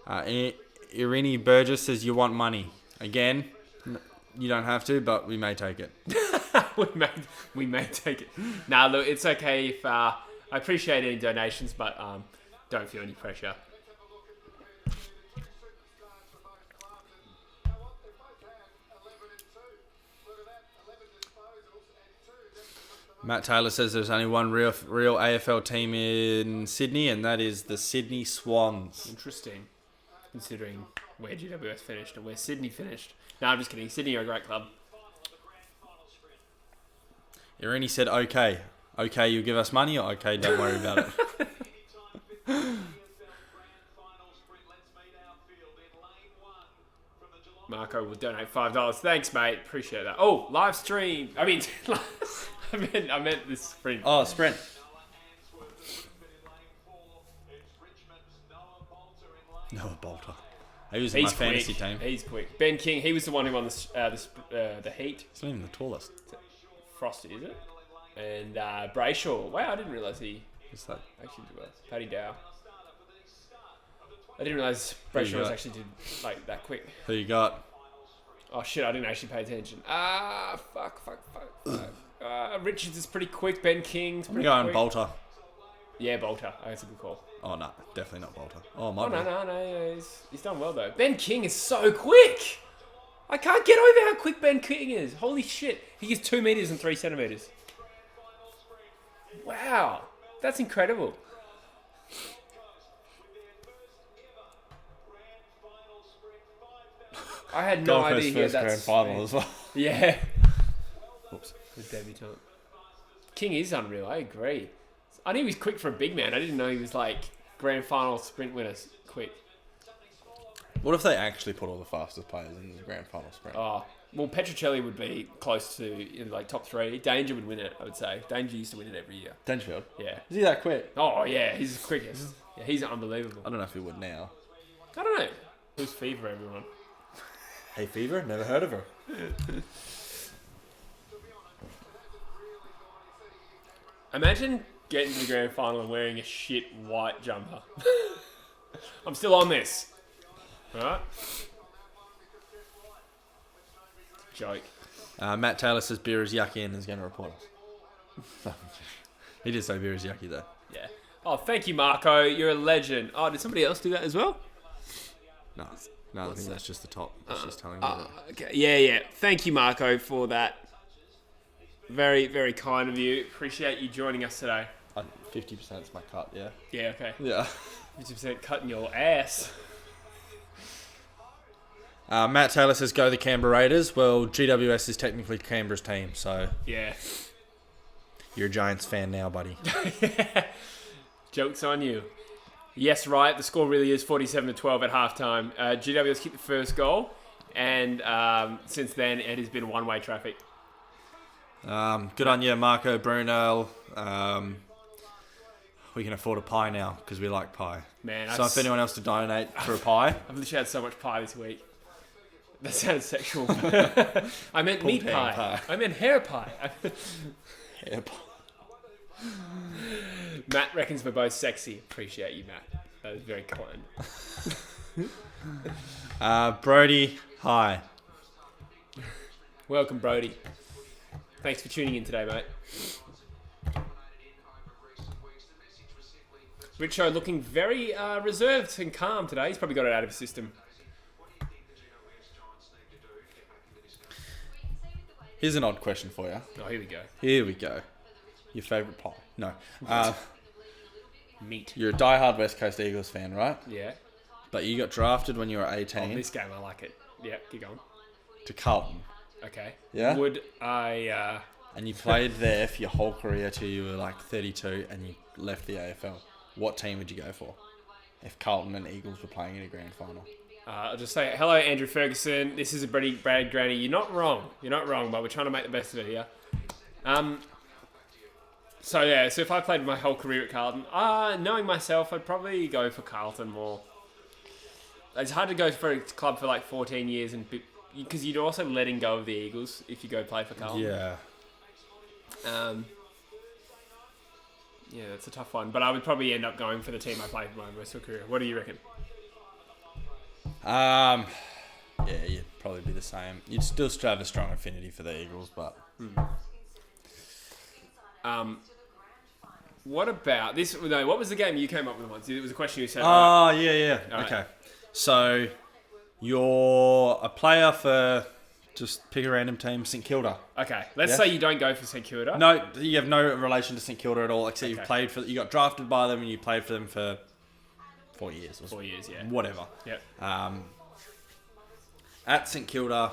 Irini Burgess says, "You want money." Again, you don't have to, but we may take it. we may take it. Nah, look, it's okay if I appreciate any donations, but don't feel any pressure. Matt Taylor says there's only one real AFL team in Sydney, and that is the Sydney Swans. Interesting, considering where GWS finished and where Sydney finished. No, I'm just kidding. Sydney are a great club. Irini said, "Okay. Okay, you give us money, or okay, don't worry about it." Marco will donate $5. Thanks, mate. Appreciate that. Oh, live stream. I mean, I meant this sprint. Oh, sprint. Noah Bolter. He was in my fantasy team. He's quick. Ben King, he was the one who won the heat. He's not even the tallest. Frosty, is it? And Brayshaw. Wow, I didn't realise he What's that? actually did well. Paddy Dow. I didn't realise Brayshaw was actually did like that quick. Who you got? Oh shit, I didn't actually pay attention. Fuck. Richards is pretty quick. Ben King's pretty I'm going quick. Bolter. Yeah, Bolter. Oh, that's a good call. Oh, no. Definitely not Bolter. Oh, Oh, my bad. no. He's done well, though. Ben King is so quick. I can't get over how quick Ben King is. Holy shit. He is 2 meters and 3 centimeters. Wow. That's incredible. I had no idea he had that Grand Final speed. as well. Yeah. Oops. The debutant. King is unreal. I agree. I knew he was quick for a big man. I didn't know he was like grand final sprint winners quick. What if they actually put all the fastest players in the Grand Final sprint? Oh, well, Petrocelli would be close to like top 3. Danger would win it, I would say. Danger used to win it every year. Dangerfield? Yeah. Is he that quick? Oh yeah, he's the quickest. Yeah, he's unbelievable. I don't know if he would now. I don't know. Who's Fever, everyone? Hey, Fever? Never heard of her. Imagine getting to the grand final and wearing a shit white jumper. I'm still on this. Alright? Joke. Matt Taylor says beer is yucky and is going to report us. He did say beer is yucky, though. Yeah. Oh, thank you, Marco. You're a legend. Oh, did somebody else do that as well? No, I think that's just the top. It's just telling me that. Okay. Yeah. Thank you, Marco, for that. Very, very kind of you. Appreciate you joining us today. 50% is my cut, yeah? Yeah, okay. Yeah. 50% cutting your ass. Matt Taylor says, go the Canberra Raiders. Well, GWS is technically Canberra's team, so Yeah. you're a Giants fan now, buddy. Joke's on you. Yes, right. The score really is 47-12 at halftime. GWS kicked the first goal, and since then it has been one-way traffic. Good on you, Marco Brunel. We can afford a pie now because we like pie. Man, So if anyone else to donate for a pie, I've literally had so much pie this week. That sounds sexual. I meant meat Pulled pie. pie. I meant hair pie. yeah, pie. Matt reckons we're both sexy. Appreciate you, Matt. That was very kind. Brody, hi. Welcome, Brody. Thanks for tuning in today, mate. Richo looking very reserved and calm today. He's probably got it out of his system. Here's an odd question for you. Oh, here we go. Here we go. Your favourite pie? No. Meat. You're a diehard West Coast Eagles fan, right? Yeah. But you got drafted when you were Oh, 18 this game, I like it. Yeah, keep going. to Carlton. Okay. Yeah? Would I... And you played there for your whole career till you were like 32 and you left the AFL. What team would you go for if Carlton and Eagles were playing in a grand final? I'll just say, hello, Andrew Ferguson. This is a pretty bad granny. You're not wrong, but we're trying to make the best of it here. So if I played my whole career at Carlton, knowing myself, I'd probably go for Carlton more. It's hard to go for a club for like 14 years because you're also letting go of the Eagles if you go play for Carlton. Yeah. Yeah, that's a tough one. But I would probably end up going for the team I played for my rest of my career. What do you reckon? Yeah, you'd probably be the same. You'd still have a strong affinity for the Eagles, but... What about this? No, what was the game you came up with once? It was a question you said. Oh, yeah. All Okay. right. So, you're a player for... Just pick a random team, St Kilda. Okay, let's Yeah? say you don't go for St Kilda. No, you have no relation to St Kilda at all, except Okay. you got drafted by them and you played for them for 4 years. 4 years, yeah. Whatever. Yep. At St Kilda,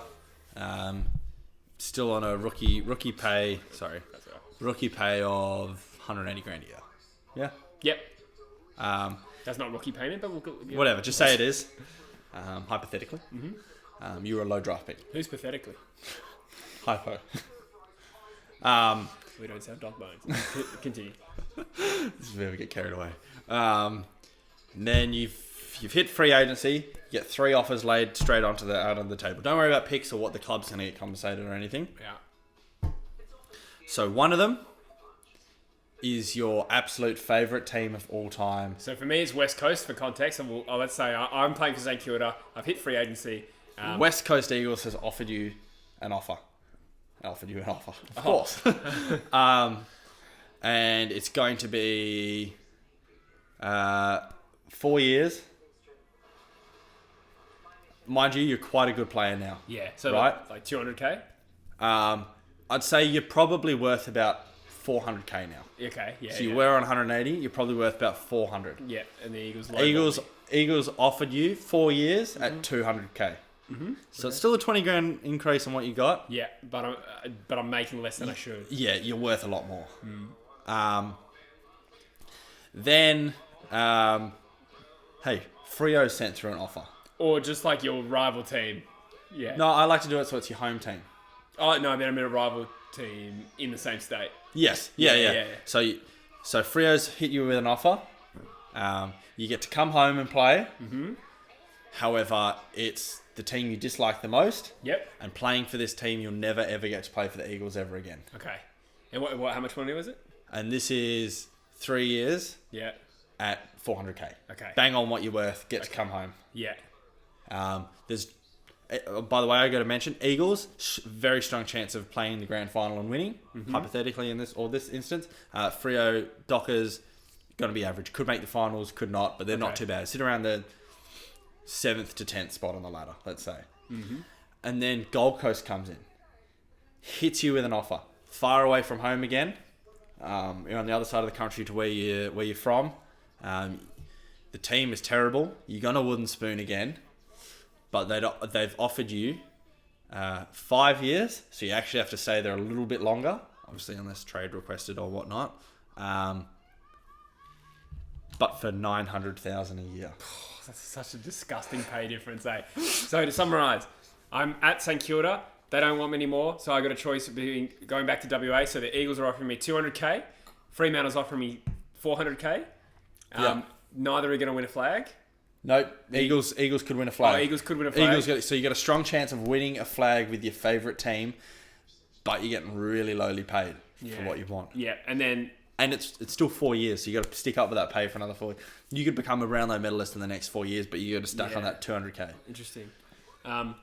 still on a rookie pay. Sorry, That's all right. rookie pay of 180 grand a year. Yeah. Yep. Um, That's not rookie payment, but we'll go. Yeah. whatever. Just say it is. Hypothetically, you were a low draft pick. Who's pathetically? Hypo. We don't sound dog bones. Continue. This is where we get carried away. Then you've hit free agency. You get 3 offers laid straight out on the table. Don't worry about picks or what the club's going to get compensated or anything. Yeah. So one of them is your absolute favourite team of all time. So for me, it's West Coast for context. And let's say I'm playing for St Kilda. I've hit free agency. West Coast Eagles has offered you an offer. Of course. And it's going to be 4 years. Mind you, you're quite a good player now. Yeah. So Right. like 200k. I'd say you're probably worth about 400k now. Okay. Yeah. So you yeah. were on 180, you're probably worth about 400. Yeah. And the Eagles. Eagles offered you 4 years at 200k. So it's still a 20 grand increase on what you got. Yeah, but I'm making less than I should. Yeah, you're worth a lot more. Then, hey, Freo sent through an offer. Or just like your rival team. Yeah. No, I like to do it so it's your home team. Oh no, I mean I'm in a rival team in the same state. Yes. Yeah. So Freo's hit you with an offer. You get to come home and play. However, it's the team you dislike the most. Yep. And playing for this team, you'll never ever get to play for the Eagles ever again. Okay. And what? How much money was it? And this is 3 years Yeah. at 400k. Okay. Bang on what you're worth. Get to come home. Yeah. There's, by the way, I got to mention Eagles. Very strong chance of playing the grand final and winning. Hypothetically, in this instance, Freo Dockers going to be average. Could make the finals, could not, but they're not too bad. Sit around the 7th to 10th spot on the ladder, let's say. And then Gold Coast comes in, hits you with an offer, far away from home again. You're on the other side of the country to where you're from. The team is terrible. You're gonna wooden spoon again, but they've offered you 5 years, so you actually have to stay there a little bit longer, obviously unless trade requested or whatnot. But for 900,000 a year. That's such a disgusting pay difference, eh? So to summarise, I'm at St Kilda. They don't want me anymore, so I got a choice of going back to WA. So the Eagles are offering me 200k. Fremantle's offering me 400k. Neither are going to win a flag. No, Eagles could win a flag. Oh, Eagles could win a flag. So you got a strong chance of winning a flag with your favourite team, but you're getting really lowly paid for what you want. Yeah, and then... And it's still 4 years, so you got to stick up with that pay for another 4 years. You could become a Brownlow medalist in the next 4 years, but you got to stack on that 200k. Interesting. And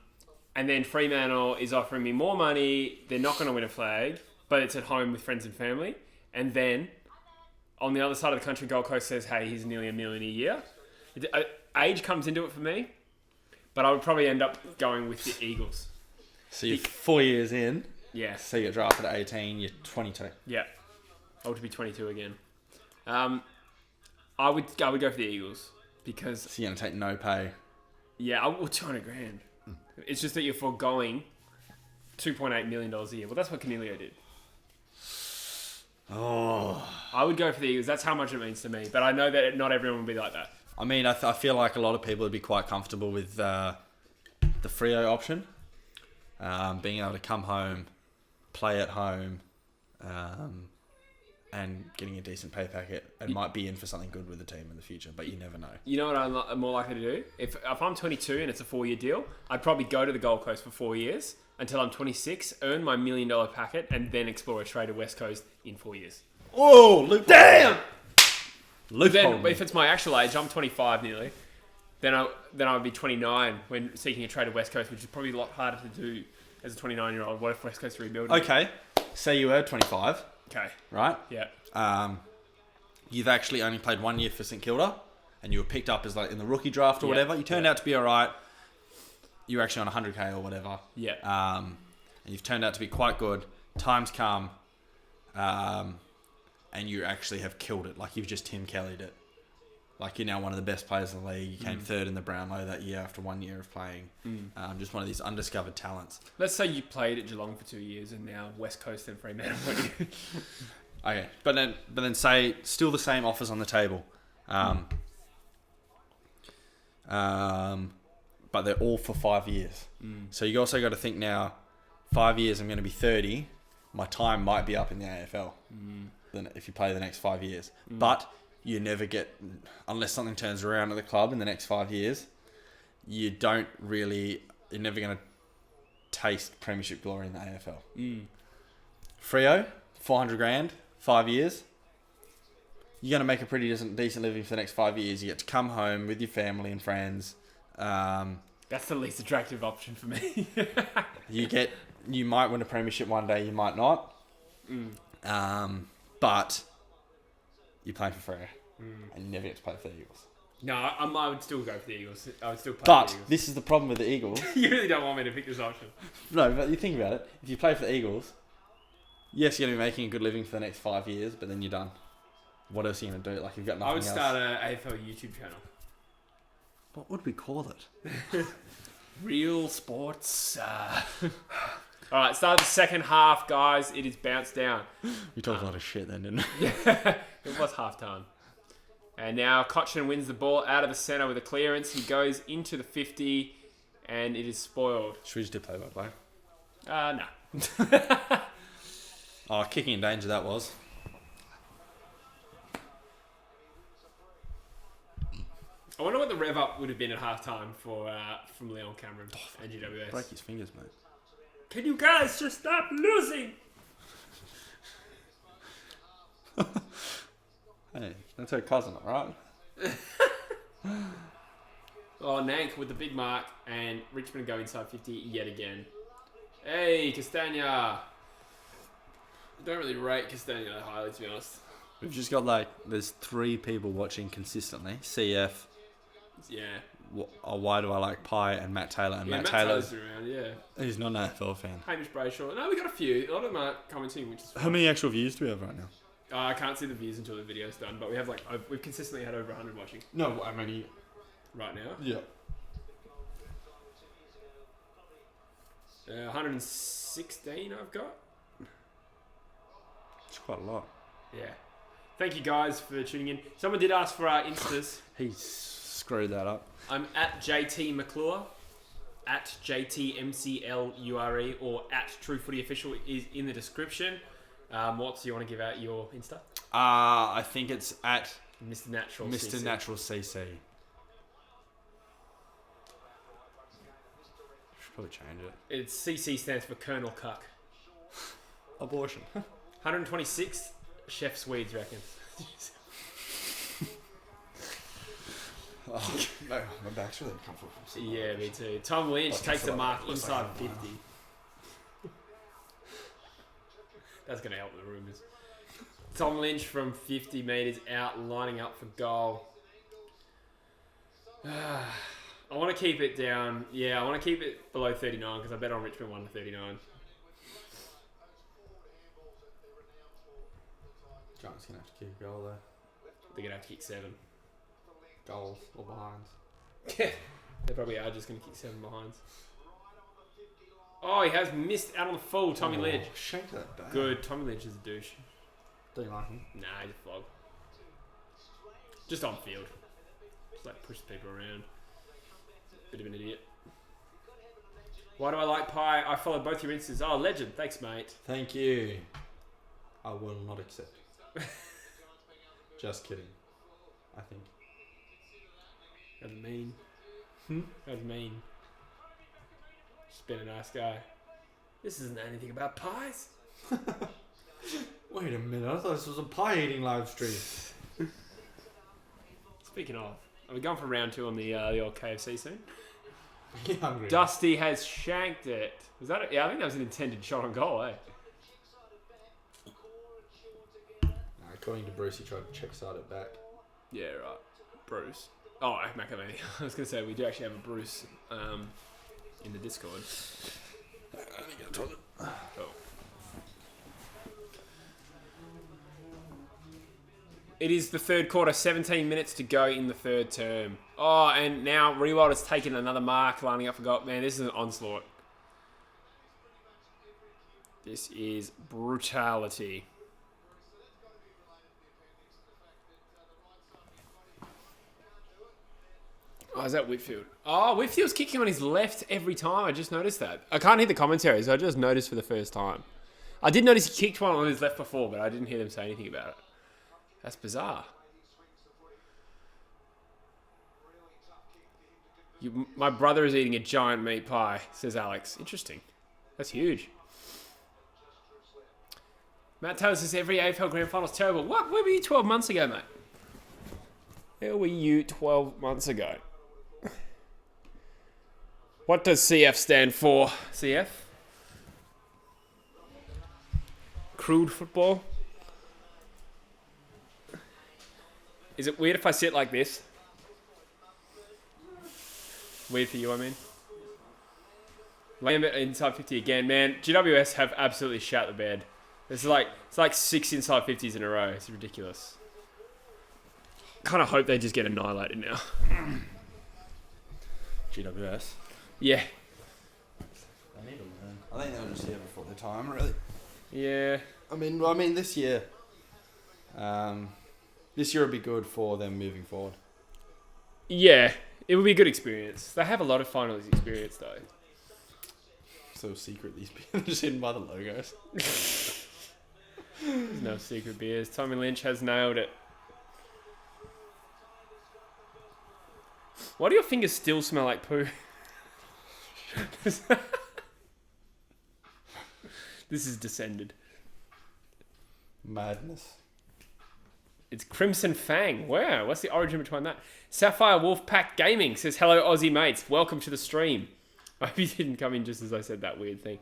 then Fremantle is offering me more money. They're not going to win a flag, but it's at home with friends and family. And then on the other side of the country, Gold Coast says, hey, he's nearly $1 million a year. Age comes into it for me, but I would probably end up going with the Eagles. So you're 4 years in. Yeah. So you get drafted at 18, you're 22. Yeah. I would be 22 again. I would go for the Eagles because... So you're going to take no pay. Yeah, well, 200 grand. It's just that you're foregoing $2.8 million a year. Well, that's what Canelio did. Oh. I would go for the Eagles. That's how much it means to me. But I know that not everyone will be like that. I mean, I feel like a lot of people would be quite comfortable with the Freo option. Being able to come home, play at home, and getting a decent pay packet, and might be in for something good with the team in the future, but you never know. You know what I'm more likely to do? If I'm 22 and it's a 4-year deal, I'd probably go to the Gold Coast for 4 years until I'm 26, earn my $1 million packet, and then explore a trade to West Coast in 4 years. Oh, loophole. Damn! Loophole. Then, if it's my actual age, I'm 25 nearly, then I would be 29 when seeking a trade to West Coast, which is probably a lot harder to do as a 29-year-old. What if West Coast rebuilding? Okay, say you were 25, Okay. right? Yeah. You've actually only played 1 year for St Kilda, and you were picked up as like in the rookie draft or Yeah. whatever. You turned out to be alright. You were actually on 100k or whatever. Yeah. And you've turned out to be quite good. Times come, and you actually have killed it. Like you've just Tim Kelly'd it. Like you're now one of the best players in the league. You came third in the Brownlow that year after 1 year of playing. Just one of these undiscovered talents. Let's say you played at Geelong for 2 years and now West Coast and Fremantle. Okay, but then say still the same offers on the table, but they're all for 5 years. So you also got to think now, 5 years I'm going to be 30. My time might be up in the AFL. Then if you play the next 5 years, but you never get, unless something turns around at the club in the next 5 years, you're never going to taste premiership glory in the AFL. Freo, 400 grand. 5 years, you're going to make a pretty decent living for the next 5 years. You get to come home with your family and friends. That's the least attractive option for me. You might win a premiership one day, you might not. But you're playing for Freo, and you never get to play for the Eagles. No, I would still go for the Eagles. I would still play But for the Eagles. this is the problem with the Eagles. You really don't want me to pick this option. No, but you think about it. If you play for the Eagles, yes, you're going to be making a good living for the next 5 years, but then you're done. What else are you going to do? Like, you've got nothing I would else. start an AFL YouTube channel. What would we call it? Real sports. All right, start the second half, guys. It is bounced down. We talked a lot of shit then, didn't we? It was half time. And now Cochin wins the ball out of the centre with a clearance. He goes into the 50, and it is spoiled. Should we just do play-by-play? No. Oh, kicking in danger that was. I wonder what the rev up would have been at half time for from Leon Cameron and GWS. Break his fingers, mate. Can you guys just stop losing? Hey, that's her cousin, right? Oh, Nank with the big mark, and Richmond go inside 50 yet again. Hey, Castagna. I don't really rate Castagna that highly, to be honest. We've just got there's 3 people watching consistently. CF. Yeah. Why do I like Pie and Matt Taylor? And Yeah, Matt Taylor's around, yeah. He's not an AFL fan. Hamish Brayshaw. No, we got a few. A lot of them are commenting, which is fun. How many actual views do we have right now? I can't see the views until the video's done, but we have we've consistently had over 100 watching No, I mean... right now. Yeah. 116 I've got. It's quite a lot. Yeah. Thank you guys for tuning in. Someone did ask for our Instas. He screwed that up. I'm at JT McClure, at JTMCLURE, or at True Footy Official is in the description. What do you want to give out your Insta? I think it's at Mr. Natural Mr. CC. Natural CC. Should probably change it. It's CC stands for Colonel Cuck. Abortion. 126, Chef Swedes reckons. Oh, no, my back's really comfortable. Yeah, me too. Tom Lynch takes a mark inside 50. That's going to help the rumours. Tom Lynch from 50 metres out, lining up for goal. I want to keep it down. Yeah, I want to keep it below 39 because I bet on Richmond 1 to 39. Giants going to have to kick a goal there. They're going to have to kick 7. Goals or behinds. Yeah, they probably are just going to kick 7 behinds. Oh, he has missed out on the full, Tommy Lynch. Shake that back. Good, Tommy Lynch is a douche. Don't you like him? Nah, he's a flog. Just on field. Just like pushes people around. Bit of an idiot. Why do I like pie? I followed both your Instas. Oh, legend. Thanks, mate. Thank you. I will not accept. Just kidding. I think. That's mean. That's mean. Just been a nice guy. This isn't anything about pies. Wait a minute, I thought this was a pie eating live stream. Speaking of, are we going for round 2 on the old KFC soon? Get hungry. Dusty has shanked it. Was that? Yeah, I think that was an intended shot on goal, eh? According to Bruce, he tried to check side it back. Yeah, right. Bruce. Oh, McAvaney. I was going to say, we do actually have a Bruce in the Discord. I need to get a toilet. Oh. It is the third quarter, 17 minutes to go in the third term. Oh, and now Rewald has taken another mark, lining up for goal. Man, this is an onslaught. This is brutality. Oh, is that Whitfield? Oh, Whitfield's kicking on his left every time. I just noticed that. I can't hear the commentary, so I just noticed for the first time. I did notice he kicked one on his left before, but I didn't hear them say anything about it. That's bizarre. My brother is eating a giant meat pie, says Alex. Interesting. That's huge. Matt Taylor says every AFL Grand Final is terrible. What? Where were you 12 months ago, mate? Where were you 12 months ago? What does CF stand for? CF? Crude football? Is it weird if I sit like this? Weird for you, I mean. Lambert inside 50 again, man. GWS have absolutely shat the bed. It's like 6 inside 50s in a row. It's ridiculous. Kind of hope they just get annihilated now. GWS. Yeah. They need to learn. I think they were just here before their time, really. Yeah. I mean, this year. This year will be good for them moving forward. Yeah. It would be a good experience. They have a lot of finals experience, though. So secret, these people are just hidden by the logos. There's no secret beers. Tommy Lynch has nailed it. Why do your fingers still smell like poo? This is descended. Madness. It's Crimson Fang. Wow, what's the origin behind that? Sapphire Wolfpack Gaming says, hello, Aussie mates. Welcome to the stream. I hope you didn't come in just as I said that weird thing.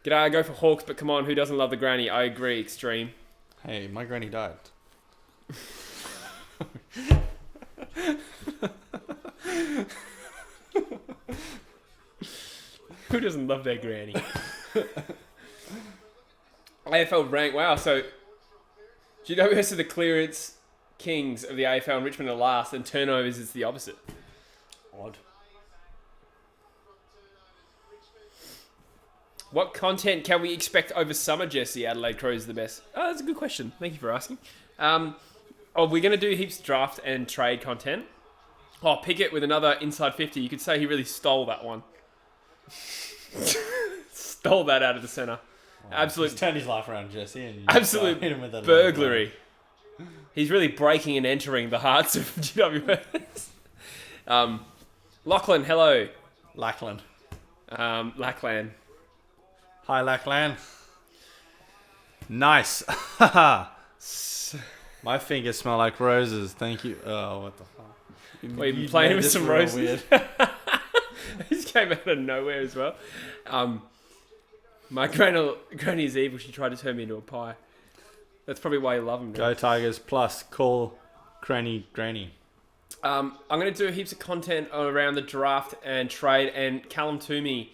G'day, I go for Hawks, but come on, who doesn't love the granny? I agree, Extreme. Hey, my granny died. Who doesn't love their granny? AFL rank. Wow, so GWS are the clearance kings of the AFL and Richmond are last, and turnovers is the opposite. Odd. What content can we expect over summer, Jesse? Adelaide Crows the best. Oh, that's a good question. Thank you for asking. We're going to do heaps of draft and trade content. Oh, Pickett with another inside 50. You could say he really stole that one. Stole that out of the centre. Absolute. He's turned his life around, Jesse. And Absolute hit him with that burglary. He's really breaking and entering the hearts of GWS. Lachlan, hello. Lackland. Lachlan. Hi, Lackland. Nice. My fingers smell like roses. Thank you. Oh, what the fuck? Well, you've been playing with some roses. Weird. These came out of nowhere as well. My granny is evil. She tried to turn me into a pie. That's probably why you love him. Go Tigers plus call Granny. I'm going to do heaps of content around the draft and trade, and Callum Toomey,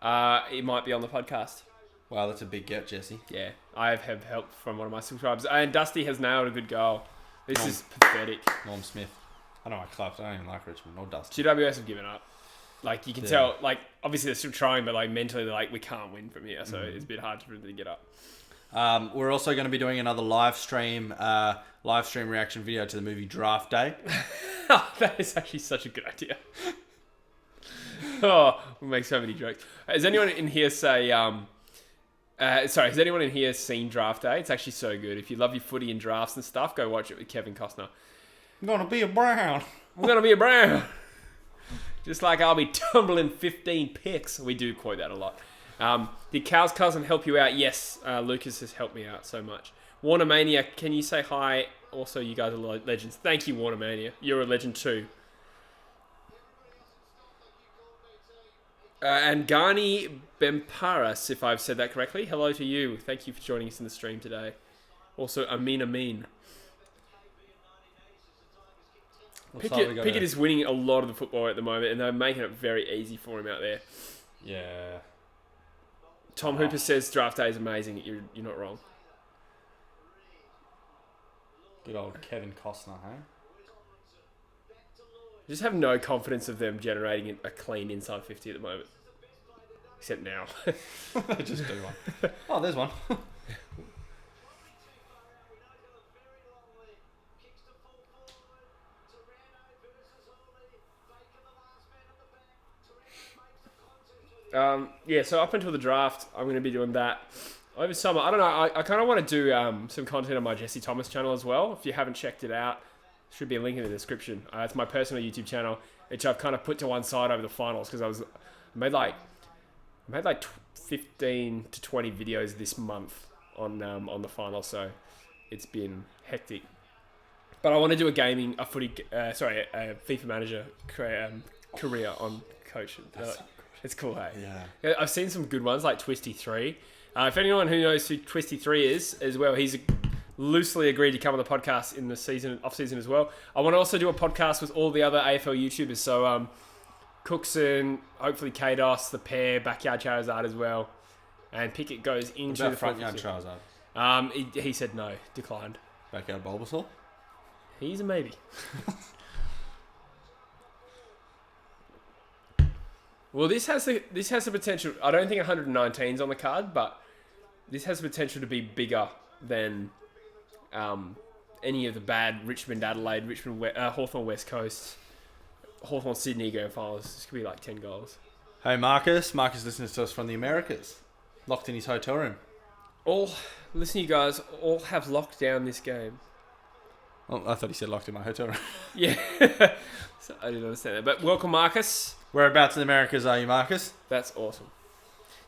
it might be on the podcast. Wow, that's a big get, Jesse. Yeah, I have help from one of my subscribers, and Dusty has nailed a good goal. This is pathetic. Norm Smith. I don't like clubs. I don't even like Richmond or Dusty. GWS have given up. Like, you can tell, like, obviously they're still trying, but, like, mentally they're like, we can't win from here, so it's a bit hard to really get up. We're also going to be doing another live stream reaction video to the movie Draft Day. That is actually such a good idea. Oh, we'll make so many jokes. Has anyone in here has anyone in here seen Draft Day? It's actually so good. If you love your footy and drafts and stuff, go watch it with Kevin Costner. I'm going to be a Brown. I'm going to be a Brown. Just like I'll be tumbling 15 picks. We do quote that a lot. Did Cal's cousin help you out? Yes, Lucas has helped me out so much. Warnermania, can you say hi? Also, you guys are legends. Thank you, Warnermania. You're a legend too. And Ghani Bemparas, if I've said that correctly. Hello to you. Thank you for joining us in the stream today. Also, Amin. Pickett is winning a lot of the football at the moment, and they're making it very easy for him out there. Yeah. Tom Hooper says Draft Day is amazing. You're not wrong. Good old Kevin Costner, hey? Just have no confidence of them generating a clean inside 50 at the moment. Except now. Just do one. Oh, there's one. So up until the draft, I'm going to be doing that over summer. I don't know. I kind of want to do some content on my Jesse Thomas channel as well. If you haven't checked it out, should be a link in the description. It's my personal YouTube channel, which I've kind of put to one side over the finals because I made like 15 to 20 videos this month on the final. So it's been hectic. But I want to do a FIFA Manager career on coach. It's cool, hey? Yeah. I've seen some good ones like Twisty 3. If anyone who knows who Twisty 3 is as well, he's loosely agreed to come on the podcast in the off-season as well. I want to also do a podcast with all the other AFL YouTubers. So Cookson, hopefully Kados, the pair, Backyard Charizard as well. And Pickett goes into the front yard Charizard? He said no, declined. Backyard Bulbasaur? He's a maybe. Well, this has the potential. I don't think 119's on the card, but this has the potential to be bigger than any of the bad Richmond Adelaide, Hawthorn West Coast, Hawthorn Sydney Grand Finals. This could be like 10 goals. Hey, Marcus. Marcus listens to us from the Americas. Locked in his hotel room. Listen, you guys, all have locked down this game. Oh, I thought he said locked in my hotel room. Yeah. So I didn't understand that. But welcome, Marcus. Whereabouts in the Americas are you, Marcus? That's awesome.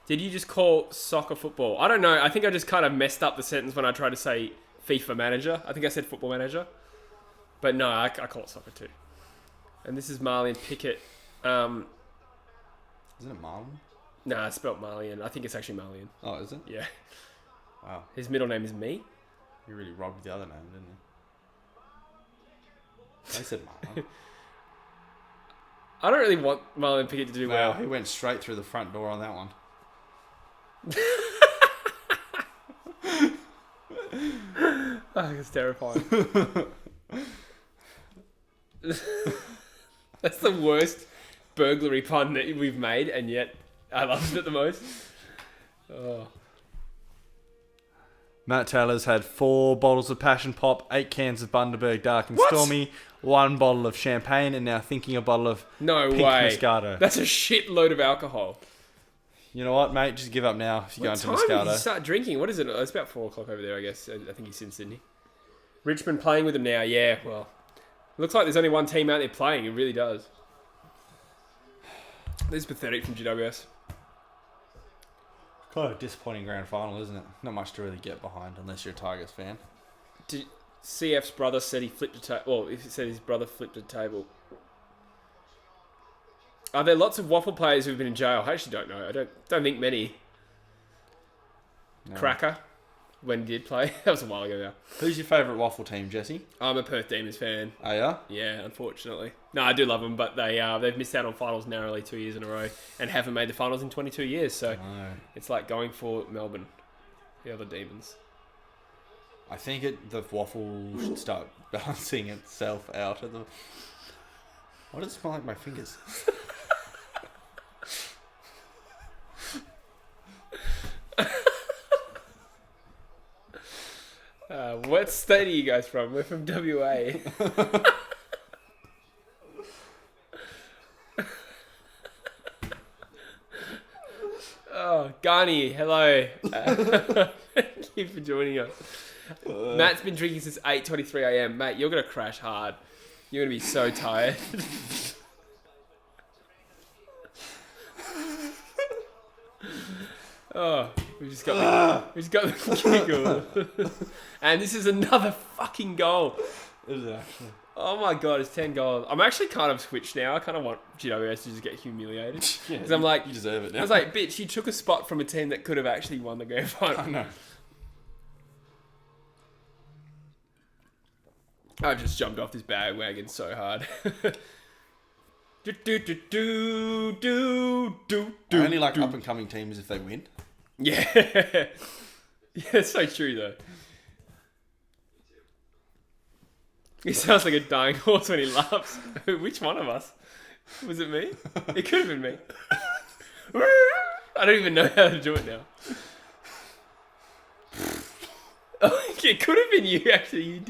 Did you just call soccer football? I don't know. I think I just kind of messed up the sentence when I tried to say FIFA Manager. I think I said Football Manager. But no, I call it soccer too. And this is Marlian Pickett. Isn't it Marlon? Nah, it's spelled Marlian. I think it's actually Marlian. Oh, is it? Yeah. Wow. His middle name is Me. You really robbed the other name, didn't you? I said Marlon. I don't really want Marlian Pickett to do well. He went straight through the front door on that one. Oh, it's terrifying. That's the worst burglary pun that we've made, and yet I loved it the most. Oh. Matt Taylor's had 4 bottles of Passion Pop, 8 cans of Bundaberg Dark and What? Stormy, 1 bottle of champagne, and now thinking a bottle of No pink way. Moscato. That's a shitload of alcohol. You know what, mate? Just give up now if you go What into time did you Moscato. start drinking? What is it? It's about 4 o'clock over there, I guess. I think he's in Sydney. Richmond playing with him now. Yeah, well, looks like there's only one team out there playing. It really does. This is pathetic from GWS. Kind of a disappointing grand final, isn't it? Not much to really get behind unless you're a Tigers fan. CF's brother said he flipped a table. Well, he said his brother flipped a table. Are there lots of waffle players who've been in jail? I actually don't know. I don't think many. No. Cracker, when he did play. That was a while ago now. Who's your favourite waffle team, Jesse? I'm a Perth Demons fan. Oh, yeah? Yeah, unfortunately. No, I do love them, but they've missed out on finals narrowly 2 years in a row and haven't made the finals in 22 years. So It's like going for Melbourne, the other Demons. I think the waffle should start balancing itself out of the... Why does it smell like my fingers? What state are you guys from? We're from WA. Oh, Garni, hello. Thank you for joining us. Matt's been drinking since 8:23 a.m. Mate, you're going to crash hard. You're going to be so tired. Oh, we just got the giggle. And this is another fucking goal. Is it actually? Oh my god, it's 10 goals. I'm actually kind of switched now. I kind of want GWS to just get humiliated. Yeah, Because I'm like, you deserve it now. I was like, bitch, you took a spot from a team that could have actually won the grand final. I know. I just jumped off this bandwagon so hard. Only like up and coming teams if they win. Yeah. Yeah, it's so true though. He sounds like a dying horse when he laughs. Which one of us? Was it me? It could have been me. I don't even know how to do it now. Oh, it could have been you actually.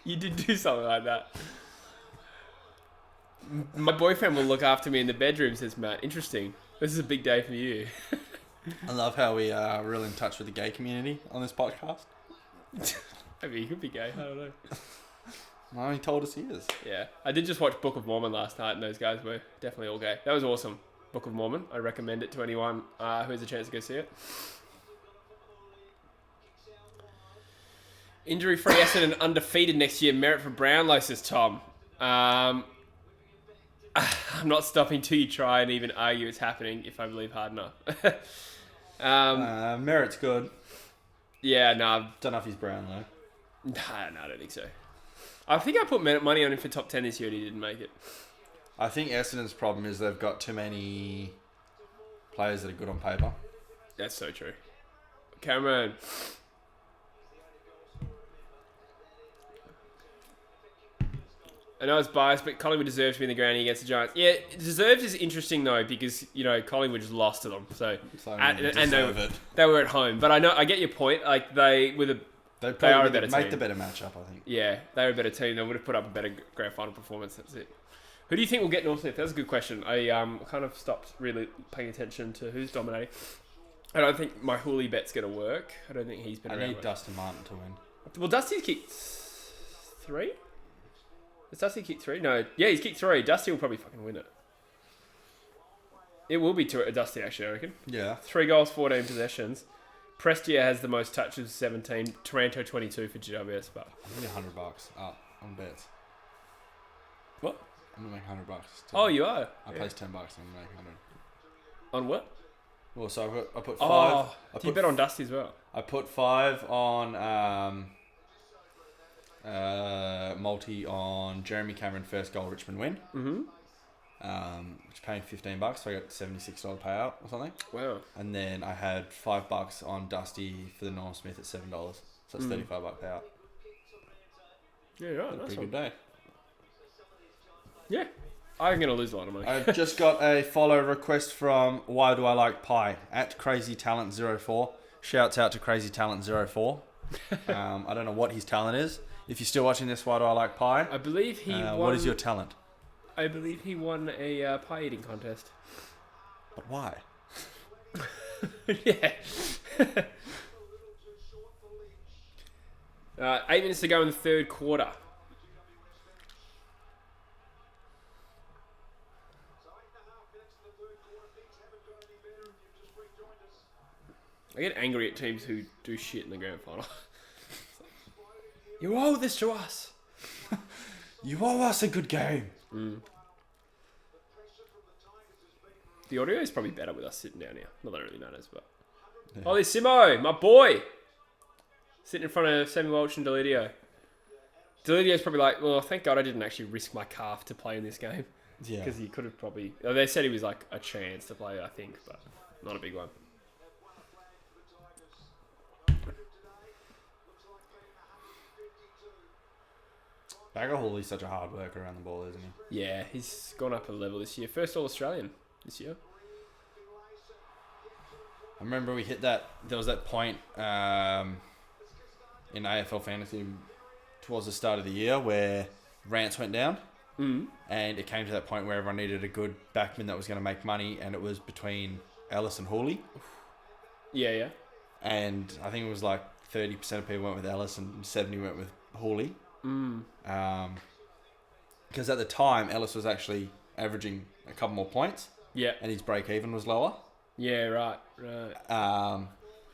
You did do something like that. My boyfriend will look after me in the bedroom, says Matt. Interesting. This is a big day for you. I love how we are really in touch with the gay community on this podcast. Maybe he could be gay. I don't know. Well, he told us he is. Yeah, I did just watch Book of Mormon last night, and those guys were definitely all gay. That was awesome. Book of Mormon. I recommend it to anyone who has a chance to go see it. Injury-free Essendon undefeated next year. Merit for Brownlow, says Tom. I'm not stopping till you try and even argue it's happening if I believe hard enough. Merit's good. Yeah, no. Don't know if he's brown though. No, I don't think so. I think I put money on him for top 10 this year and he didn't make it. I think Essendon's problem is they've got too many players that are good on paper. That's so true. Cameron. I know it's biased, but Collingwood deserves to be in the granny against the Giants. Yeah, deserves is interesting though because Collingwood just lost to them, so and they were at home. But I get your point. Like they are a better team. Make the better matchup, I think. Yeah, they're a better team. They would have put up a better grand final performance. That's it. Who do you think will get North Smith? That's a good question. I kind of stopped really paying attention to who's dominating. I don't think my Hooley bet's going to work. I don't think he's been around. I need Dustin Martin to win. Well, Dusty's kicked 3? Has Dusty kicked 3? No. Yeah, he's kicked 3. Dusty will probably fucking win it. It will be to Dusty, actually, I reckon. Yeah. 3 goals, 14 possessions. Prestia has the most touches, 17. Taranto, 22 for GWS. But I'm going to $100 up on bets. What? I'm going to make $100. Oh, you are? I placed $10. I'm going to make 100. On what? Well, so I put 5. Oh, you bet on Dusty as well? I put 5 on multi on Jeremy Cameron first goal Richmond win. Mm-hmm. Which paying $15, so I got $76 payout or something. Wow. And then I had $5 on Dusty for the Norm Smith at $7, so that's $35 payout. Yeah, right. Nice Pretty one. good day. Yeah, I'm gonna lose a lot of money. I've just got a follow request from Why Do I Like Pie at Crazy Talent 04. Shouts out to Crazy Talent 04. I don't know what his talent is. If you're still watching this, Why Do I Like Pie? I believe he won. What is your talent? I believe he won a pie eating contest. But why? Yeah. 8 minutes to go in the third quarter. I get angry at teams who do shit in the grand final. You owe this to us. You owe us a good game. Mm. The audio is probably better with us sitting down here. Not that it really matters, but... Yeah. Oh, there's Simo, my boy. Sitting in front of Sammy Welch and Delidio. Delidio's probably like, well, thank God I didn't actually risk my calf to play in this game. Yeah. Because he could have probably... They said he was like a chance to play, I think, but not a big one. Bagger Hawley's such a hard worker around the ball, isn't he? Yeah, he's gone up a level this year. First All-Australian this year. I remember we hit that. There was that point. in AFL fantasy towards the start of the year where Rance went down. And it came to that point where everyone needed a good backman that was going to make money, and it was between Ellis and Hawley. Yeah. And I think it was like 30% of people went with Ellis and 70% went with Hawley. Because at the time, Ellis was actually averaging a couple more points. Yeah. And his break-even was lower. Yeah, right.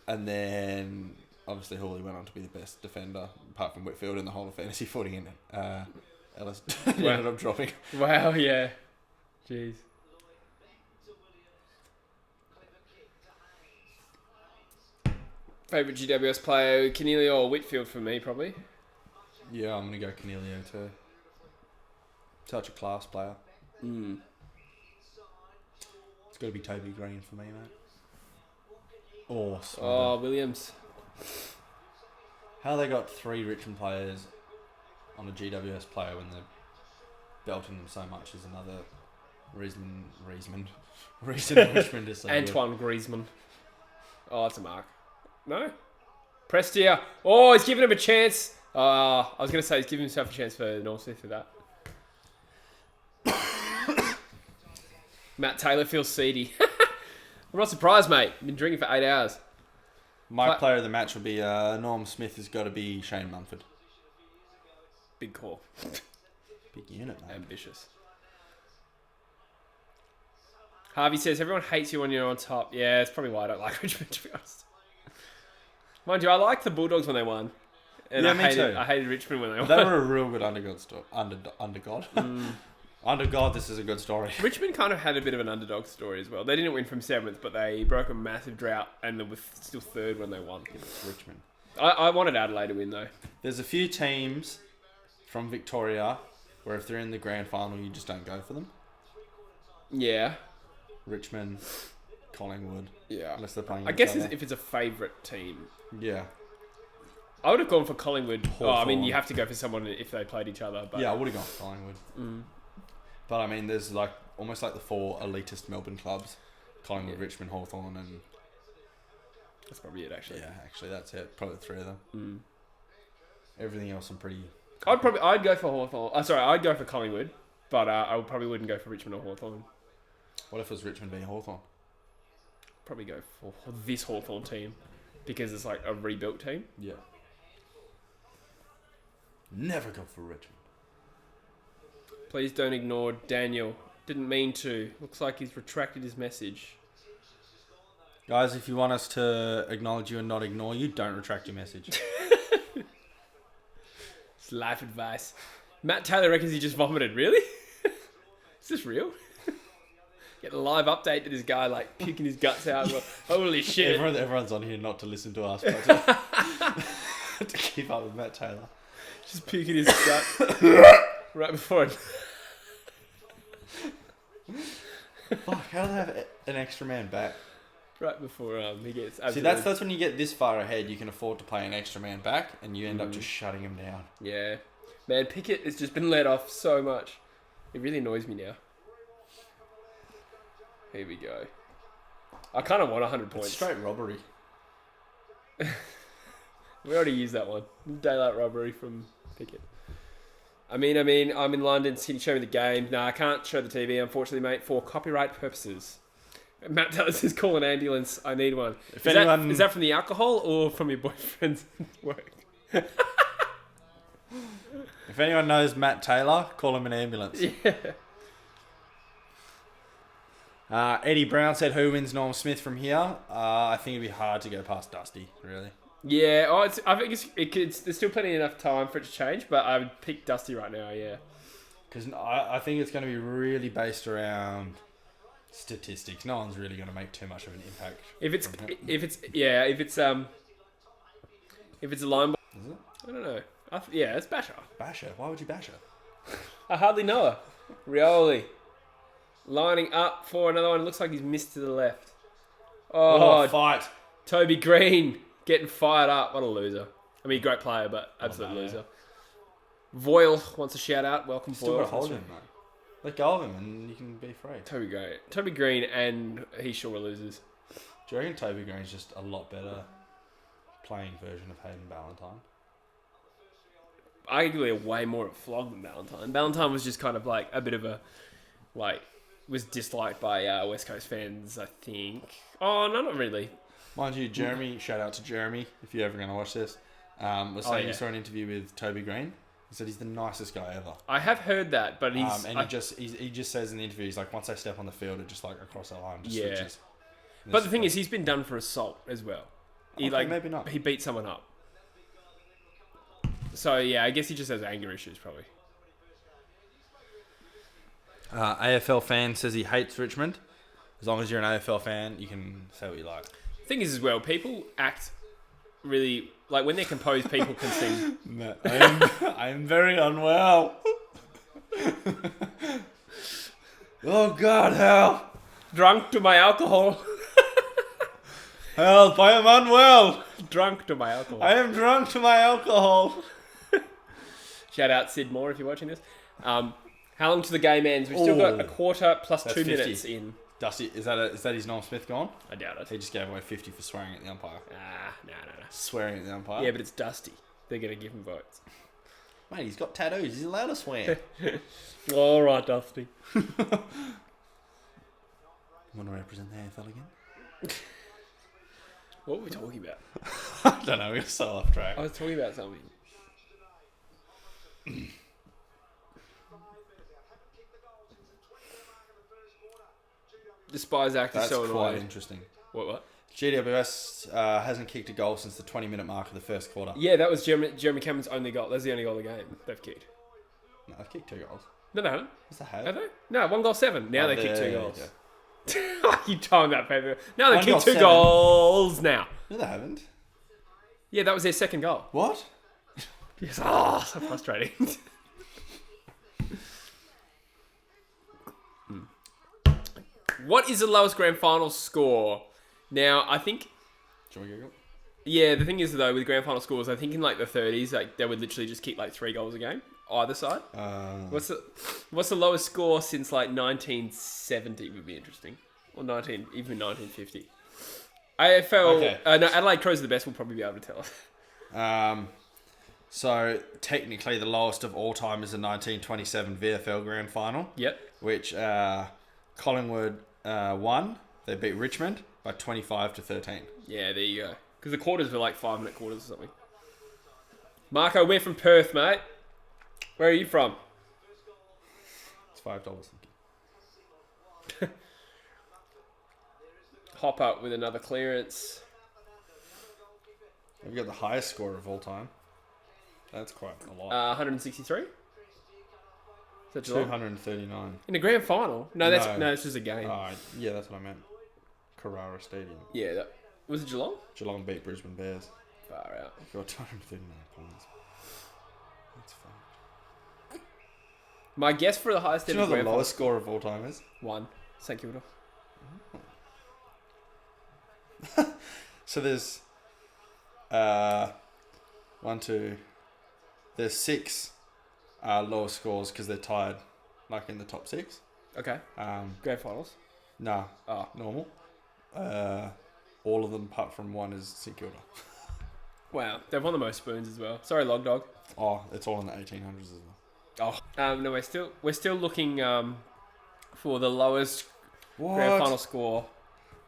And then, obviously, Hawley went on to be the best defender, apart from Whitfield, in the whole of fantasy footy. And Ellis ended up dropping. Wow, yeah. Jeez. Favourite GWS player, Canelio or Whitfield for me, probably. Yeah, I'm going to go Canelio too. Such a class player. It's got to be Toby Green for me, mate. Oh, Williams. How they got 3 Richmond players on a GWS player when they're belting them so much is another reason Richmond is so Antoine Griezmann. Oh, that's a mark. No? Prestia. Oh, he's giving him a chance. I was going to say he's giving himself a chance for North Smith with that. Matt Taylor feels seedy. I'm not surprised, mate. Been drinking for 8 hours. My player of the match would be Norm Smith. Has got to be Shane Mumford. Big call. Big unit, mate. Ambitious. Harvey says, everyone hates you when you're on top. Yeah, it's probably why I don't like Richmond, to be honest. Mind you, I liked the Bulldogs when they won. And Yeah, me too. I hated Richmond when they won. They were a real good underdog story. Under God. Under God, this is a good story. Richmond kind of had a bit of an underdog story as well. They didn't win from 7th, but they broke a massive drought and they were still 3rd when they won. It's Richmond. I wanted Adelaide to win, though. There's a few teams from Victoria where if they're in the grand final, you just don't go for them. Yeah. Richmond, Collingwood. Yeah. Unless they're playing I each guess other. if it's a favourite team. Yeah. I would have gone for Collingwood. Hawthorn. Oh, I mean, you have to go for someone if they played each other. But Yeah, I would have gone for Collingwood. But I mean, there's like almost like the 4 elitist Melbourne clubs: Collingwood, Richmond, Hawthorn, and that's probably it, actually. yeah, actually that's it. Probably the 3 of them. Everything else, I'm pretty. I'd go for Hawthorn. I'd go for Collingwood, but I probably wouldn't go for Richmond or Hawthorn. What if it was Richmond being Hawthorn? Probably go for this Hawthorn team because it's like a rebuilt team. Yeah. Never go for Richmond. Please don't ignore Daniel. Didn't mean to. Looks like he's retracted his message. Guys, if you want us to acknowledge you and not ignore you, don't retract your message. It's life advice. Matt Taylor reckons he just vomited. Really? Is this real? Get a live update to this guy like puking his guts out. Well, holy shit. Everyone's on here not to listen to us, but to keep up with Matt Taylor. Just puking his gut right before it. Fuck, how do they have an extra man back? Right before he gets absolutely... See, that's when you get this far ahead, you can afford to play an extra man back, and you end up just shutting him down. Yeah. Man, Pickett has just been let off so much. It really annoys me now. Here we go. I kind of want 100 points. It's straight robbery. We already used that one. Daylight robbery from Pickett. I mean, I'm in London. Can you show me the game? No, I can't show the TV, unfortunately, mate, for copyright purposes. Matt Taylor says, call an ambulance. I need one. Is that from the alcohol or from your boyfriend's work? If anyone knows Matt Taylor, call him an ambulance. Yeah. Eddie Brown said, who wins Norm Smith from here? I think it'd be hard to go past Dusty, really. Yeah, I think there's still plenty enough time for it to change, but I would pick Dusty right now, yeah. Because I think it's going to be really based around statistics. No one's really going to make too much of an impact. If it's a line ball, Is it? I don't know. It's Basher. Basher? Why would you bash her? I hardly know her. Rioli. Lining up for another one. Looks like he's missed to the left. Oh, fight. Toby Green getting fired up. What a loser. I mean, great player, but absolute loser. Voyle wants a shout out. Welcome, Still Voyle. got to hold him, mate. Let go of him and you can be free. Toby Green, and he sure loses. Do you reckon Toby Green's just a lot better playing version of Hayden Ballantyne? arguably a way more of a flog than Valentine. Valentine was just kind of like a bit of a, was disliked by West Coast fans, I think. Oh, no, not really. Mind you, Jeremy, shout out to Jeremy, if you're ever going to watch this, was saying he saw an interview with Toby Green. He said he's the nicest guy ever. I have heard that, but he's... he just says in the interview, he's like, once I step on the field, it just like across the line just switches. But the thing is, he's been done for assault as well. Maybe not. He beat someone up. So, yeah, I guess he just has anger issues, probably. AFL fan says he hates Richmond. As long as you're an AFL fan, you can say what you like. Thing is, as well, people act really... Like, when they're composed, people can sing... No, I am very unwell. Oh, God, help. Drunk to my alcohol. Help, I am unwell. Drunk to my alcohol. I am drunk to my alcohol. Shout out Sid Moore if you're watching this. How long to the game ends? We've still got a quarter plus That's 2 50. minutes in. Dusty, is that his Noel Smith gone? I doubt it. He just gave away 50 for swearing at the umpire. No. Swearing at the umpire? Yeah, but it's Dusty. They're going to give him votes. Mate, he's got tattoos. He's allowed to swear. All right, Dusty. Want to represent the AFL again? What were we talking about? I don't know. We're so off track. I was talking about something. The Spies Act is so That's quite annoying. interesting. What? GWS hasn't kicked a goal since the 20-minute mark of the first quarter. Yeah, that was Jeremy Cameron's only goal. That's the only goal of the game they've kicked. No, they've kicked 2 goals. No, they haven't. What's the Have they? No, 1 goal 7. Now they kick 2 there you goals. go. I keep telling that paper. Now they 1 kick goal 2 7. goals now. No, they haven't. Yeah, that was their second goal. What? Yes. Oh, so frustrating. What is the lowest grand final score? Now, I think... Do you want to go? Yeah, the thing is, though, with grand final scores, I think in, like, the 30s, like, they would literally just kick, like, 3 goals a game, either side. What's the lowest score since, like, 1970 would be interesting. Or even 1950. AFL... Okay. No, Adelaide Crows are the best, we'll probably be able to tell us. So, technically, the lowest of all time is the 1927 VFL Grand Final. Yep. Which Collingwood won. They beat Richmond by 25-13. Yeah, there you go. Because the quarters were like 5-minute quarters or something. Marco, we're from Perth, mate. Where are you from? It's $5. Hop up with another clearance. We've got the highest score of all time. That's quite a lot. 163? Is that Geelong? 239. In the grand final? No, it's just a game. Yeah, that's what I meant. Carrara Stadium. Yeah, was it Geelong? Geelong beat Brisbane Bears. Far out. Got 239 points. That's fine. My guess for the highest Do you ever know the grand final? lowest score of all time is? 1. St Kilda. So there's 1, 2. There's 6 lowest scores because they're tied, like in the top 6. Okay. Grand finals? Nah, Oh. normal. All of them apart from 1 is St Kilda. Wow. They've won the most spoons as well. Sorry, Log Dog. Oh, it's all in the 1800s as well. Oh. No, we're still looking for the lowest grand final score.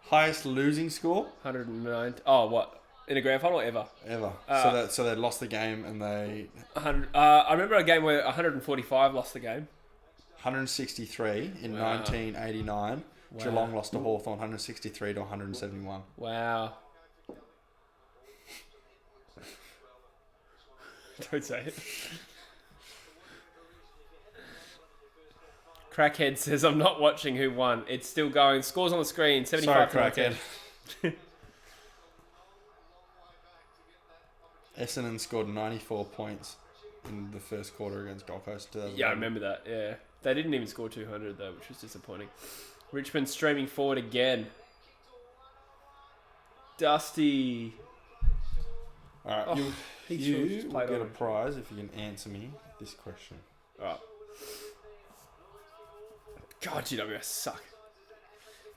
Highest losing score 109. Oh, what? In a grand final ever? ever. So they lost the game and they 100. I remember a game where 145 lost the game. 163 in Wow. 1989. Wow. Geelong lost to Hawthorn 163 to 171. Wow. Don't say it. Crackhead says, I'm not watching who won. It's still going. Scores on the screen. 75 Sorry, to 19. Crackhead. Essendon scored 94 points in the first quarter against Gold Coast. Yeah, I remember that. Yeah. They didn't even score 200 though, which was disappointing. Richmond streaming forward again. Dusty. Alright, he you should've just will played get a orange. prize if you can answer me this question. Alright. God, GWS suck.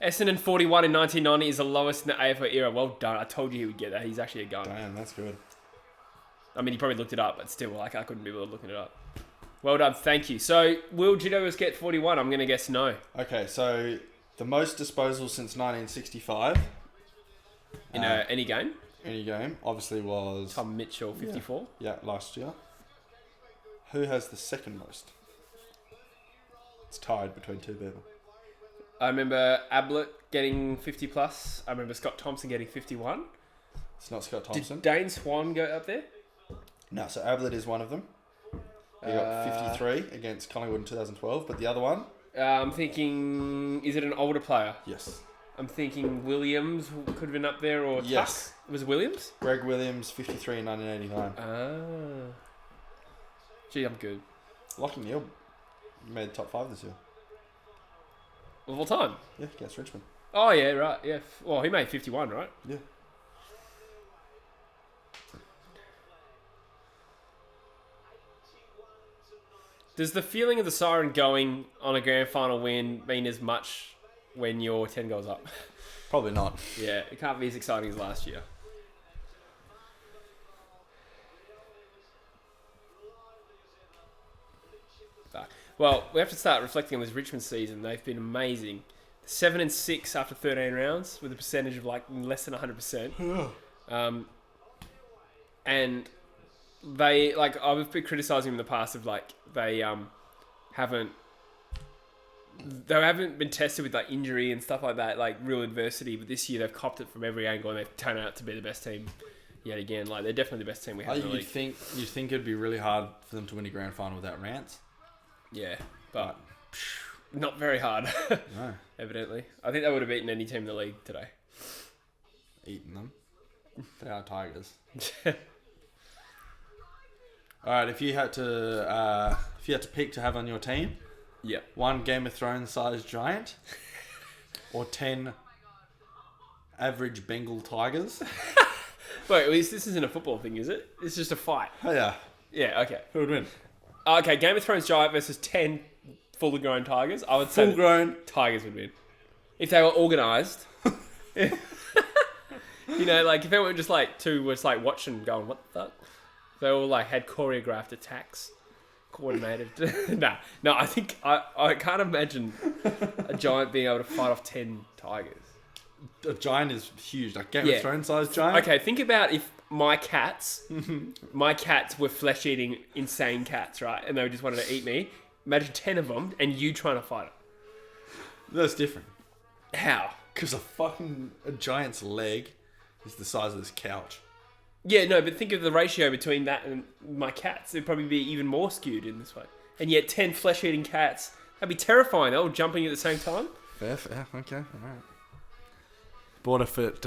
Essendon 41 in 1990 is the lowest in the AFL era. Well done. I told you he would get that. He's actually a gun. Damn, that's good. I mean, he probably looked it up, but still, like, I couldn't be able to look it up. Well done, thank you. So, will GWS get 41? I'm going to guess no. Okay, so the most disposals since 1965 In any game? any game obviously was Tom Mitchell, 54. yeah, last year. Who has the second most? It's tied between two people. I remember Ablett getting 50 plus. I remember Scott Thompson getting 51. It's not Scott Thompson. Did Dane Swan go up there? No, so Ablett is one of them. He got 53 against Collingwood in 2012, but the other one? I'm thinking, is it an older player? Yes. I'm thinking Williams could have been up there, or Yes. Tuck. Was it Williams? Greg Williams, 53 in 1989. Ah. Gee, I'm good. Lachlan Neale made top 5 this year. Of all time? Yeah, against Richmond. Oh, yeah, right. Yeah. Well, he made 51, right? Yeah. Does the feeling of the siren going on a grand final win mean as much when you're 10 goals up? Probably not. Yeah, it can't be as exciting as last year. Well, we have to start reflecting on this Richmond season. They've been amazing. 7-6 after 13 rounds with a percentage of like less than 100%. And they, like, I've been criticising them in the past of like they haven't been tested with like injury and stuff like that, like real adversity. But this year they've copped it from every angle and they've turned out to be the best team yet again. Like, they're definitely the best team we have in the You'd league. think it'd be really hard for them to win a grand final without Rance. Yeah, but not very hard. No. Evidently, I think they would have beaten any team in the league today. Eating them. They are Tigers. All right, if you had to pick to have on your team, Yeah. one Game of Thrones sized giant, or 10 average Bengal tigers. Wait, this isn't a football thing, is it? It's just a fight. Oh yeah, Yeah. Okay. who would win? Okay. Game of Thrones giant versus 10 fully grown tigers. I would say Full grown. tigers would win if they were organised. You know, like if they weren't just like two was like watching, going, "What the fuck?" They all like had choreographed attacks, coordinated. No. I think I can't imagine a giant being able to fight off 10 tigers. A giant is huge, like Game of Thrones sized giant. Okay, think about if my cats were flesh-eating, insane cats, right? And they just wanted to eat me. Imagine 10 of them and you trying to fight it. That's different. How? Because a giant's leg is the size of this couch. Yeah, no, but think of the ratio between that and my cats. It'd probably be even more skewed in this way. And yet 10 flesh-eating cats, that'd be terrifying. They're all jumping at the same time. Fair. Okay, all right. But if it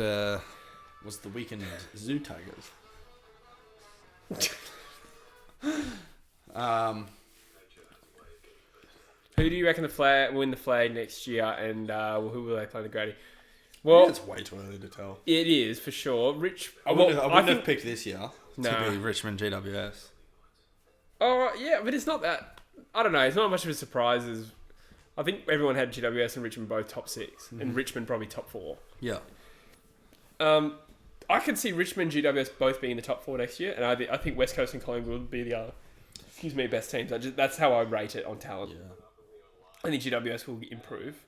was the weekend Zoo Tigers. Who do you reckon will win the flag next year, and who will they play in the Grady? Well, Well, it's way too early to tell. it is for sure. I wouldn't have picked this year Nah. to be Richmond GWS. Oh yeah, but it's not that. I don't know. It's not much of a surprise. As I think everyone had GWS and Richmond both top 6, and Richmond probably top 4. Yeah. I can see Richmond and GWS both being in the top 4 next year, and I think West Coast and Collingwood will be the other. Best teams. That's how I rate it on talent. Yeah. I think GWS will improve.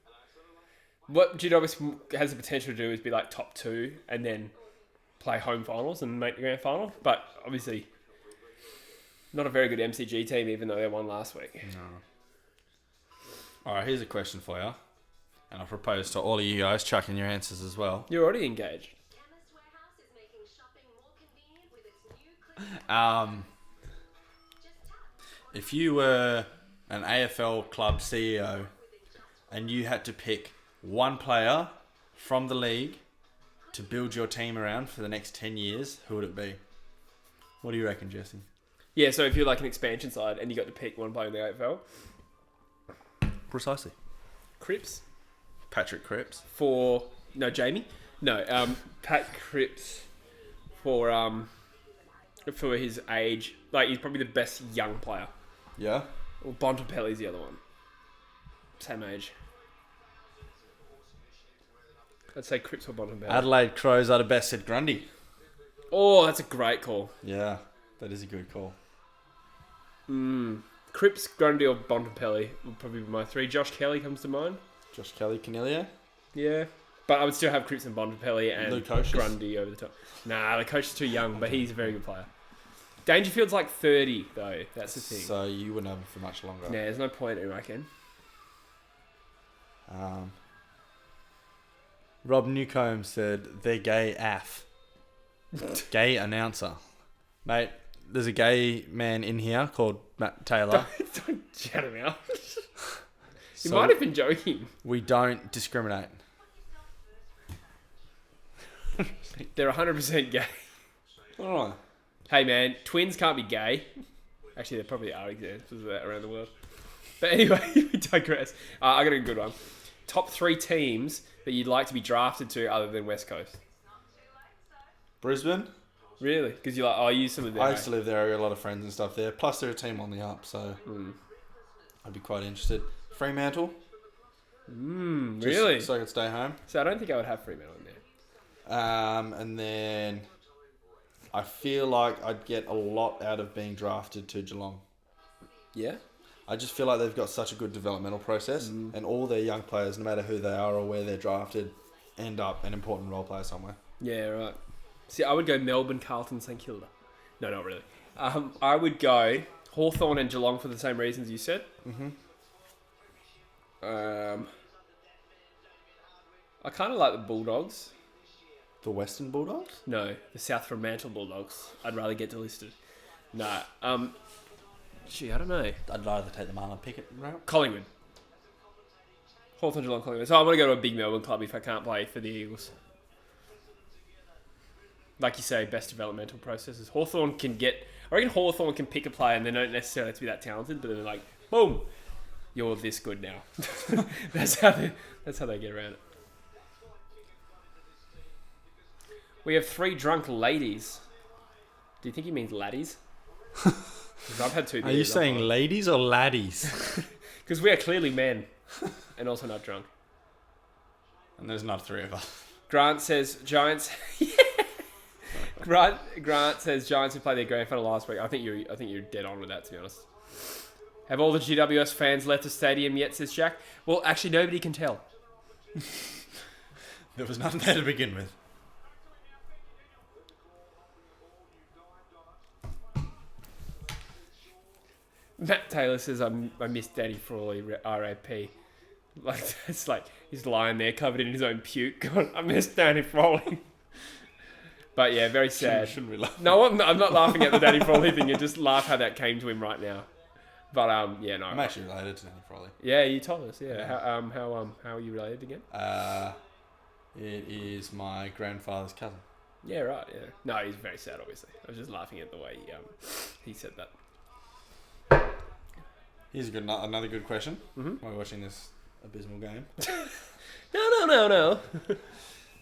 What GWS has the potential to do is be like top 2 and then play home finals and make the grand final. But obviously, not a very good MCG team, even though they won last week. No. All right, here's a question for you. And I propose to all of you guys chuck in your answers as well. You're already engaged. If you were an AFL club CEO and you had to pick one player from the league to build your team around for the next 10 years, who would it be? What do you reckon, Jesse? Yeah, so if you're like an expansion side and you got to pick one player in the AFL, Precisely. Cripps Patrick Cripps. Jamie? No, Pat Cripps for his age. Like, he's probably the best young player. Yeah? Well, Bontempelli's the other one. Same age. I'd say Cripps or Bontempelli. Adelaide Crows are the best, said Grundy. Oh, that's a great call. Yeah. That is a good call. Cripps, Grundy, or Bontempelli would probably be my 3. Josh Kelly comes to mind. Josh Kelly, Canelio. Yeah. But I would still have Cripps and Bontempelli and Lukosius? Grundy over the top. Nah, the coach is too young, but he's a very good player. Dangerfield's like 30, though. That's the thing. So you wouldn't have him for much longer. Yeah, there's no point, I reckon. Rob Newcomb said they're gay AF. Gay announcer. Mate, there's a gay man in here called Matt Taylor. Don't shout him out. He So might have been joking. we don't discriminate. They're 100% gay. Alright. Hey, man, twins can't be gay. Actually, there probably are examples of that around the world. But anyway, we digress. I got a good one. Top 3 teams that you'd like to be drafted to other than West Coast. Brisbane. Really? Because you're like, oh, you some of them. I used to live there. I got a lot of friends and stuff there. Plus, they're a team on the up, so I'd be quite interested. Fremantle. Just Really? So I could stay home. So I don't think I would have Fremantle in there. And then I feel like I'd get a lot out of being drafted to Geelong. Yeah? I just feel like they've got such a good developmental process, and all their young players, no matter who they are or where they're drafted, end up an important role player somewhere. Yeah, right. See, I would go Melbourne, Carlton, St Kilda. No, not really. I would go Hawthorn and Geelong for the same reasons you said. I kind of like the Bulldogs. The Western Bulldogs? No, the South Fremantle Bulldogs. I'd rather get delisted. Nah. Gee, I don't know. I'd rather take the Marlon Pickett route. Collingwood. Hawthorn, Geelong, Collingwood. So I want to go to a big Melbourne club if I can't play for the Eagles. Like you say, best developmental processes. Hawthorn can get... I reckon Hawthorn can pick a player and they don't necessarily have to be that talented, but then they're like, boom, you're this good now. That's how they get around it. We have 3 drunk ladies. Do you think he means laddies? 'Cause I've had 2 beers. Are you saying ladies or laddies? Because we are clearly men and also not drunk. And there's not 3 of us. Grant says Giants... Grant says Giants who played their grand final last week. I think you're dead on with that, to be honest. Have all the GWS fans left the stadium yet, says Jack? Well, actually, nobody can tell. There was nothing there to begin with. Matt Taylor says, I miss Danny Frawley, R.A.P. Like, it's like he's lying there covered in his own puke. God, I miss Danny Frawley. But yeah, very sad. Shouldn't we laugh? No, I'm not laughing at the Danny Frawley thing. You just laugh how that came to him right now. But yeah, no. I'm actually related to Danny Frawley. Yeah, you told us. Yeah. How are you related again? It is my grandfather's cousin. Yeah, right. Yeah. No, he's very sad. Obviously, I was just laughing at the way he said that. Here's another good question. While we're watching this abysmal game. No.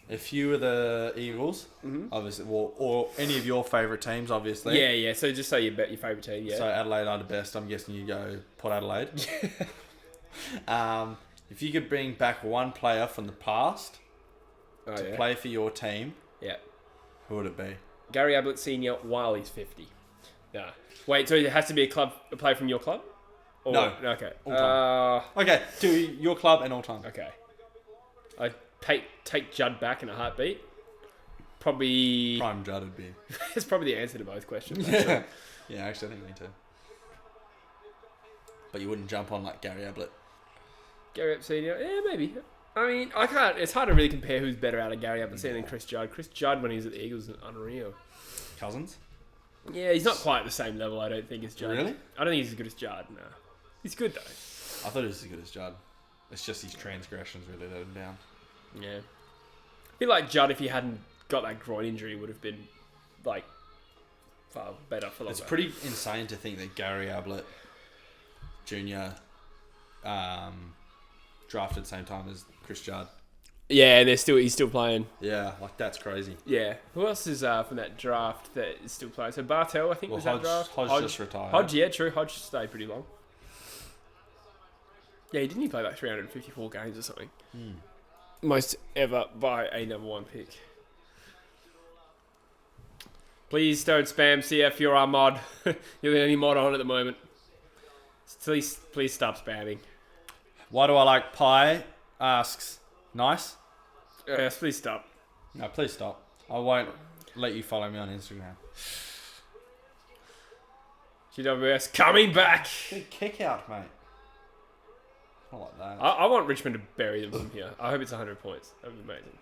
If you were the Eagles, obviously, or any of your favourite teams, obviously. Yeah. So just say your favourite team. Yeah. So Adelaide are the best. I'm guessing you go Port Adelaide. If you could bring back one player from the past to play for your team, who would it be? Gary Ablett Senior while he's 50. No. Wait. So it has to be a player from your club? Or, No. Okay. All time. Okay. To your club and all time. Okay. I take Judd back in a heartbeat. Probably. Prime Judd would be. It's probably the answer to both questions. Yeah. Yeah, actually, I think me too. But you wouldn't jump on like Gary Ablett. Gary Ablett Senior, yeah, maybe. I mean, I can't. It's hard to really compare who's better out of Gary Ablett Senior than Chris Judd. Chris Judd, when he was at the Eagles, was unreal. Cousins? Yeah, he's not quite at the same level, I don't think, as Judd. Really? I don't think he's as good as Judd. No, he's good though. I thought he was as good as Judd. It's just his transgressions really let him down. Yeah. I feel like Judd, if he hadn't got that groin injury, would have been like far better for longer. It's pretty insane to think that Gary Ablett Jr. Drafted at the same time as Chris Judd. Yeah, and he's still playing. Yeah, like that's crazy. Yeah. Who else is from that draft that is still playing? So Bartel, I think, was that draft. Hodge just retired. Hodge, yeah, true. Hodge stayed pretty long. Yeah, didn't he play like 354 games or something? Most ever by a number 1 pick. Please don't spam CF. You're our mod. You're the only mod on at the moment. Please stop spamming. Why do I like pie? Asks. Nice? Yes, please stop. No, please stop. I won't let you follow me on Instagram. GWS coming back. Good kick out, mate. Not like that. I want Richmond to bury them from here. I hope it's 100 points. That would be amazing.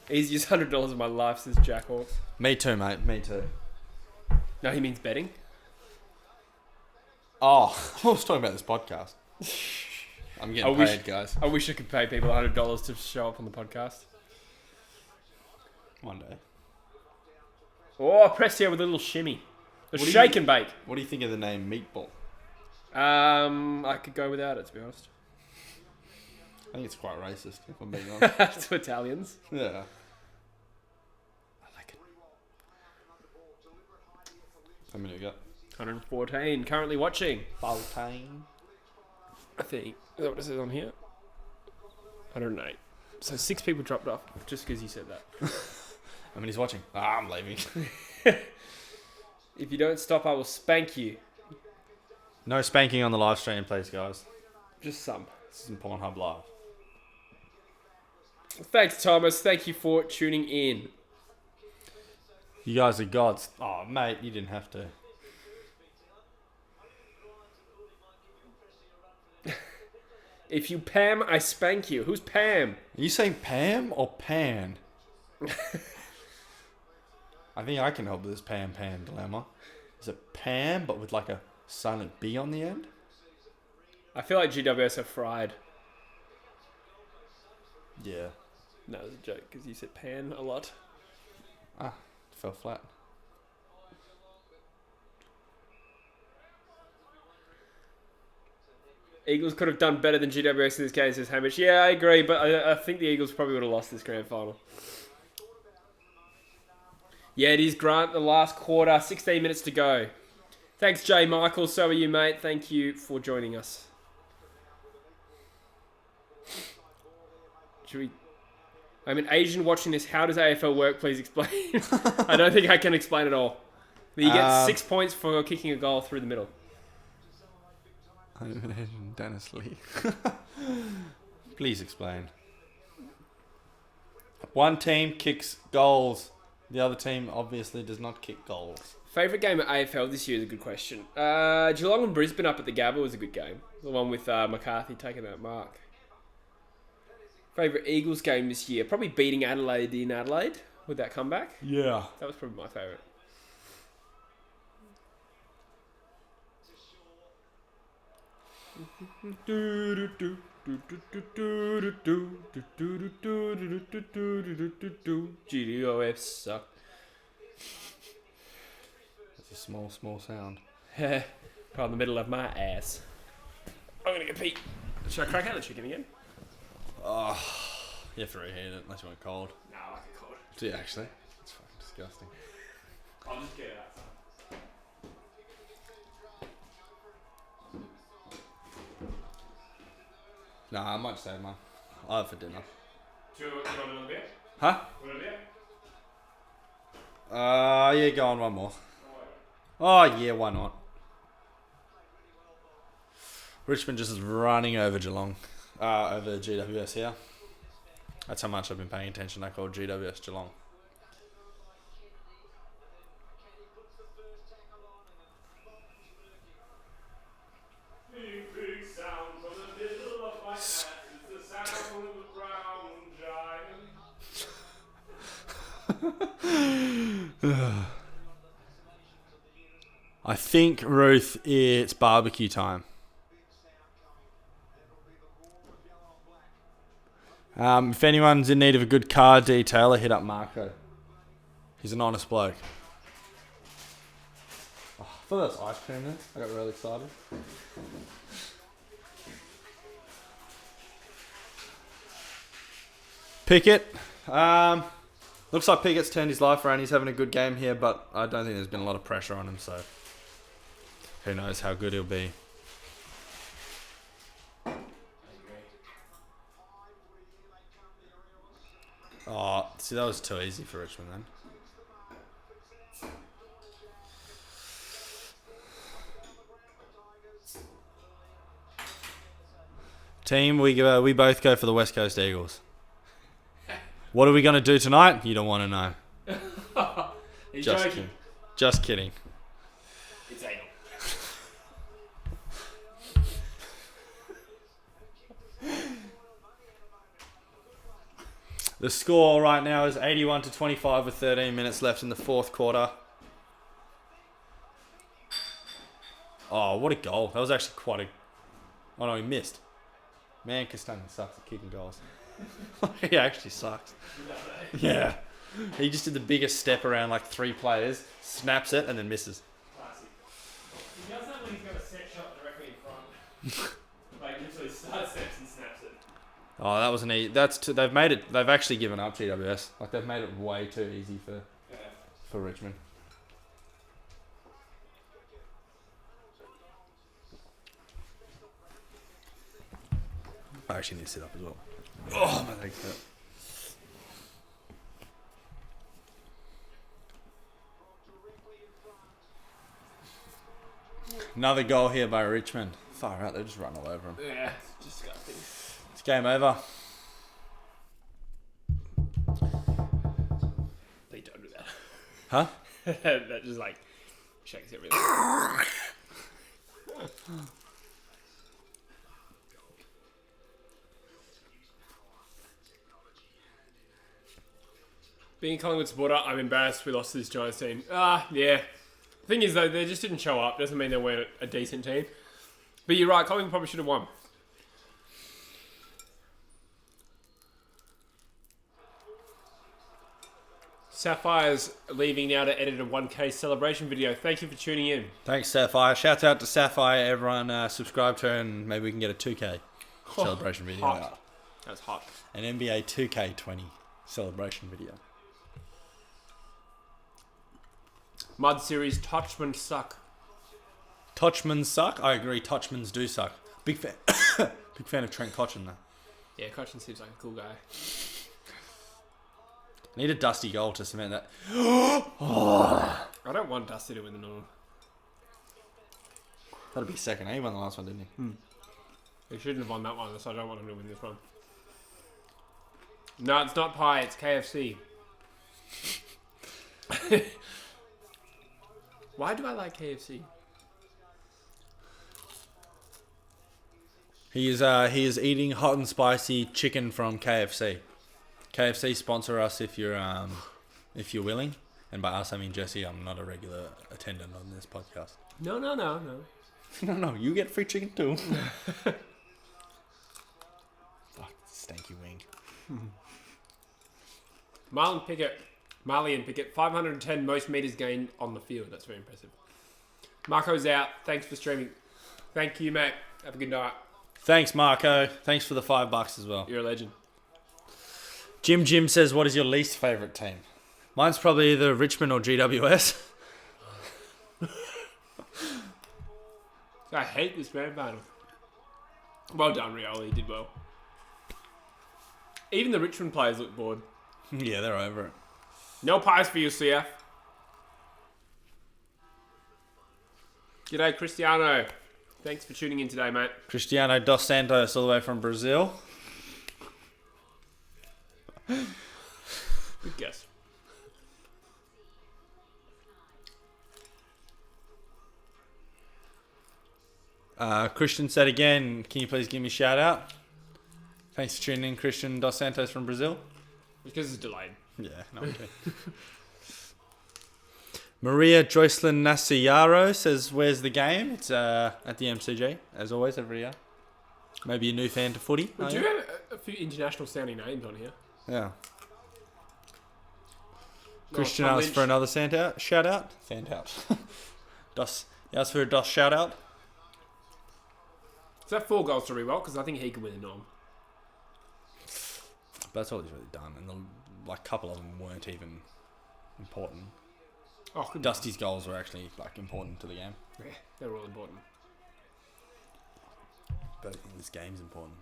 Easiest $100 of my life since Jackhawks. Me too, mate. Me too. No, he means betting. Oh, I was talking about this podcast. I'm getting paid, guys. I wish I could pay people $100 to show up on the podcast. One day. Oh, press here with a little shimmy. A shake and bake. What do you think of the name Meatball? I could go without it, to be honest. I think it's quite racist, if I'm being honest. To Italians. Yeah. I like it. How many we got? 114. Currently watching. 14. I think. Is that what it says on here? 108. So 6 people dropped off just because you said that. How many's watching? I'm leaving. If you don't stop, I will spank you. No spanking on the live stream, please, guys. Just some. This is Pornhub Live. Thanks, Thomas. Thank you for tuning in. You guys are gods. Oh, mate, you didn't have to. If you Pam, I spank you. Who's Pam? Are you saying Pam or Pan? I think I can help with this Pam dilemma. Is it Pam, but with like a silent B on the end? I feel like GWS are fried. Yeah. No, it was a joke because you said pan a lot. Ah, fell flat. Eagles could have done better than GWS in this game, says Hamish. Yeah, I agree, but I think the Eagles probably would have lost this grand final. Yeah, it is, Grant, the last quarter. 16 minutes to go. Thanks, Jay Michael. So are you, mate. Thank you for joining us. Should we... I'm an Asian watching this. How does AFL work? Please explain. I don't think I can explain it all. But you get 6 points for kicking a goal through the middle. I'm an Asian Dennis Lee. Please explain. One team kicks goals. The other team obviously does not kick goals. Favourite game at AFL this year is a good question. Geelong and Brisbane up at the Gabba was a good game. The one with McCarthy taking that mark. Favourite Eagles game this year? Probably beating Adelaide in Adelaide with that comeback. Yeah. That was probably my favourite. GWS suck. That's a small sound. Right in the middle of my ass. I'm gonna get Pete. Should I crack out the chicken again? Oh, you have to reheat it unless you want it cold. No, I like it cold. Do you actually? It's fucking disgusting. I'll just get it outside. Nah, I might save mine. I'll have for dinner. Do you want another beer? Huh? Want a beer? Yeah, go on one more. Oh, yeah, why not? Richmond just is running over Geelong. Over GWS here. That's how much I've been paying attention. I call GWS Geelong. Big sound from the middle of my ass. It's the sound of a brown giant. I think, Ruth, it's barbecue time. If anyone's in need of a good car detailer, hit up Marco. He's an honest bloke. Oh, I thought that was ice cream there. I got really excited. Pickett. Looks like Pickett's turned his life around. He's having a good game here, but I don't think there's been a lot of pressure on him, so who knows how good he'll be. Oh, this See, that was too easy for Richmond then. Team, we both go for the West Coast Eagles. What are we going to do tonight? You don't want to know. He's Just joking. kidding. Just kidding. It's anal. The score right now is 81-25 with 13 minutes left in the fourth quarter. Oh, what a goal. That was actually quite a... Oh, no, he missed. Man, Castagne sucks at kicking goals. He actually sucks. Yeah. He just did the biggest step around like 3 players, snaps it, and then misses. Classic. He does that when he's got a set shot directly in front. Like, literally starts steps and snaps it. Oh, that was an easy... They've made it... They've actually given up GWS. Like, they've made it way too easy for Richmond. I actually need to sit up as well. Oh, my legs hurt. Another goal here by Richmond. Far out, they just run all over him. Yeah, it's disgusting. It's game over. Please don't do that. Huh? That just like shakes everything. Being a Collingwood supporter, I'm embarrassed we lost to this Giants team. Yeah. The thing is, though, they just didn't show up. Doesn't mean they weren't a decent team. But you're right, Collingwood probably should have won. Sapphire's leaving now to edit a 1K celebration video. Thank you for tuning in. Thanks, Sapphire. Shouts out to Sapphire. Everyone subscribe to her and maybe we can get a 2K celebration video hot. out. That was hot. An NBA 2K20 celebration video. Mud series, Touchman suck. Touchmans suck? I agree, Touchmans do suck. Big fan big fan of Trent Cotchin though. Yeah, Cochin seems like a cool guy. Need a Dusty goal to cement that. I don't want Dusty to win the norm. That'll be second. He won the last one, didn't he? He shouldn't have won that one, so I don't want him to win this one. No, it's not pie, it's KFC. Why do I like KFC? He is eating hot and spicy chicken from KFC. KFC sponsor us if you're willing. And by us I mean Jesse. I'm not a regular attendant on this podcast. No. No, you get free chicken too. Fuck, stanky wing. Marley and Pickett, 510 most meters gained on the field. That's very impressive. Marco's out. Thanks for streaming. Thank you, mate. Have a good night. Thanks, Marco. Thanks for the $5 as well. You're a legend. Jim says, what is your least favourite team? Mine's probably either Richmond or GWS. I hate this grand final. Well done, Rioli. You did well. Even the Richmond players look bored. Yeah, they're over it. No pies for you, CF. G'day, Cristiano. Thanks for tuning in today, mate. Cristiano dos Santos all the way from Brazil. Good guess. Christian said again, can you please give me a shout out? Thanks for tuning in, Christian dos Santos from Brazil. Because it's delayed. Yeah, no, okay. Maria Joycelyn Nasciaro says, where's the game? It's at the MCG, as always, every year. Maybe a new fan to footy. We do have a few international sounding names on here. Yeah. Oh, Christian Tom asked Lynch. for another shout out. He asked for a DOS shout out. Is that 4 goals to Rewell? Because I think he could win the norm. But that's all he's really done. And a couple of them weren't even important. Oh, good. Dusty's goals were actually important to the game. Yeah, they're all important. But I think this game's important.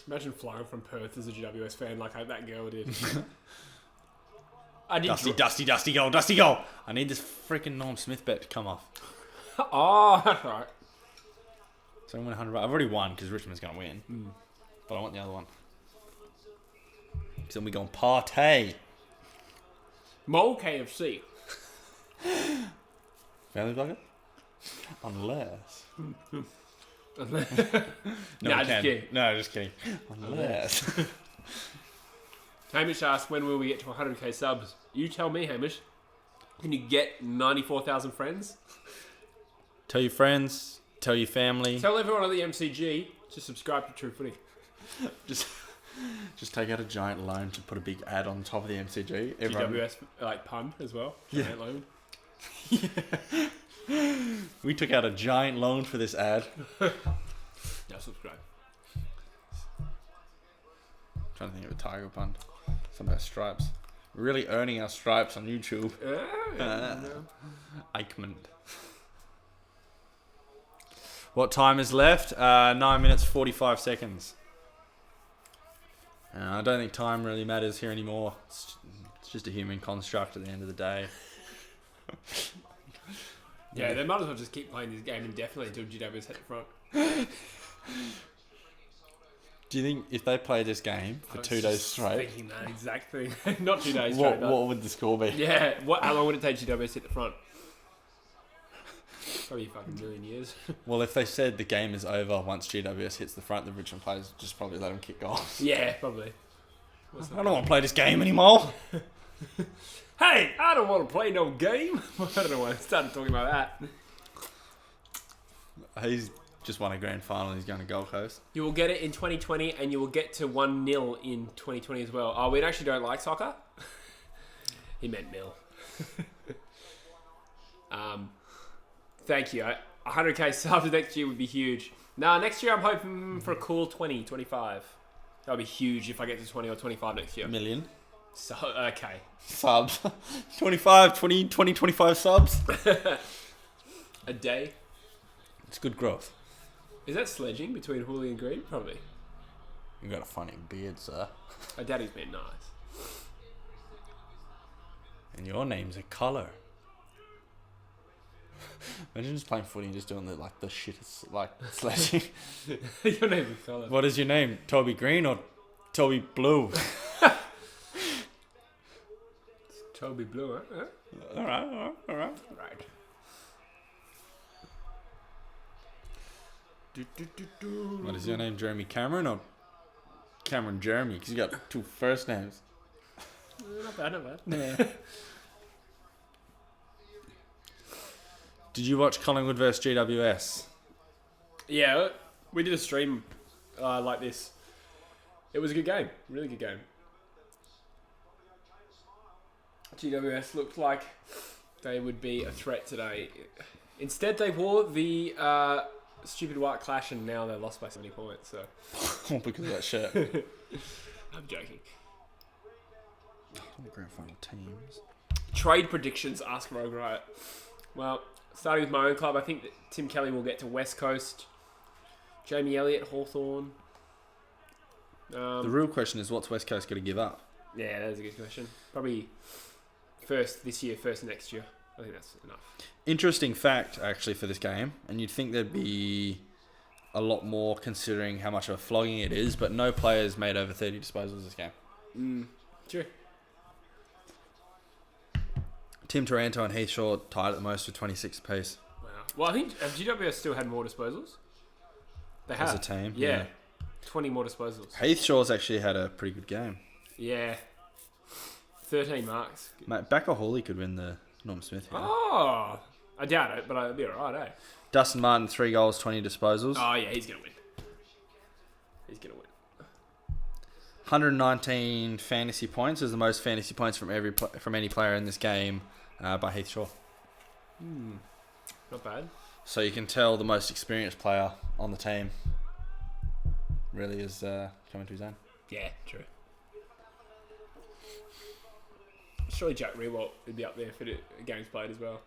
Imagine flying from Perth as a GWS fan like that girl did. I did. Dusty goal. I need this freaking Norm Smith bet to come off. Oh, that's right. So I'm going to 100. I've already won because Richmond's going to win. But I want the other one. Because then we go on partay. Mole KFC. Family Bucket? Unless. Nah, just kidding. No, just kidding. Unless. Hamish asked, when will we get to 100k subs? You tell me, Hamish. Can you get 94,000 friends? Tell your friends. Tell your family. Tell everyone at the MCG to subscribe to True Footy. Just take out a giant loan to put a big ad on top of the MCG. GWS like pun as well. Yeah. Giant loan. We took out a giant loan for this ad. Now subscribe. Trying to think of a tiger pun. Some about stripes. Really earning our stripes on YouTube. Eichmann. What time is left? 9 minutes 45 seconds. I don't think time really matters here anymore. It's just a human construct at the end of the day. Yeah, they might as well just keep playing this game indefinitely until GWS hit the front. Do you think if they play this game for 2 days straight, thinking that exact thing. Not 2 days what straight. would the score be? Yeah, how long would it take GWS to hit the front? Probably a fucking million years. Well, if they said the game is over once GWS hits the front, the Richmond players just probably let them kick goals. Yeah, probably. I don't want to play this game anymore. Hey, I don't want to play no game. I don't know why I started talking about that. He's just won a grand final. He's going to Gold Coast. You will get it in 2020 and you will get to 1-0 in 2020 as well. Oh, we actually don't like soccer? He meant nil. Thank you. 100k subs next year would be huge. Nah, next year I'm hoping for a cool 20, 25. That'll be huge if I get to 20 or 25 next year. $1 million. So, okay. Subs. 25 subs. A day. It's good growth. Is that sledging between Hooley and Green? Probably. You've got a funny beard, sir. My daddy's been nice. And your name's a colour. Imagine just playing footy and just doing the shittest sledging. Your name is Colour. What is your name? Toby Green or Toby Blue? Toby Blue, huh? All right. Right. What is your name? Jeremy Cameron or Cameron Jeremy? Because you got two first names. Not bad. Yeah. Did you watch Collingwood versus GWS? Yeah, we did a stream like this. It was a good game. Really good game. GWS looked like they would be a threat today. Instead, they wore the stupid white clash and now they're lost by 70 points. So Because of that shirt. I'm joking. Grand final teams. Trade predictions, ask Rogue Riot. Well, starting with my own club, I think that Tim Kelly will get to West Coast. Jamie Elliott, Hawthorn. The real question is, what's West Coast going to give up? Yeah, that's a good question. Probably first this year, first next year. I think that's enough. Interesting fact, actually, for this game, and you'd think there'd be a lot more considering how much of a flogging it is, but no players made over 30 disposals this game. True. Tim Taranto and Heath Shaw tied at the most with 26 apiece. Wow. Well, I think have GWS still had more disposals? They have. As a team, Yeah. yeah. 20 more disposals. Heath Shaw's actually had a pretty good game. Yeah. 13 marks. Mate, Backer Hawley could win the Norm Smith here. Oh, I doubt it, but it'll be alright, eh? Dustin Martin, 3 goals, 20 disposals. Oh, yeah, he's going to win. He's going to win. 119 fantasy points is the most fantasy points from any player in this game by Heath Shaw. Not bad. So you can tell the most experienced player on the team really is coming to his own. Yeah, true. Surely Jack Rewalt would be up there for the games played as well.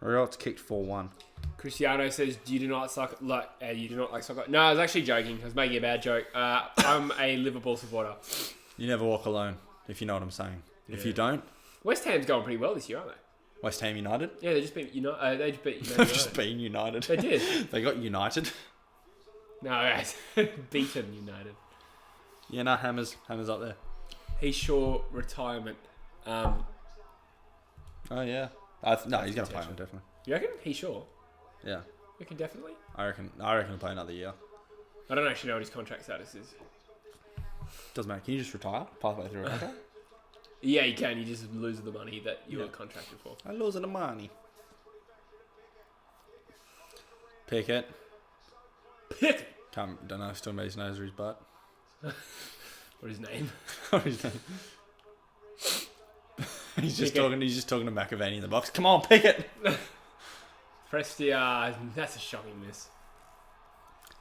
Riot's kicked 4-1. Cristiano says, you do not like soccer. No, I was actually joking. I was making a bad joke. I'm a Liverpool supporter. You never walk alone, if you know what I'm saying. Yeah. If you don't, West Ham's going pretty well this year, aren't they? West Ham United. Yeah, they just beat United. They just beat They've United. just been United. They did. They got United. No, guys, beaten United. Yeah, no, Hammer's up there. He's sure retirement. Oh yeah. No, he's gonna play on definitely. You reckon? He's sure. Yeah, You reckon definitely? I reckon he'll play another year. I don't actually know what his contract status is. Doesn't matter. Can you just retire? Pathway through a contract? Yeah, you can. You just lose the money that you were contracted for. I lose the money. Pickett. Don't know. Still made his nose or his butt. What is his name? What is his name? He's just talking to McAvaney in the box. Come on, Pickett. Prestia. That's a shocking miss.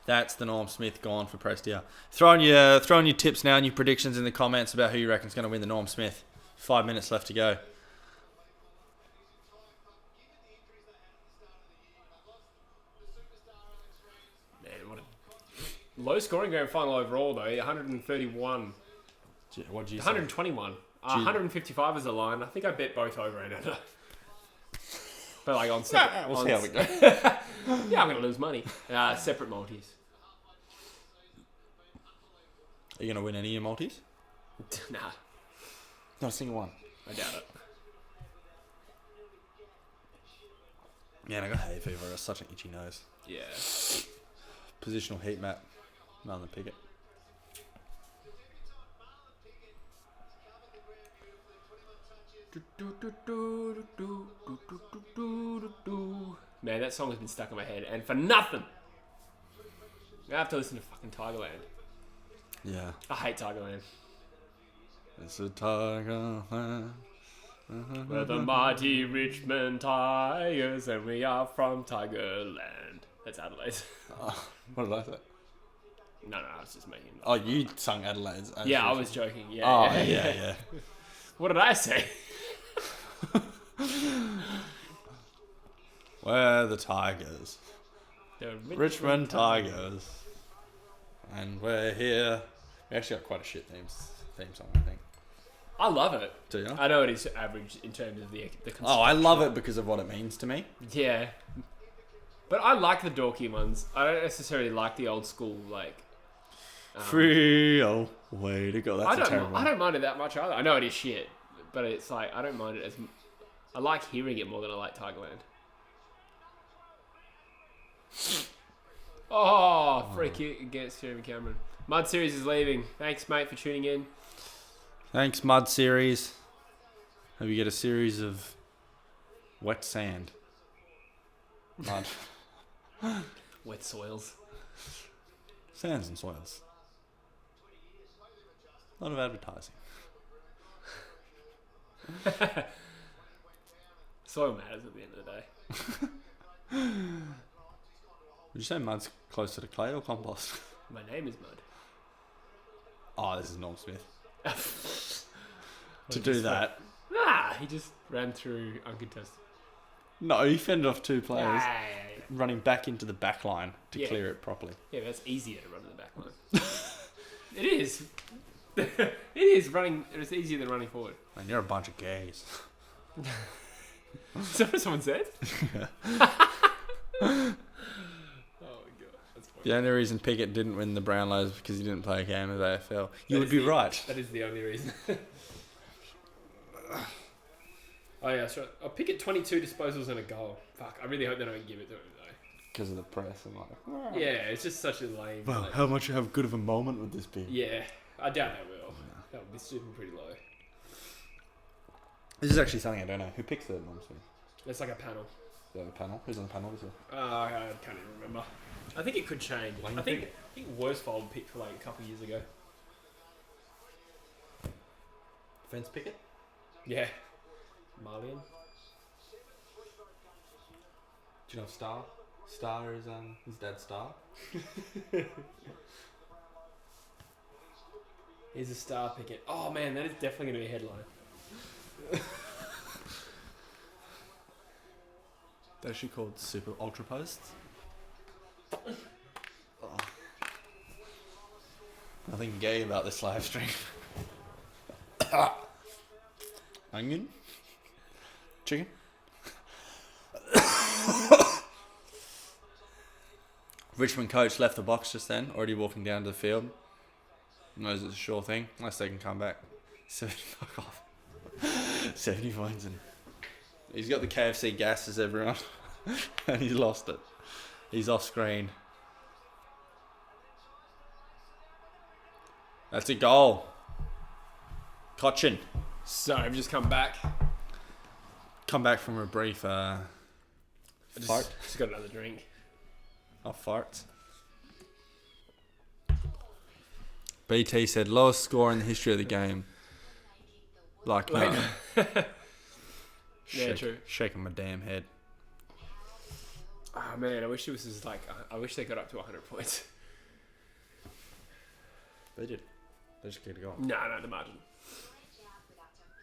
That's the Norm Smith gone for Prestia. Throwing your tips now and your predictions in the comments about who you reckon's going to win the Norm Smith. 5 minutes left to go. Man, what a low scoring grand final overall though. 131. What did you say? 121. 155 is the line. I think I bet both over and under. But like on separate. We'll see how we go. Yeah, I'm going to lose money. Separate multis. Are you going to win any of your multis? Nah, Not a single one. I doubt it. Man, I got hay fever. I got such an itchy nose. Yeah. Positional heat map. Rather than Pickett. Man, that song has been stuck in my head, and for nothing. I have to listen to fucking Tigerland. Yeah. I hate Tigerland. It's a tiger. We're the mighty Richmond Tigers, and we are from Tigerland. That's Adelaide. Oh, what did I say? No, I was just making. Oh, you sung Adelaide's. Yeah, I was joking. Yeah. Oh, yeah. What did I say? We're the Tigers. The Richmond Tigers. And we're here. We actually got quite a shit theme song, I think. I love it. Do you? I know it is average in terms of the Oh, I love it because of what it means to me. Yeah. But I like the dorky ones. I don't necessarily like the old school, like... Free, oh, way to go. That's a terrible one. I don't mind it that much either. I know it is shit, but it's like, I don't mind it as... I like hearing it more than I like Tigerland. Oh, free kick against Jeremy Cameron. Mud Series is leaving. Thanks, mate, for tuning in. Thanks, Mud Series. Hope you get a series of wet sand. Mud. Wet soils. Sands and soils. A lot of advertising. Soil matters at the end of the day. Would you say mud's closer to clay or compost? My name is Mud. Oh, this is Norm Smith. To do that. He just ran through uncontested. No, he fended off two players. Yeah. Running back into the back line to clear it properly. Yeah, that's easier to run in the back line. It is. It is running. It's easier than running forward. Man, you're a bunch of gays. Is that what someone said? Yeah. Oh my god, that's funny. The only reason Pickett didn't win the Brownlows is because he didn't play a game of AFL. You would be right. That is the only reason. Oh yeah, that's right. I'll pick it 22 disposals and a goal. Fuck, I really hope they don't give it to him though. Because of the press and like. Yeah, it's just such a lame. Well, like, how much of good of a moment would this be? yeah, I doubt they will. That would be super pretty low. This is actually something I don't know. Who picks the Norm Smith? It's like a panel. The panel? Who's on the panel this year? I can't even remember. I think it could change. I think Worsfold picked for like a couple of years ago. Fence Pickett? Yeah. Marlian. Do you know Star? Star is his dad's Star. He's a star picket. Oh man, that is definitely going to be a headline. They're actually called super ultra posts. Oh. Nothing gay about this live stream. Onion? Chicken? Richmond coach left the box just then, already walking down to the field. Knows it's a sure thing, unless they can come back. fuck off. 70 points and he's got the KFC gases, everyone. And he's lost it. He's off screen. That's a goal. Cochin. So I've just come back. Come back from a brief fart. Just got another drink. Off farts. BT said lowest score in the history of the game. Like me. Yeah, true. Shaking my damn head. Oh man, I wish it was just like I wish they got up to 100 points. They did. They just kicked a goal. No, the margin.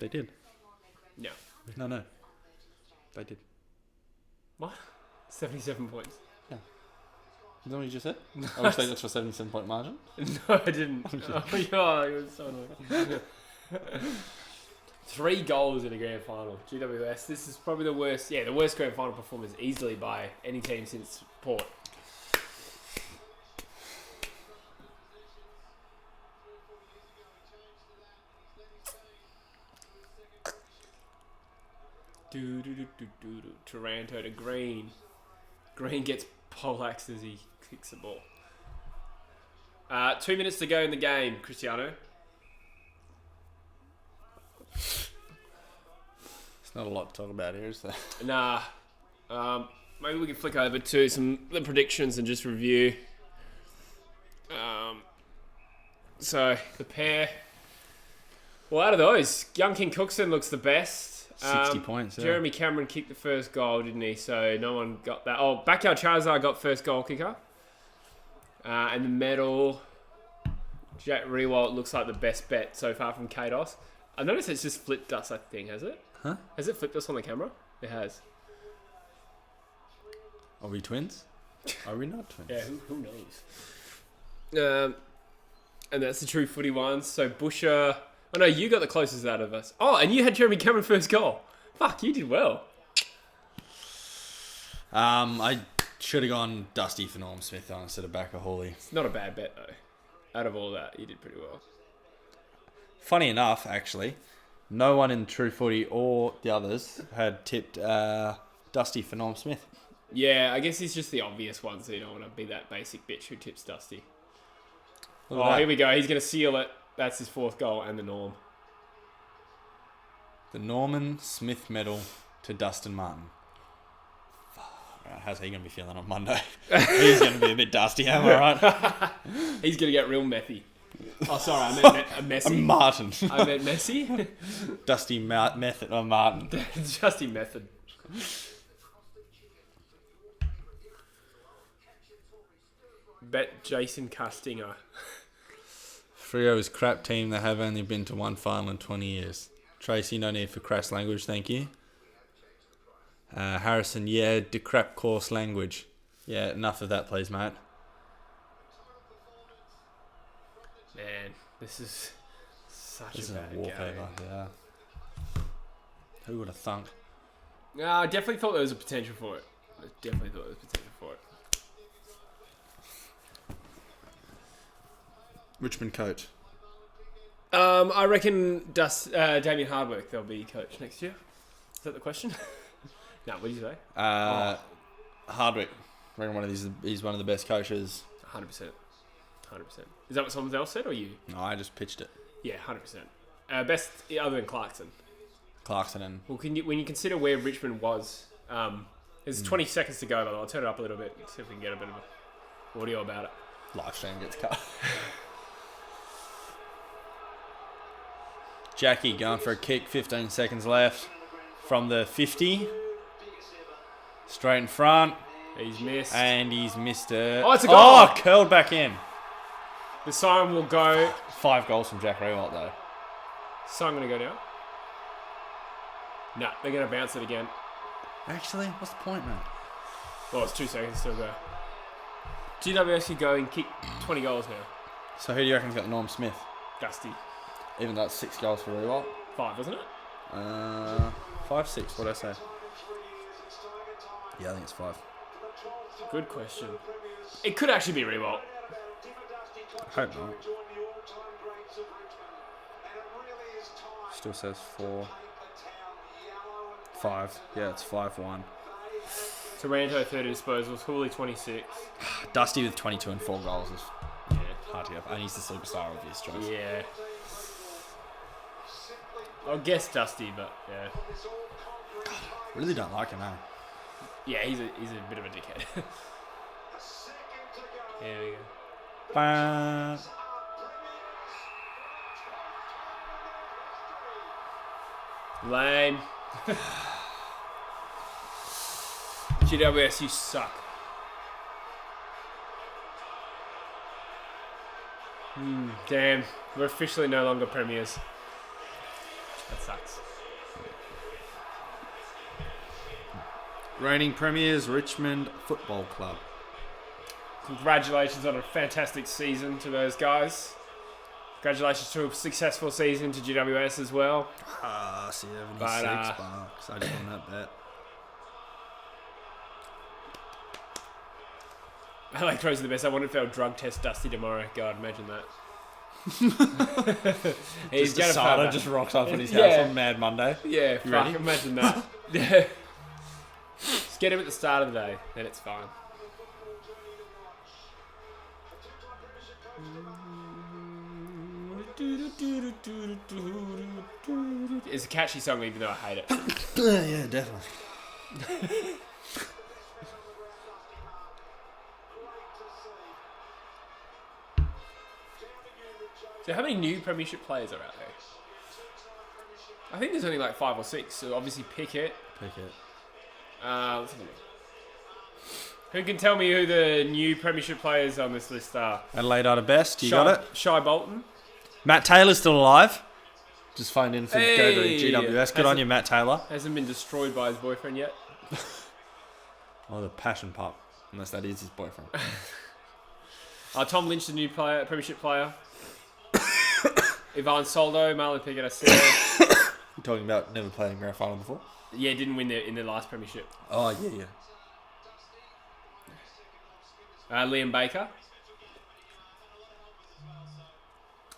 They did. No. No. They did. What? 77 points. Yeah. Is that what you just said? I wish they got to a 77-point margin. No, I didn't. Oh, God, it was so annoying. 3 goals in a grand final. GWS. This is probably the worst. Yeah, the worst grand final performance easily by any team since Port. Taranto to Green. Green gets poleaxed as he kicks the ball. 2 minutes to go in the game, Cristiano. It's not a lot to talk about here, is there? Nah. Maybe we can flick over to the predictions and just review. So, the pair. Well, out of those, Young King Cookson looks the best. 60 points, yeah. Jeremy Cameron kicked the first goal, didn't he? So, no one got that. Oh, Backyard Charizard got first goal kicker. And the medal, Jack Rewalt looks like the best bet so far from Kados. I noticed it's just flipped us, I think, has it? Huh? Has it flipped us on the camera? It has. Are we twins? Are we not twins? Yeah, who knows? And that's the True Footy ones. So Busher... Oh, no, you got the closest out of us. Oh, and you had Jeremy Cameron first goal. Fuck, you did well. I should have gone Dusty for Norm Smith instead of Backer Hawley. It's not a bad bet, though. Out of all that, you did pretty well. Funny enough, actually, no one in True Footy or the others had tipped Dusty for Norm Smith. Yeah, I guess he's just the obvious one, so you don't want to be that basic bitch who tips Dusty. Oh, here we go. He's going to seal it. That's his 4th goal and the Norm. The Norman Smith medal to Dustin Martin. How's he going to be feeling on Monday? He's going to be a bit dusty, am I right? He's going to get real methy. Oh, sorry, I meant Messi. Martin. I meant Messi. Dusty Method or Martin. Dusty Method. Bet Jason Castinger. Freo is crap team. They have only been to one final in 20 years. Tracy, no need for crass language, thank you. Harrison, yeah, de crap coarse language. Yeah, enough of that, please, mate. Man, this is such This a is bad a walkover, game. yeah. Who would have thunk? I definitely thought there was a potential for it. Richmond coach. I reckon Damien Hardwick, they'll be coach next year. Is that the question? No, what did you say? Hardwick. I reckon he's one of the best coaches. 100%. 100%. Is that what someone else said or you? No, I just pitched it. Yeah, 100%. Best other than Clarkson. And... Well, when you consider where Richmond was, there's 20 seconds to go, but I'll turn it up a little bit, see if we can get a bit of audio about it. Live stream gets cut. Jackie going for a kick, 15 seconds left from the 50. Straight in front. He's missed. And he's missed it. Oh, it's a goal. Oh, curled back in. The siren will go. 5 goals from Jack Rewalt, though. Siren going to go now? No, they're going to bounce it again. Actually, what's the point, man? Well, it's 2 seconds still go. GWS could go and kick 20 goals now. So who do you reckon's got Norm Smith? Dusty. Even though it's 6 goals for Rewalt? 5, isn't it? 5, 6, what'd I say? Yeah, I think it's 5. Good question. It could actually be Rewalt. I hope not. Still says 4. 5. Yeah, it's 5-1. Taranto 30 disposals, Hooley 26. Dusty with 22 and 4 goals is hard to get up. And he's the superstar of this choice. Yeah. I'll guess Dusty, but yeah. Really don't like him, eh? Yeah, he's a bit of a dickhead. Here we go. Bah. Lame. GWS, you suck. Damn, we're officially no longer premiers. That sucks. Reigning premiers, Richmond Football Club. Congratulations on a fantastic season to those guys. Congratulations to a successful season to GWS as well. 76 But, bucks. I didn't win that bet. I like throws are the best. I wonder if they'll drug test Dusty tomorrow. God, imagine that. He's Just gonna Asada just rocks up at his house on Mad Monday. Yeah, fuck, ready? imagine that. Yeah. Just get him at the start of the day, then it's fine. It's a catchy song, even though I hate it. Yeah, definitely. So how many new premiership players are out there? I think there's only like 5 or 6. So obviously Pickett. Pick it. Let's have a look. Who can tell me who the new premiership players on this list are? Adelaide are the best. You got it? Shy Bolton. Matt Taylor's still alive. Just phoned in for go to Hey! GWS. Good on you, Matt Taylor. Hasn't been destroyed by his boyfriend yet. Oh, the passion pup. Unless that is his boyfriend. Tom Lynch, the new player, premiership player. Ivan Soldo, Marlon Pickett, I said. You're talking about never played in Grand Final before? Yeah, didn't win in their last premiership. Oh, yeah. Liam Baker.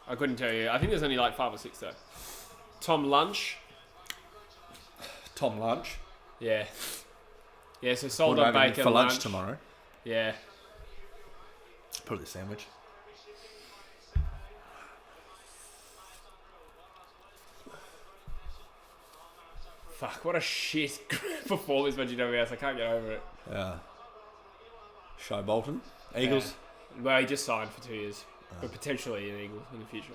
I couldn't tell you. I think there's only like 5 or 6 though. Tom Lunch. Tom Lunch. Yeah. Yeah, so What Soldo, about him Baker, for lunch Lunch. tomorrow? Yeah. Probably a sandwich. Fuck, what a shit performance by GWS. I can't get over it. Yeah. Shy Bolton. Eagles. Yeah. Well, he just signed for 2 years. But potentially an Eagle in the future.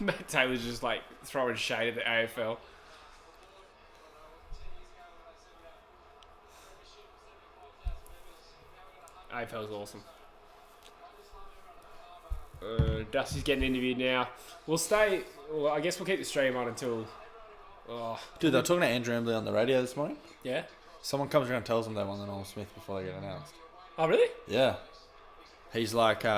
Matt Taylor's just like throwing shade at the AFL. AFL's awesome. Dusty's getting interviewed now. We'll stay. Well, I guess we'll keep the stream on until. Oh, Dude, they were talking to Andrew Embley on the radio this morning. yeah. Someone comes around and tells them they won the Noel Smith before they get announced. Oh, really? Yeah. He's like, he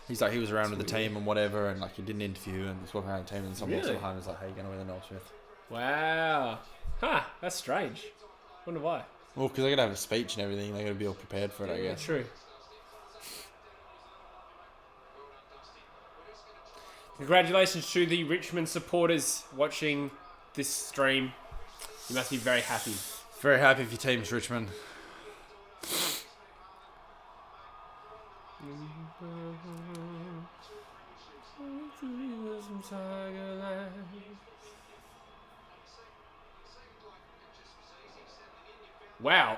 was around with the team and whatever, and like he did an interview and was walking around the team, and someone Really? was behind him was like, "Hey, you gonna win the Noel Smith?" Wow. Huh. That's strange. Wonder why. Well, because they're gonna have a speech and everything, they're gonna be all prepared for it, I Yeah, guess. true. Congratulations to the Richmond supporters watching this stream. You must be very happy. Very happy if your team's Richmond. Wow.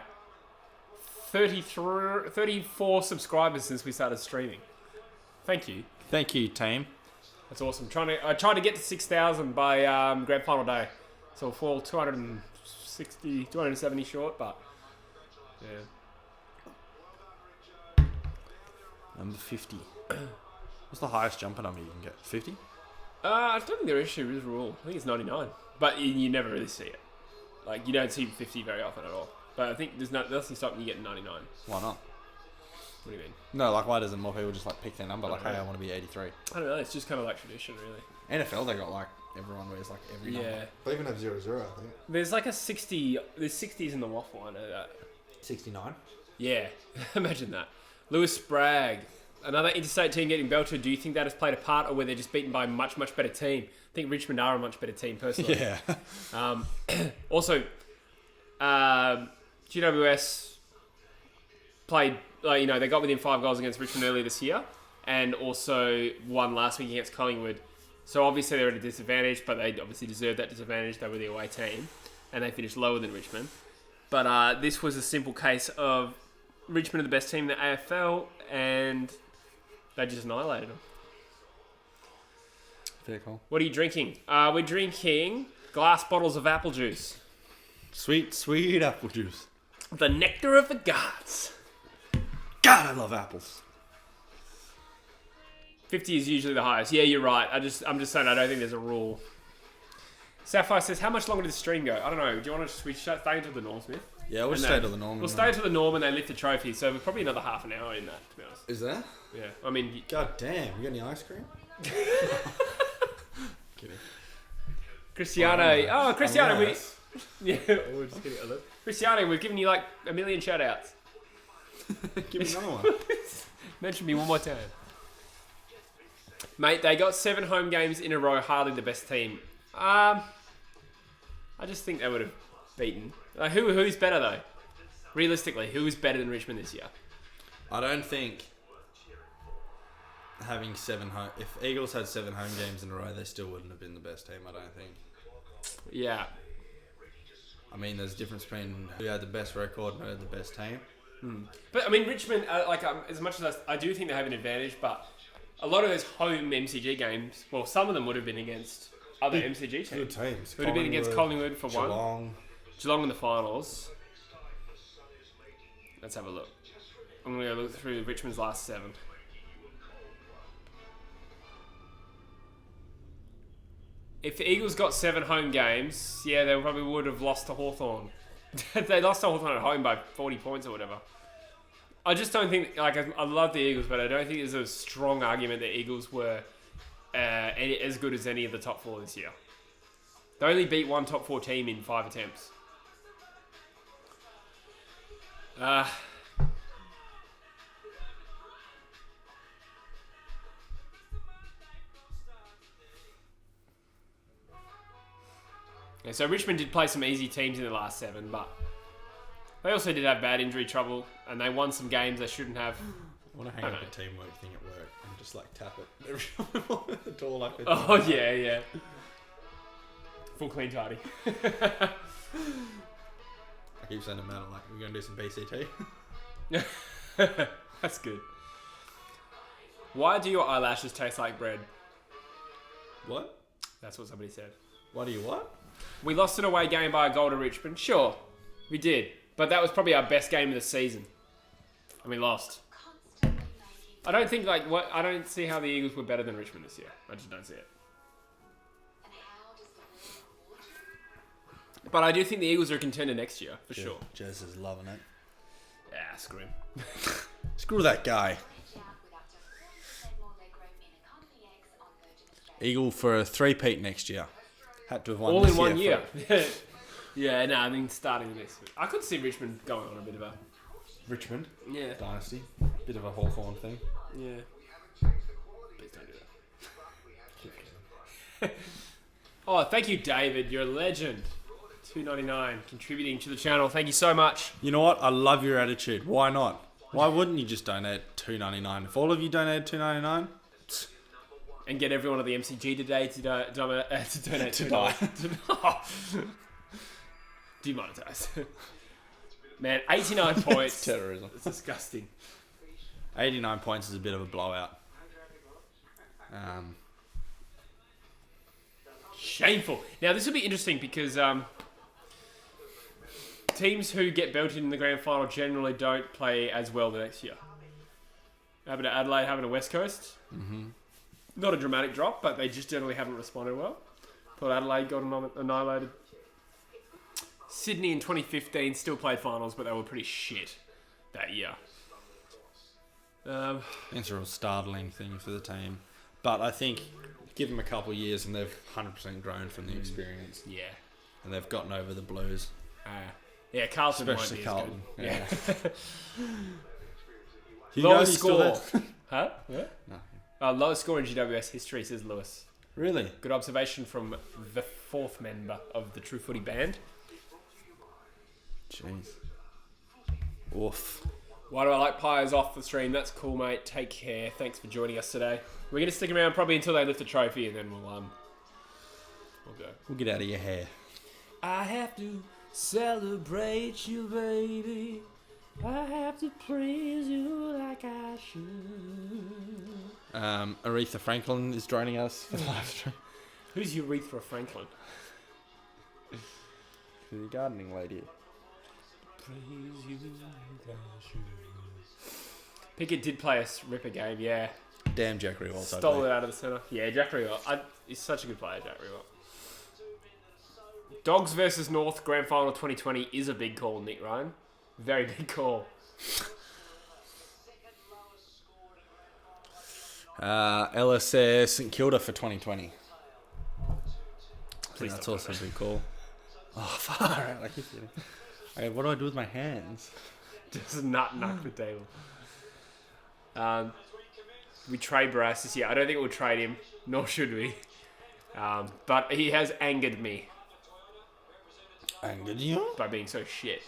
34 subscribers since we started streaming. Thank you. Thank you, team. That's awesome. I tried to get to 6,000 by Grand Final day. So we'll fall 270 short, but Yeah. Number 50. What's the highest jumper number you can get? 50? I don't think there is a rule. I think it's 99. But you never really see it. Like, you don't see 50 very often at all. But I think there's nothing stopping you getting 99. Why not? What do you mean? No, like, why doesn't more people just, like, pick their number? Like, hey, I want to be 83. I don't know. It's just kind of like tradition, really. NFL, they got, like, everyone wears, like, every number. Yeah. They even have 0-0, I think. There's like a 60... There's 60s in the waffle, I know that. 69. Yeah. Imagine that. Lewis Spragg. Another interstate team getting belted. Do you think that has played a part, or were they just beaten by a much, much better team? I think Richmond are a much better team, personally. Yeah. Also, GWS played, they got within 5 goals against Richmond earlier this year, and also won last week against Collingwood. So obviously they're at a disadvantage, but they obviously deserved that disadvantage. They were the away team, and they finished lower than Richmond. But this was a simple case of Richmond are the best team in the AFL, and they just annihilated them. Fair call. What are you drinking? We're drinking glass bottles of apple juice. Sweet, sweet apple juice. The nectar of the gods. God, I love apples. 50 is usually the highest. Yeah, you're right. I'm just saying I don't think there's a rule. Sapphire says, how much longer does the stream go? I don't know. Do you want to stay until the norm, Smith? Yeah, we'll stay to the norm. We'll stay to the norm and they lift the trophy. So we're probably another half an hour in that, to be honest. Is there? Yeah. I mean... God damn, you got any ice cream? Kidding. Cristiano. Oh, Cristiano. Yes. Yeah, we're just kidding. Cristiano, we've given you like a million shout-outs. Give me another one. Mention me one more time. Mate, they got 7 home games in a row, hardly the best team. I just think they would have beaten. Who's better, though? Realistically, who is better than Richmond this year? I don't think having 7 home... If Eagles had 7 home games in a row, they still wouldn't have been the best team, I don't think. Yeah. I mean, there's a difference between who had the best record and who had the best team. But, I mean, Richmond, as much as I do think they have an advantage, but a lot of those home MCG games, well, some of them would have been against other MCG teams. Good teams. Would have been against Collingwood for one. Geelong in the finals. Let's have a look. I'm going to go look through Richmond's last 7. If the Eagles got 7 home games, yeah, they probably would have lost to Hawthorn. They lost to Hawthorn at home by 40 points or whatever. I just don't think, I love the Eagles, but I don't think there's a strong argument that Eagles were as good as any of the top 4 this year. They only beat one top 4 team in 5 attempts. Yeah, so Richmond did play some easy teams in the last 7, but they also did have bad injury trouble, and they won some games they shouldn't have. I want to hang up a teamwork thing at work and just like tap it every time at the door like a Oh, yeah. Full clean tidy. I keep saying to Matt, I'm like, we're going to do some BCT. That's good. Why do your eyelashes taste like bread? What? That's what somebody said. Why do you what? We lost an away game by a goal to Richmond. Sure, we did. But that was probably our best game of the season. And we lost. I don't think, I don't see how the Eagles were better than Richmond this year. I just don't see it. But I do think the Eagles are a contender next year, for sure. Jez is loving it. Yeah, screw him. Screw that guy. Eagle for a 3-peat next year. Had to have won All this in one year. for- Yeah, no, I mean, starting the next week. I could see Richmond going on a bit of a... Richmond Yeah. dynasty. Bit of a Hawthorn thing. Yeah. Please don't do that. Oh, thank you, David. You're a legend. $2.99 contributing to the channel. Thank you so much. You know what? I love your attitude. Why not? Why wouldn't you just donate $2.99? If all of you donated $2.99... And get everyone at the MCG today to donate To $2. Demonetized. Man, 89 points. It's terrorism. It's disgusting. 89 points is a bit of a blowout. Shameful. Now, this will be interesting because teams who get belted in the grand final generally don't play as well the next year. Having Adelaide, having a West Coast. Mm-hmm. Not a dramatic drop, but they just generally haven't responded well. Port Adelaide got annihilated. Sydney in 2015 still played finals, but they were pretty shit that year. It's a real startling thing for the team. But I think give them a couple of years and they've 100% grown from the experience. Yeah. And they've gotten over the blues. Yeah, Carlton Especially won't Carlton. be as good. Yeah. Lowest score. Huh? Yeah? No. Lowest score in GWS history, says Lewis. Really? Good observation from the fourth member of the True Footy band. Jeez. Oof. Why do I like Pies off the stream? That's cool, mate. Take care. Thanks for joining us today. We're going to stick around probably until they lift the trophy, and then we'll go. We'll get out of your hair. I have to celebrate you, baby. I have to praise you like I should. Aretha Franklin is joining us for the live stream. Who's Aretha Franklin? The gardening lady. Praise you like I should. Pickett did play a ripper game, yeah. Damn, Jack Rewalt. Stole it out of the centre. Yeah, Jack Rewalt. He's such a good player, Jack Rewalt. Dogs versus North Grand Final 2020 is a big call, Nick Ryan. Very big call. LSS St Kilda for 2020. Please That's don't also a big call. Oh, far out. I keep getting. Okay, what do I do with my hands? Just knock the table. We trade Barras this year. I don't think we'll trade him, nor should we. But he has angered me. Angered you? By being so shit.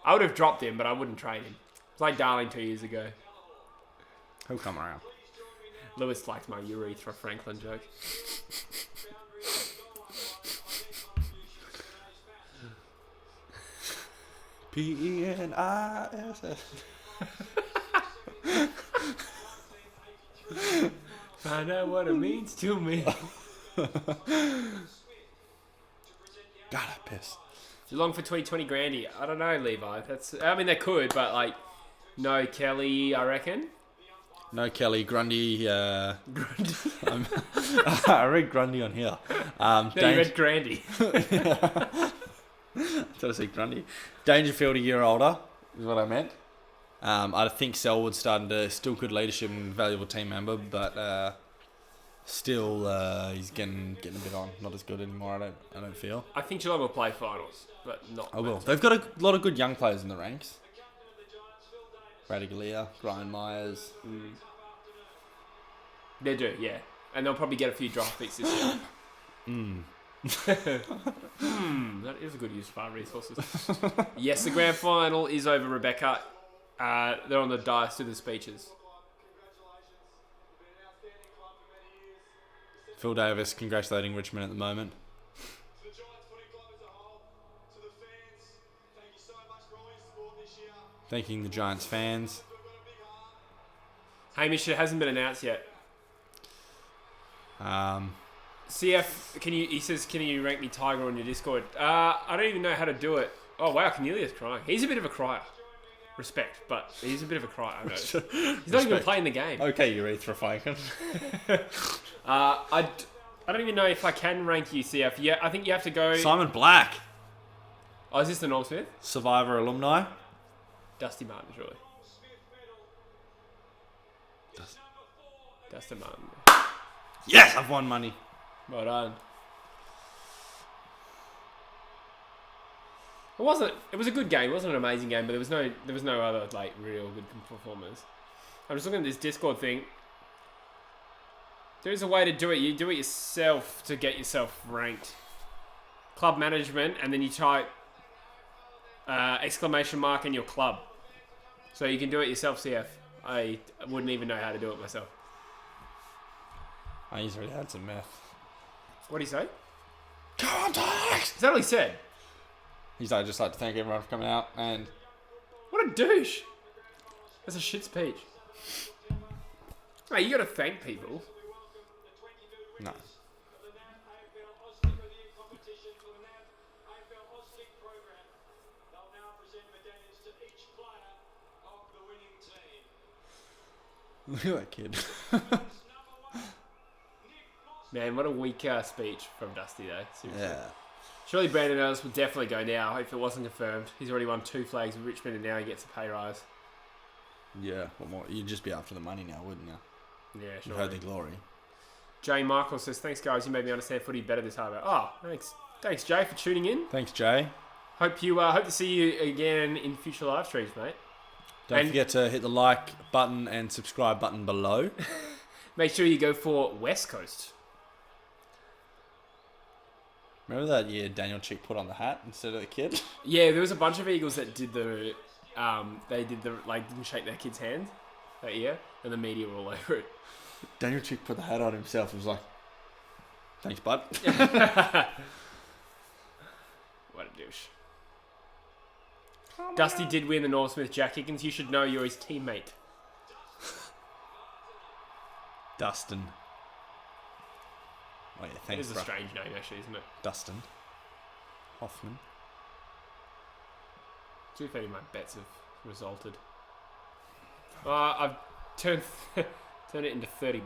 I would have dropped him, but I wouldn't trade him. It's like Darling 2 years ago. He'll come around. Lewis likes my Urethra Franklin joke. PENISS. Find out what it means to me. God, I piss. Geelong for 2020 Grandy. I don't know, Levi. I mean, they could, but like, no Kelly, I reckon. No Kelly, Grundy. Grundy. I read Grundy on here. No, you read Grandy. Did I say Grundy? Dangerfield a year older is what I meant. I think Selwood's starting to still good leadership and valuable team member, but still he's getting a bit on. Not as good anymore. I don't feel. I think Geelong will play finals, but not. I will. They've got a lot of good young players in the ranks. Radigalia, Brian Myers. They do, yeah, and they'll probably get a few draft picks this year. That is a good use of our resources. Yes, the grand final is over, Rebecca. They're on the dice to the speeches. Phil Davis congratulating Richmond at the moment. Thanking the Giants fans. Hamish, it hasn't been announced yet. CF, he says, can you rank me Tiger on your Discord? I don't even know how to do it. Oh, wow, Cornelius crying. He's a bit of a crier. Respect, but he's a bit of a crier, I know. He's not even playing the game. Okay, Urethra Franklin. I don't even know if I can rank you, CF. Yeah, I think you have to go... Simon Black. Oh, is this the Norm Smith? Survivor alumni. Dusty Martin, surely. Dusty Martin. Yes, I've won money. Well done. It was a good game. It wasn't an amazing game, but there was no other like real good performers. I'm just looking at this Discord thing. There is a way to do it. You do it yourself to get yourself ranked. Club management, and then you type exclamation mark in your club. So you can do it yourself, CF. I wouldn't even know how to do it myself. I usually had some meth. What do you say? Contact! Is that what he said? I'd just like to thank everyone for coming out and... What a douche! That's a shit speech. Hey, you gotta thank people. No. Look at that kid. Man, what a weak speech from Dusty, though. Seriously. Yeah. Surely Brandon Ellis would definitely go now if it wasn't confirmed. He's already won 2 flags with Richmond and now he gets a pay rise. Yeah. What more? You'd just be after the money now, wouldn't you? Yeah, You've sure. heard the glory. Jay Michael says, thanks, guys. You made me understand footy better this hard. Oh, thanks. Thanks, Jay, for tuning in. Thanks, Jay. Hope to see you again in future live streams, mate. Don't forget to hit the like button and subscribe button below. Make sure you go for West Coast. Remember that year Daniel Chick put on the hat instead of the kid? Yeah, there was a bunch of Eagles that did the, didn't shake their kids' hand that year, and the media were all over it. Daniel Chick put the hat on himself. He was like, Thanks, bud. What a douche. Dusty did win the Norm Smith Jack Higgins. You should know you're his teammate. Dustin. Oh yeah, It thanks, is a bro. strange name, actually, isn't it? Dustin. Hoffman. 230 my bets have resulted. I've turned it into $30.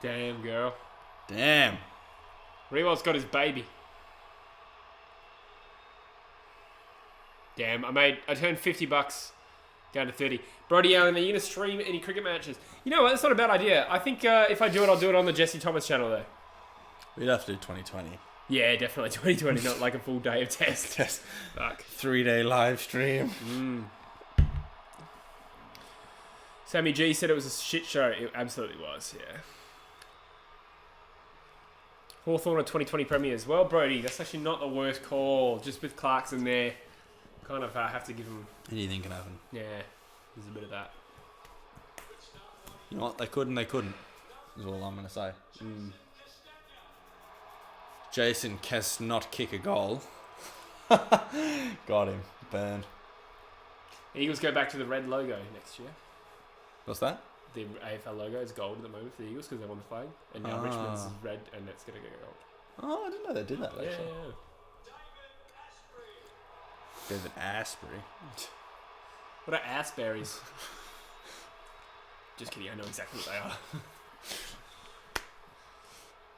Damn, girl. Damn. Rewald's got his baby. Damn, I turned $50 down to 30. Brody Allen, are you going to stream any cricket matches? You know what, that's not a bad idea. I think if I do it, I'll do it on the Jesse Thomas channel though. we'd have to do 2020. Yeah, definitely 2020, not like a full day of test. Test. Fuck. 3-day live stream. Sammy G said it was a shit show. It absolutely was, yeah. Hawthorn 2020 premiers. Well, Brody, that's actually not the worst call. Just with Clarkson there, kind of have to give him... Anything can happen. Yeah, there's a bit of that. You know what? They could and they couldn't. Is all I'm going to say. Jason Kess not kick a goal. Got him. Burned. Eagles go back to the red logo next year. What's that? The AFL logo is gold at the moment for the Eagles because they won the flag. And now Richmond's is red and it's going to go gold. Oh, I didn't know they did that, actually. Yeah. Bit of an Asbury. What are assberries? Just kidding, I know exactly what they are.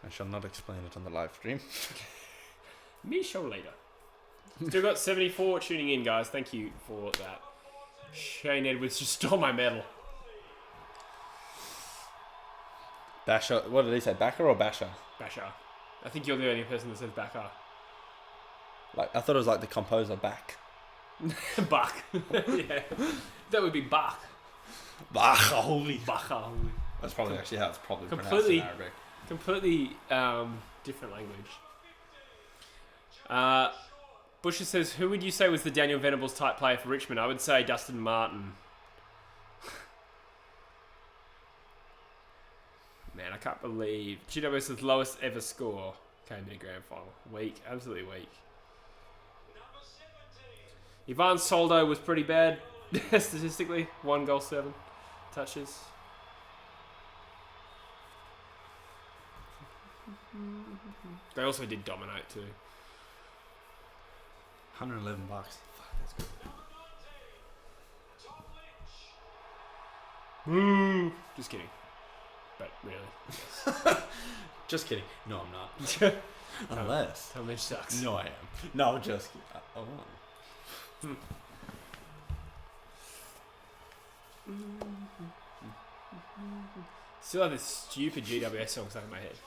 I shall not explain it on the live stream. Me show later. Still got 74 tuning in, guys. Thank you for that. Shane Edwards just stole my medal. Basher. What did he say? Backer or Basher? Basher. I think you're the only person that says Backer. Like I thought it was like the composer back. Buck. Yeah. That would be Bach. Bach, holy. Bacher. That's probably actually how it's probably Completely. pronounced in Arabic. Completely different language. Busher says, who would you say was the Daniel Venables type player for Richmond? I would say Dustin Martin. Man, I can't believe GWS's lowest ever score came in a grand final. Weak, absolutely weak. Ivan Soldo was pretty bad statistically. 1 goal, 7 touches. They also did dominate too. $111. Fuck, that's good. Just kidding. But really. Just kidding. No, I'm not. Unless. How much sucks. No, I am. No, just kidding. Oh. Still have this stupid GWS song stuck in my head.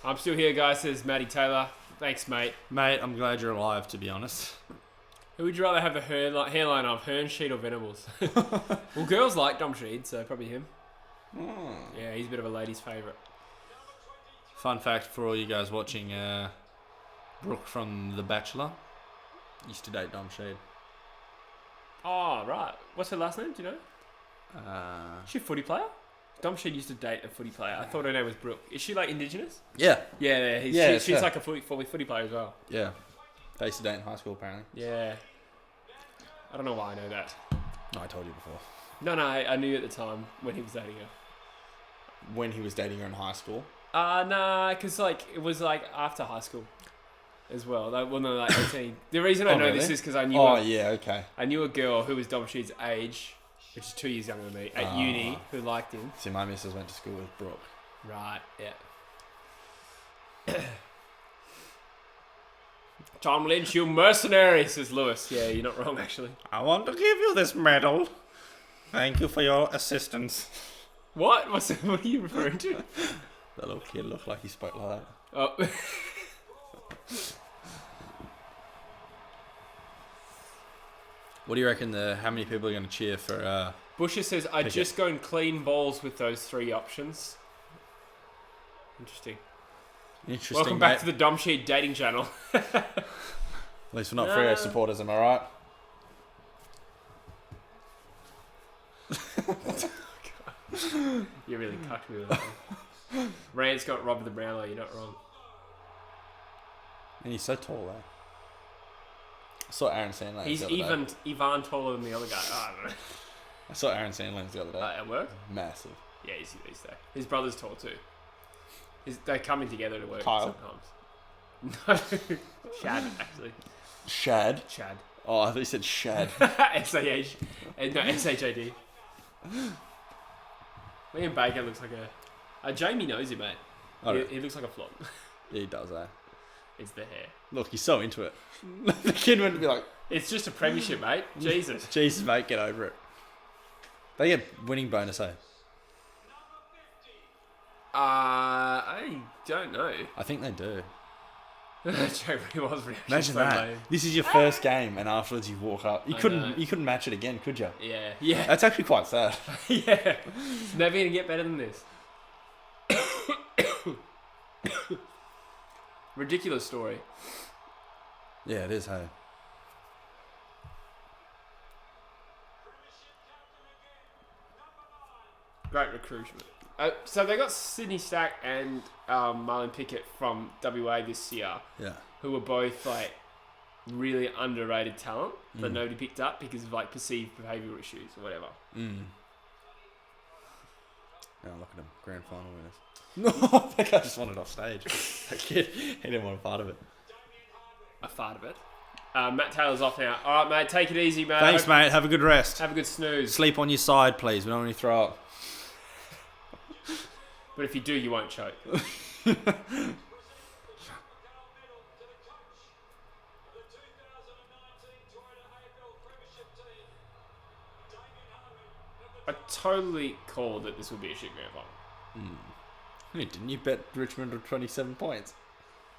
I'm still here, guys, says Matty Taylor. Thanks, mate. Mate, I'm glad you're alive, to be honest. Who would you rather have the hairline of, Hernsheet or Venables? Well, girls like Dom Sheed, so probably him. Yeah, he's a bit of a lady's favourite. Fun fact for all you guys watching, Brooke from The Bachelor used to date Dom Sheed. Oh, right. What's her last name? Do you know? Is she a footy player? Domshed used to date a footy player. I thought her name was Brooke. Is she like Indigenous? Yeah. Yeah. She's like a former footy player as well. Yeah. They used to date in high school, apparently. Yeah. I don't know why I know that. No, I told you before. No, I knew at the time when he was dating her. When he was dating her in high school? Nah, because like it was like after high school as well. Like, well, no, like 18. The reason I know this is because I knew. I knew a girl who was Domshed's age, which is 2 years younger than me, at uni, who liked him. See, my missus went to school with Brooke. Right. Yeah. Tom Lynch, you mercenary, says Lewis. Yeah, you're not wrong, actually. I want to give you this medal. Thank you for your assistance. What? What are you referring to? That little kid looked like he spoke like that. Oh. What do you reckon how many people are going to cheer for... Busher says, I'd just go and clean balls with those 3 options. Interesting. Welcome back to the Domshed dating channel. At least we're not Freo supporters, am I right? You really cucked me with that one. Rand's got Robert the Brownlow, you're not wrong. And he's so tall, eh? I saw Aaron Sandlands He's the other day. even taller than the other guy. Oh, I don't know. I saw Aaron Sandlands the other day. At work? Massive. Yeah, he's there. His brother's tall too. They're coming together to work Kyle? sometimes. No. Shad, actually. Shad? Chad. Oh, I thought you said Shad. S-A-H. No, S-H-A-D. Liam Baker looks like a... Jamie knows him, mate. He looks like a flop. Yeah, he does, eh? It's the hair. Look, he's so into it. The kid went to be like... It's just a premiership, mate. Jesus. Jesus, mate, get over it. They get winning bonus, eh? I don't know. I think they do. Jamie was reaction. Imagine that. Lame. This is your first game, and afterwards you walk up. You couldn't match it again, could you? Yeah. That's actually quite sad. Yeah. Never gonna get better than this. Ridiculous story. Yeah, it is, hey. Great recruitment. So they got Sydney Stack and Marlon Pickett from WA this year. Yeah. Who were both like really underrated talent that nobody picked up because of like perceived behavioural issues or whatever. Now look at him, grand final winners. No, that guy just wanted off stage. That kid, he didn't want a part of it. A part of it. Matt Taylor's off now. All right, mate, take it easy, mate. Thanks, mate. Have a good rest. Have a good snooze. Sleep on your side, please. We don't want you to throw up. But if you do, you won't choke. I totally called that this would be a shit grand final. Didn't you bet Richmond with 27 points?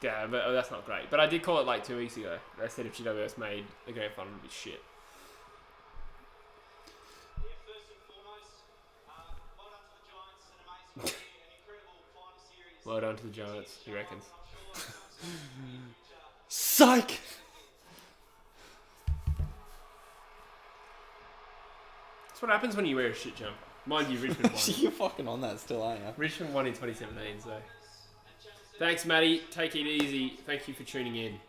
Yeah, but that's not great. But I did call it like 2 weeks ago. I said if GWS made the grand final, it would be shit. Well done to the Giants, he reckons. Psych! That's what happens when you wear a shit jumper. Mind you, Richmond won. You're fucking on that still, aren't you? Richmond won in 2017, so... Thanks, Matty. Take it easy. Thank you for tuning in.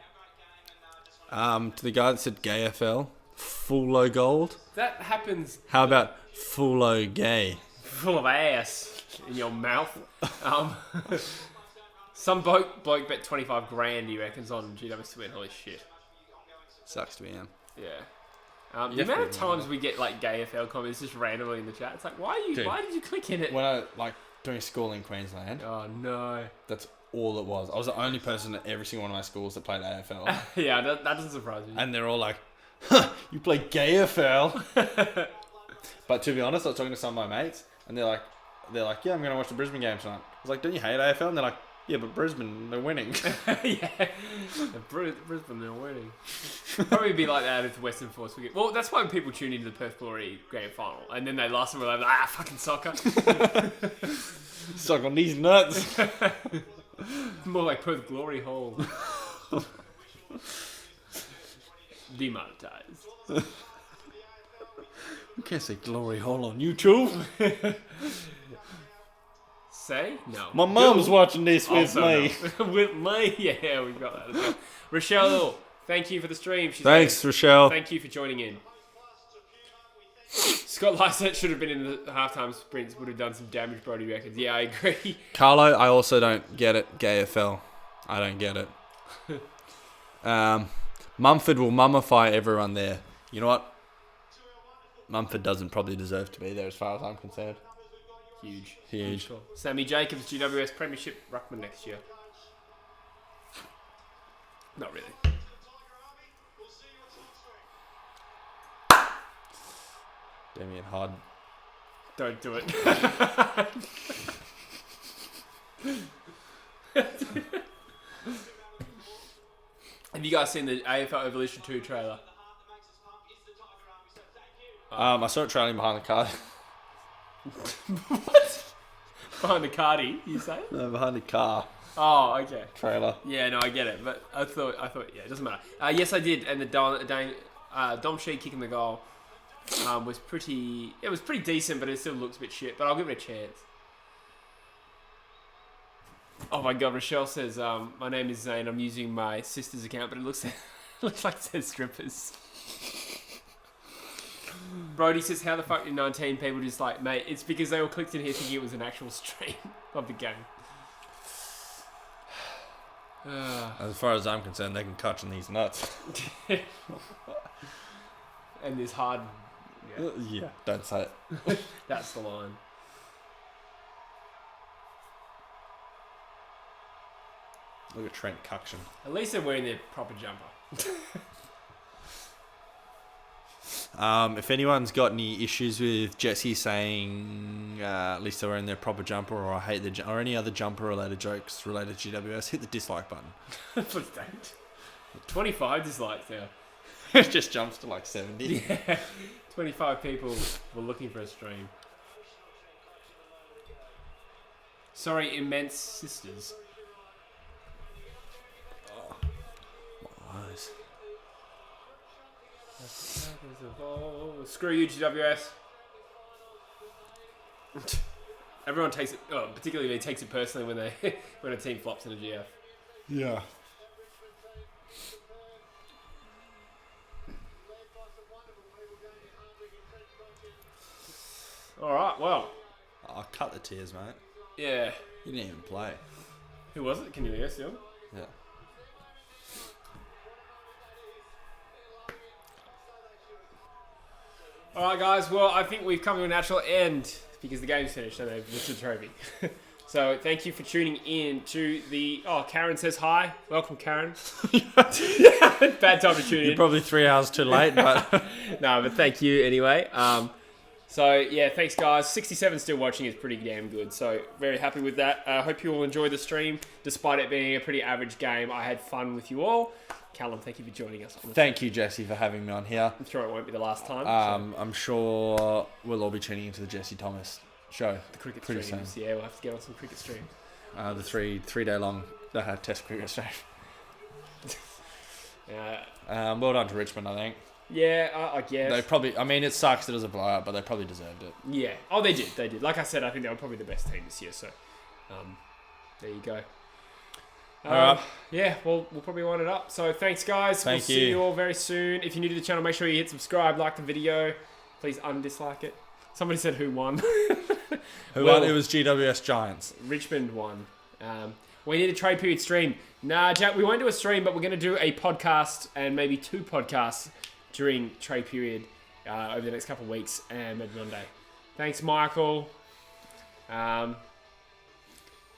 To the guy that said gay FL, Fullo Gold. That happens... How about Fullo Gay? Full of ass in your mouth. Some bloke bet 25 grand, he reckons, on GWS to win. Holy shit. Sucks to be him. Yeah. The amount of times we get like gay FL comments just randomly in the chat, it's like, why did you click in it? When I doing school in Queensland. Oh no. That's all it was. I was the only person at every single one of my schools that played AFL. Yeah, that doesn't surprise me. And they're all like, huh, you play gay AFL. But to be honest, I was talking to some of my mates, and they're like, yeah, I'm gonna watch the Brisbane game tonight. I was like, don't you hate AFL? And they're like, yeah, but Brisbane, they're winning. Yeah, Brisbane, they're winning. Probably be like that if the Western Force would get... Well, that's why people tune into the Perth Glory Grand Final, and then they last and we're like, fucking soccer. Suck on these nuts. More like Perth Glory Hole. Demonetized. You can't say Glory Hole on YouTube. Say? No. My mum's Bill. watching this with Also me. not. With me? Yeah, we've got that as well. Rochelle, thank you for the stream. Thanks, Rochelle. Thank you for joining in. Scott Lysett should have been in the halftime sprints, would have done some damage, Brody reckons. Yeah, I agree. Carlo, I also don't get it. GAFL. I don't get it. Mumford will mummify everyone there. You know what? Mumford doesn't probably deserve to be there as far as I'm concerned. Huge. Cool. Sammy Jacobs, GWS Premiership Ruckman next year. Not really. Damien Hard. Don't do it. Have you guys seen the AFL Evolution 2 trailer? I saw it trailing behind the car. What? Behind the cardi, you say? No, behind the car Oh, okay. trailer. Yeah, no, I get it, but I thought, yeah, it doesn't matter. Yes, I did, and the Dom Shee kicking the goal was pretty. It was pretty decent, but it still looks a bit shit. But I'll give it a chance. Oh my God, Rochelle says, my name is Zane. I'm using my sister's account, but it looks like it says strippers. Brody says, how the fuck did 19 people just like, mate, it's because they all clicked in here thinking it was an actual stream of the game. As far as I'm concerned, they can catch on these nuts. And this hard... Yeah, don't say it. That's the line. Look at Trent Cuction. At least they're wearing their proper jumper. If anyone's got any issues with Jesse saying at least they're wearing their proper jumper, or I hate the or any other jumper related jokes related to GWS, hit the dislike button. Please don't. 25 dislikes now. It just jumps to like 70. Yeah. 25 people were looking for a stream. Sorry, immense sisters. Oh, my eyes. Screw you, GWS. Everyone takes it, particularly they takes it personally when they when a team flops in a GF. Yeah. All right, well, I'll cut the tears, mate. yeah. You didn't even play. Who was it? Can you hear still? Yeah. All right, guys. Well, I think we've come to a natural end because the game's finished and they've lifted the trophy. So thank you for tuning in to the... Oh, Karen says hi. Welcome, Karen. Bad time to tune in. You're probably 3 hours too late, but... No, but thank you anyway. So, yeah, thanks, guys. 67 still watching is pretty damn good. So, very happy with that. I hope you all enjoyed the stream. Despite it being a pretty average game, I had fun with you all. Callum, thank you for joining us. Thank you, Jesse, for having me on here. I'm sure it won't be the last time. I'm sure we'll all be tuning into the Jesse Thomas show. The cricket pretty streams. soon. Yeah, we'll have to get on some cricket streams. The three-day long test cricket stream. Well done to Richmond, I think. Yeah, I guess. They probably... I mean, it sucks that it was a blowout, but they probably deserved it. Yeah. Oh, they did. They did. Like I said, I think they were probably the best team this year. So, there you go. All right. Yeah, well, we'll probably wind it up. So, thanks, guys. We'll see you all very soon. If you're new to the channel, make sure you hit subscribe, like the video. Please undislike it. Somebody said who won. Who won? It was GWS Giants. Richmond won. We need a trade period stream. Nah, Jack, we won't do a stream, but we're going to do a podcast and maybe 2 podcasts during trade period over the next couple of weeks and maybe Monday. Thanks, Michael.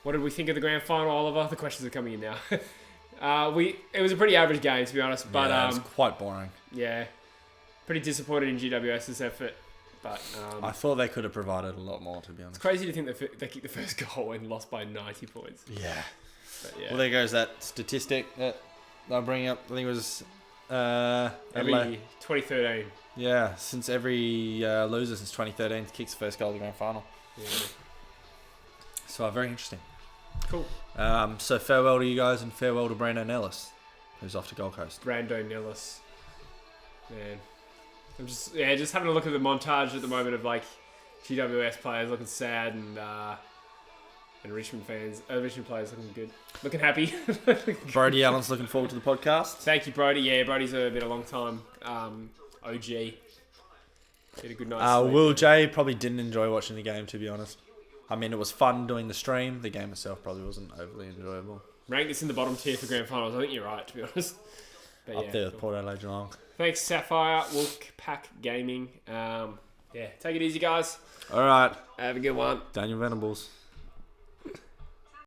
What did we think of the grand final, Oliver? The questions are coming in now. It was a pretty average game, to be honest. But yeah, it was quite boring. Yeah, pretty disappointed in GWS's effort. But I thought they could have provided a lot more, to be honest. It's crazy to think they kicked the first goal and lost by 90 points. Yeah. But yeah. Well, there goes that statistic that they'll bring up. I think it was... every 2013. Yeah, since every loser since 2013 kicks the first goal of the grand final. Yeah. So very interesting. Cool. So farewell to you guys and farewell to Brandon Ellis, who's off to Gold Coast. Brando Nellis. Man. I'm just having a look at the montage at the moment of like GWS players looking sad and And Richmond players looking good. Looking happy. Brody Allen's looking forward to the podcast. Thank you, Brody. Yeah, Brody's been a long time OG. Did a good night. Will J probably didn't enjoy watching the game, to be honest. I mean, it was fun doing the stream. The game itself probably wasn't overly enjoyable. Rank this in the bottom tier for grand finals. I think you're right, to be honest. But Up there with Port Adelaide Geelong. Thanks, Sapphire, Wolfpack Gaming. Take it easy, guys. All right. Have a good one. Daniel Venables.